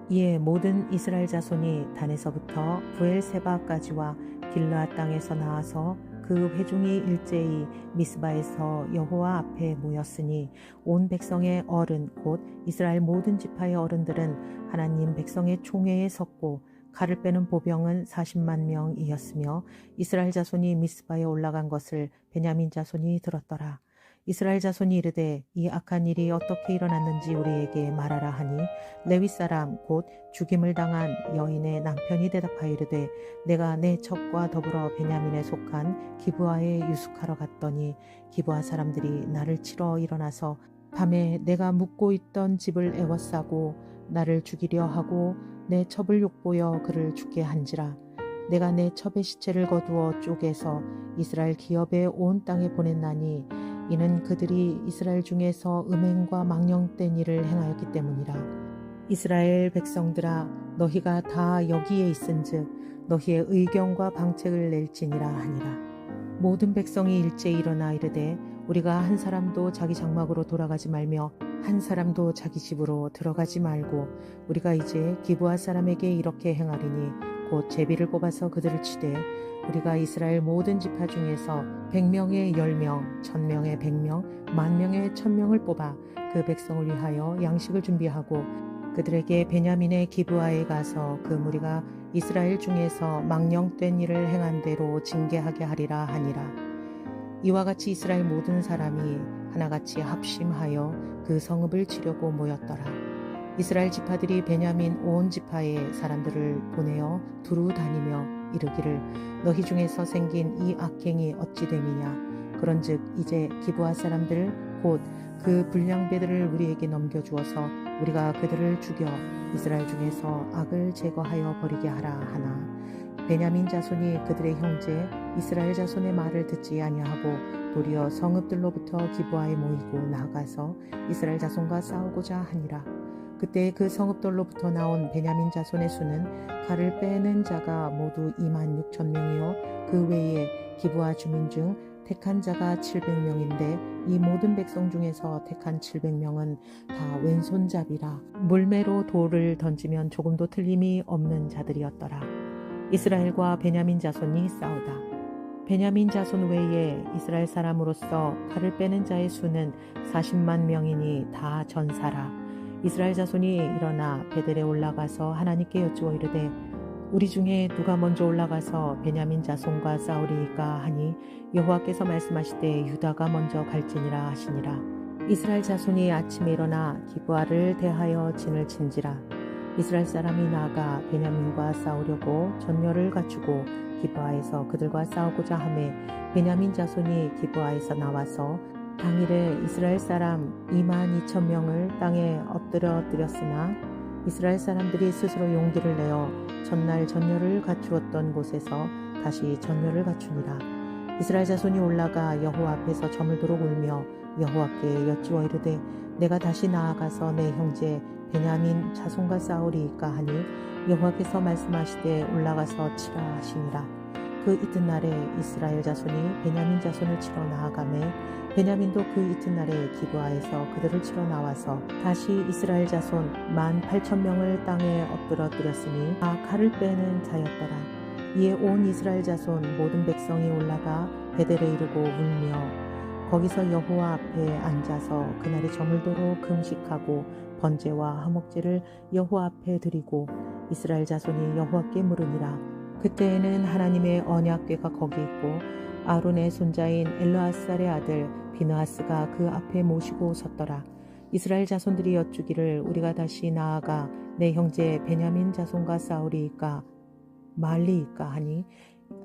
이에 모든 이스라엘 자손이 단에서부터 부엘세바까지와 길르앗 땅에서 나와서 그 회중이 일제히 미스바에서 여호와 앞에 모였으니 온 백성의 어른 곧 이스라엘 모든 지파의 어른들은 하나님 백성의 총회에 섰고 칼을 빼는 보병은 40만 명이었으며 이스라엘 자손이 미스바에 올라간 것을 베냐민 자손이 들었더라. 이스라엘 자손이 이르되 이 악한 일이 어떻게 일어났는지 우리에게 말하라 하니 레위 사람 곧 죽임을 당한 여인의 남편이 대답하여 이르되 내가 내 첩과 더불어 베냐민에 속한 기브아에 유숙하러 갔더니 기브아 사람들이 나를 치러 일어나서 밤에 내가 묵고 있던 집을 에워싸고 나를 죽이려 하고 내 첩을 욕보여 그를 죽게 한지라. 내가 내 첩의 시체를 거두어 쪼개서 이스라엘 기업의 온 땅에 보냈나니 이는 그들이 이스라엘 중에서 음행과 망령된 일을 행하였기 때문이라. 이스라엘 백성들아 너희가 다 여기에 있은즉 너희의 의견과 방책을 낼지니라 하니라. 모든 백성이 일제히 일어나 이르되 우리가 한 사람도 자기 장막으로 돌아가지 말며 한 사람도 자기 집으로 들어가지 말고 우리가 이제 기브아 사람에게 이렇게 행하리니 곧 제비를 뽑아서 그들을 치되 우리가 이스라엘 모든 지파 중에서 100명의 10명, 1000명의 100명, 10,000명의 1000명을 뽑아 그 백성을 위하여 양식을 준비하고 그들에게 베냐민의 기브아에 가서 그 무리가 이스라엘 중에서 망령된 일을 행한 대로 징계하게 하리라 하니라. 이와 같이 이스라엘 모든 사람이 하나같이 합심하여 그 성읍을 치려고 모였더라. 이스라엘 지파들이 베냐민 온 지파의 사람들을 보내어 두루 다니며 이르기를 너희 중에서 생긴 이 악행이 어찌 됨이냐. 그런즉 이제 기브아 사람들 곧 그 불량배들을 우리에게 넘겨주어서 우리가 그들을 죽여 이스라엘 중에서 악을 제거하여 버리게 하라 하나. 베냐민 자손이 그들의 형제 이스라엘 자손의 말을 듣지 아니하고 도리어 성읍들로부터 기브아에 모이고 나아가서 이스라엘 자손과 싸우고자 하니라. 그때 그 성읍들로부터 나온 베냐민 자손의 수는 칼을 빼는 자가 모두 26,000명이요 그 외에 기브아 주민 중 택한 자가 700명인데 이 모든 백성 중에서 택한 700명은 다 왼손잡이라 물매로 돌을 던지면 조금도 틀림이 없는 자들이었더라. 이스라엘과 베냐민 자손이 싸우다. 베냐민 자손 외에 이스라엘 사람으로서 칼을 빼는 자의 수는 40만 명이니 다 전사라. 이스라엘 자손이 일어나 베델에 올라가서 하나님께 여쭈어 이르되 우리 중에 누가 먼저 올라가서 베냐민 자손과 싸우리이까 하니 여호와께서 말씀하시되 유다가 먼저 갈지니라 하시니라. 이스라엘 자손이 아침에 일어나 기브아를 대하여 진을 친지라. 이스라엘 사람이 나아가 베냐민과 싸우려고 전열을 갖추고 기브아에서 그들과 싸우고자 하매 베냐민 자손이 기브아에서 나와서 당일에 이스라엘 사람 22,000명을 땅에 엎드렸으나 이스라엘 사람들이 스스로 용기를 내어 전날 전열을 갖추었던 곳에서 다시 전열을 갖추니라. 이스라엘 자손이 올라가 여호와 앞에서 저물도록 울며 여호와께 여쭈어 이르되 내가 다시 나아가서 내 형제 베냐민 자손과 싸우리이까 하니 여호와께서 말씀하시되 올라가서 치라 하시니라. 그 이튿날에 이스라엘 자손이 베냐민 자손을 치러 나아가매 베냐민도 그 이튿날에 기브아에서 그들을 치러 나와서 다시 이스라엘 자손 18,000명을 땅에 엎드러뜨렸으니 다 칼을 빼는 자였더라. 이에 온 이스라엘 자손 모든 백성이 올라가 베델에 이르고 울며 거기서 여호와 앞에 앉아서 그날이 저물도록 금식하고 번제와 화목제를 여호와 앞에 드리고 이스라엘 자손이 여호와께 물으니라. 그때에는 하나님의 언약궤가 거기 있고 아론의 손자인 엘르아살의 아들 비느하스가 그 앞에 모시고 섰더라. 이스라엘 자손들이 여쭈기를 우리가 다시 나아가 내 형제 베냐민 자손과 싸우리이까 말리이까 하니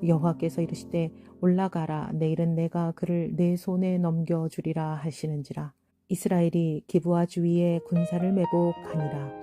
여호와께서 이르시되 올라가라. 내일은 내가 그를 내 손에 넘겨주리라 하시는지라. 이스라엘이 기브아 주위에 군사를 매고 가니라.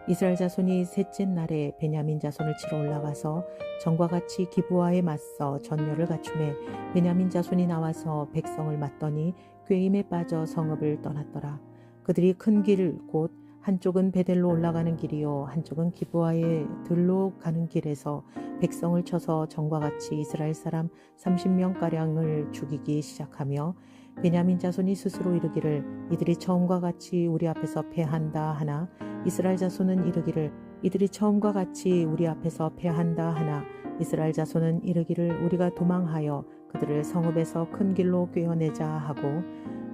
이스라엘 자손이 셋째 날에 베냐민 자손을 치러 올라가서 전과 같이 기브아에 맞서 전열을 갖추매 베냐민 자손이 나와서 백성을 맞더니 꾀임에 빠져 성읍을 떠났더라. 그들이 큰 길 곧 한쪽은 베델로 올라가는 길이요 한쪽은 기브아에 들로 가는 길에서 백성을 쳐서 전과 같이 이스라엘 사람 30명가량을 죽이기 시작하며 베냐민 자손이 스스로 이르기를 이들이 처음과 같이 우리 앞에서 패한다 하나 이스라엘 자손은 이르기를 이들이 처음과 같이 우리 앞에서 패한다 하나 이스라엘 자손은 이르기를 우리가 도망하여 그들을 성읍에서 큰 길로 꿰어내자 하고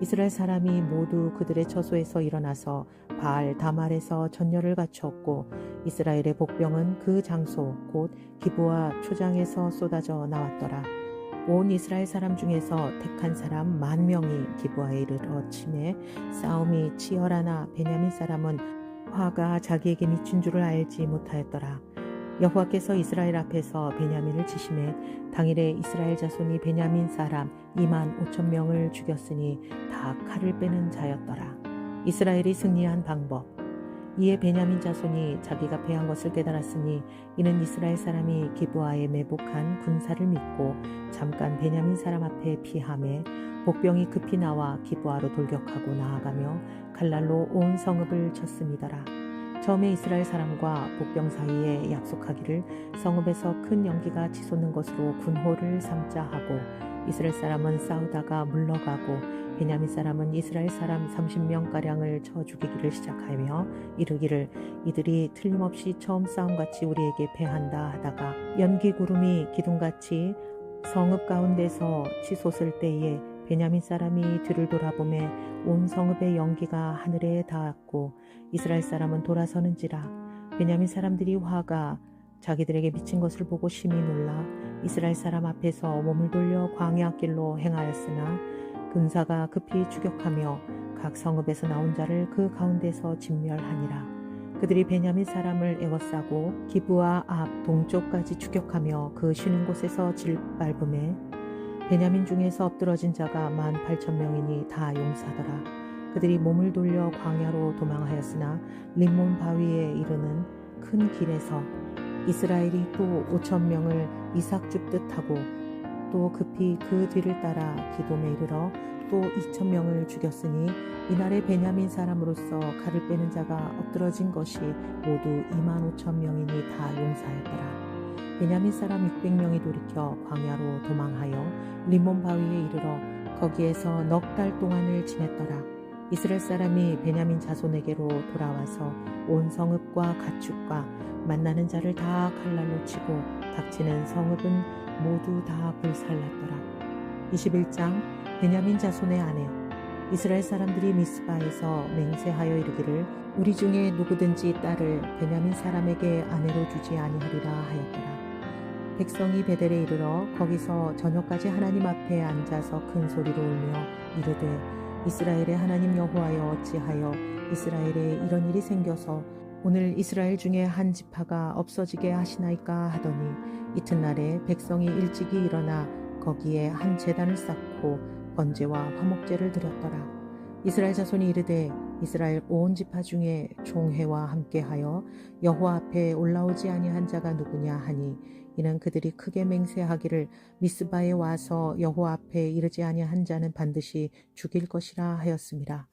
이스라엘 사람이 모두 그들의 처소에서 일어나서 바알 다말에서 전열을 갖추었고 이스라엘의 복병은 그 장소 곧 기브와 초장에서 쏟아져 나왔더라. 온 이스라엘 사람 중에서 택한 사람 10,000명이 기브아에 이르러 치매 싸움이 치열하나 베냐민 사람은 화가 자기에게 미친 줄을 알지 못하였더라. 여호와께서 이스라엘 앞에서 베냐민을 치심해 당일에 이스라엘 자손이 베냐민 사람 25,000명을 죽였으니 다 칼을 빼는 자였더라. 이스라엘이 승리한 방법. 이에 베냐민 자손이 자기가 패한 것을 깨달았으니 이는 이스라엘 사람이 기브아에 매복한 군사를 믿고 잠깐 베냐민 사람 앞에 피함에 복병이 급히 나와 기브아로 돌격하고 나아가며 칼날로 온 성읍을 쳤음이더라. 처음에 이스라엘 사람과 복병 사이에 약속하기를 성읍에서 큰 연기가 치솟는 것으로 군호를 삼자 하고 이스라엘 사람은 싸우다가 물러가고 베냐민 사람은 이스라엘 사람 30명가량을 쳐 죽이기를 시작하며 이르기를 이들이 틀림없이 처음 싸움같이 우리에게 패한다 하다가 연기 구름이 기둥같이 성읍 가운데서 치솟을 때에 베냐민 사람이 뒤를 돌아보매 온 성읍의 연기가 하늘에 닿았고 이스라엘 사람은 돌아서는지라. 베냐민 사람들이 화가 자기들에게 미친 것을 보고 심히 놀라 이스라엘 사람 앞에서 몸을 돌려 광야 길로 행하였으나 군사가 급히 추격하며 각 성읍에서 나온 자를 그 가운데서 진멸하니라. 그들이 베냐민 사람을 에워싸고 기브아 앞 동쪽까지 추격하며 그 쉬는 곳에서 질밟음에 베냐민 중에서 엎드러진 자가 18,000명이니 다 용사더라. 그들이 몸을 돌려 광야로 도망하였으나 림몬 바위에 이르는 큰 길에서 이스라엘이 또 5,000명을 이삭 줍듯 하고 또 급히 그 뒤를 따라 기돔에 이르러 또 2,000명을 죽였으니 이날에 베냐민 사람으로서 칼을 빼는 자가 엎드러진 것이 모두 25,000명이니 다 용사였더라. 베냐민 사람 600명이 돌이켜 광야로 도망하여 림몬 바위에 이르러 거기에서 넉 달 동안을 지냈더라. 이스라엘 사람이 베냐민 자손에게로 돌아와서 온 성읍과 가축과 만나는 자를 다 칼날로 치고 닥치는 성읍은 모두 다 불살랐더라. 21장 베냐민 자손의 아내. 이스라엘 사람들이 미스바에서 맹세하여 이르기를 우리 중에 누구든지 딸을 베냐민 사람에게 아내로 주지 아니하리라 하였더라. 백성이 베델에 이르러 거기서 저녁까지 하나님 앞에 앉아서 큰 소리로 울며 이르되 이스라엘의 하나님 여호와여 어찌하여 이스라엘에 이런 일이 생겨서 오늘 이스라엘 중에 한 지파가 없어지게 하시나이까 하더니 이튿날에 백성이 일찍이 일어나 거기에 한 제단을 쌓고 번제와 화목제를 드렸더라. 이스라엘 자손이 이르되 이스라엘 온 지파 중에 종회와 함께하여 여호와 앞에 올라오지 아니한 자가 누구냐 하니 이는 그들이 크게 맹세하기를 미스바에 와서 여호와 앞에 이르지 아니한 자는 반드시 죽일 것이라 하였습니다.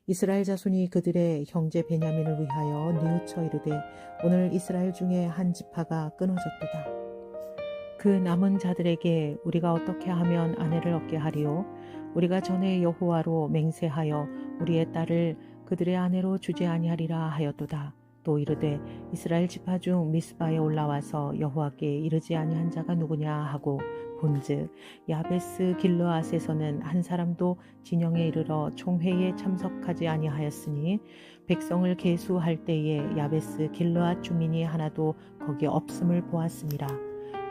이스라엘 자손이 그들의 형제 베냐민을 위하여 뉘우쳐 이르되 오늘 이스라엘 중에 한 지파가 끊어졌도다. 그 남은 자들에게 우리가 어떻게 하면 아내를 얻게 하리요? 우리가 전에 여호와로 맹세하여 우리의 딸을 그들의 아내로 주지 아니하리라 하였도다. 또 이르되 이스라엘 지파 중 미스바에 올라와서 여호와께 이르지 아니한 자가 누구냐 하고 본즉 야베스 길르앗에서는 한 사람도 진영에 이르러 총회에 참석하지 아니하였으니 백성을 계수할 때에 야베스 길르앗 주민이 하나도 거기 없음을 보았습니다.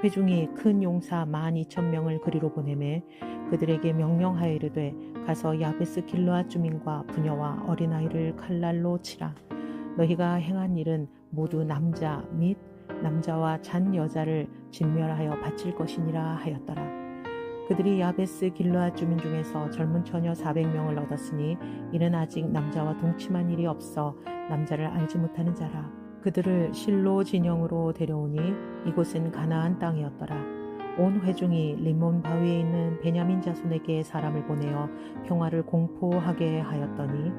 회중이 큰 용사 12,000명을 그리로 보내매 그들에게 명령하여 이르되 가서 야베스 길르앗 주민과 부녀와 어린아이를 칼날로 치라. 너희가 행한 일은 모두 남자 및 남자와 잔 여자를 진멸하여 바칠 것이니라 하였더라. 그들이 야베스 길르앗 주민 중에서 젊은 처녀 400명을 얻었으니 이는 아직 남자와 동침한 일이 없어 남자를 알지 못하는 자라. 그들을 실로 진영으로 데려오니 이곳은 가나안 땅이었더라. 온 회중이 림몬 바위에 있는 베냐민 자손에게 사람을 보내어 평화를 공포하게 하였더니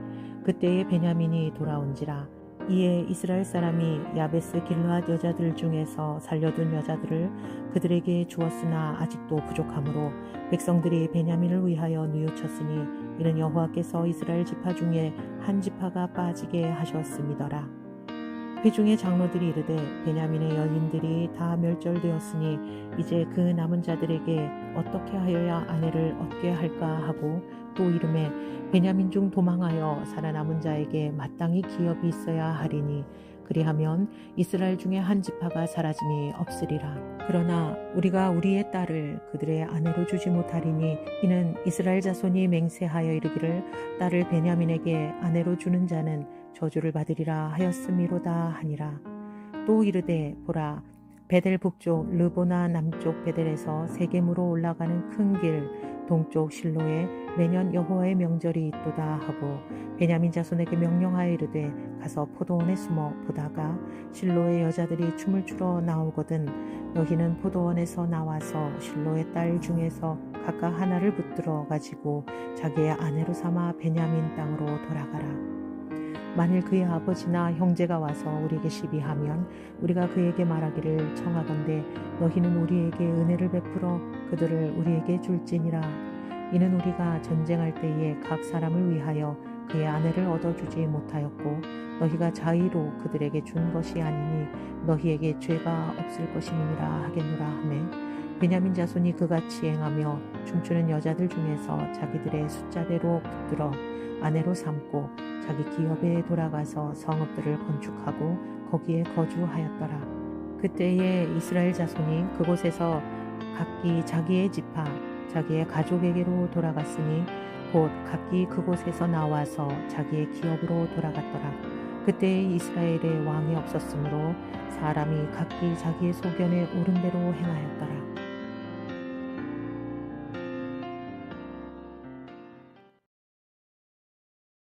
그때에 베냐민이 돌아온지라. 이에 이스라엘 사람이 야베스 길르앗 여자들 중에서 살려둔 여자들을 그들에게 주었으나 아직도 부족하므로 백성들이 베냐민을 위하여 뉘우쳤으니 이는 여호와께서 이스라엘 지파 중에 한 지파가 빠지게 하셨음이더라. 회중의 장로들이 이르되 베냐민의 여인들이 다 멸절되었으니 이제 그 남은 자들에게 어떻게 하여야 아내를 얻게 할까 하고 또 이르매 베냐민 중 도망하여 살아남은 자에게 마땅히 기업이 있어야 하리니 그리하면 이스라엘 중에 한 지파가 사라짐이 없으리라. 그러나 우리가 우리의 딸을 그들의 아내로 주지 못하리니 이는 이스라엘 자손이 맹세하여 이르기를 딸을 베냐민에게 아내로 주는 자는 저주를 받으리라 하였음이로다 하니라. 또 이르되 보라 베델 북쪽 르보나 남쪽 베델에서 세겜으로 올라가는 큰 길 동쪽 실로에 매년 여호와의 명절이 있도다 하고 베냐민 자손에게 명령하여 이르되 가서 포도원에 숨어 보다가 실로의 여자들이 춤을 추러 나오거든 너희는 포도원에서 나와서 실로의 딸 중에서 각각 하나를 붙들어 가지고 자기의 아내로 삼아 베냐민 땅으로 돌아가라. 만일 그의 아버지나 형제가 와서 우리에게 시비하면 우리가 그에게 말하기를 청하건대 너희는 우리에게 은혜를 베풀어 그들을 우리에게 줄지니라. 이는 우리가 전쟁할 때에 각 사람을 위하여 그의 아내를 얻어주지 못하였고 너희가 자의로 그들에게 준 것이 아니니 너희에게 죄가 없을 것임이니라 하겠노라 하매 베냐민 자손이 그같이 행하며 춤추는 여자들 중에서 자기들의 숫자대로 붙들어 아내로 삼고 자기 기업에 돌아가서 성읍들을 건축하고 거기에 거주하였더라. 그때에 이스라엘 자손이 그곳에서 각기 자기의 지파 자기의 가족에게로 돌아갔으니 곧 각기 그곳에서 나와서 자기의 기업으로 돌아갔더라. 그때에 이스라엘에 왕이 없었으므로 사람이 각기 자기의 소견에 옳은 대로 행하였더라.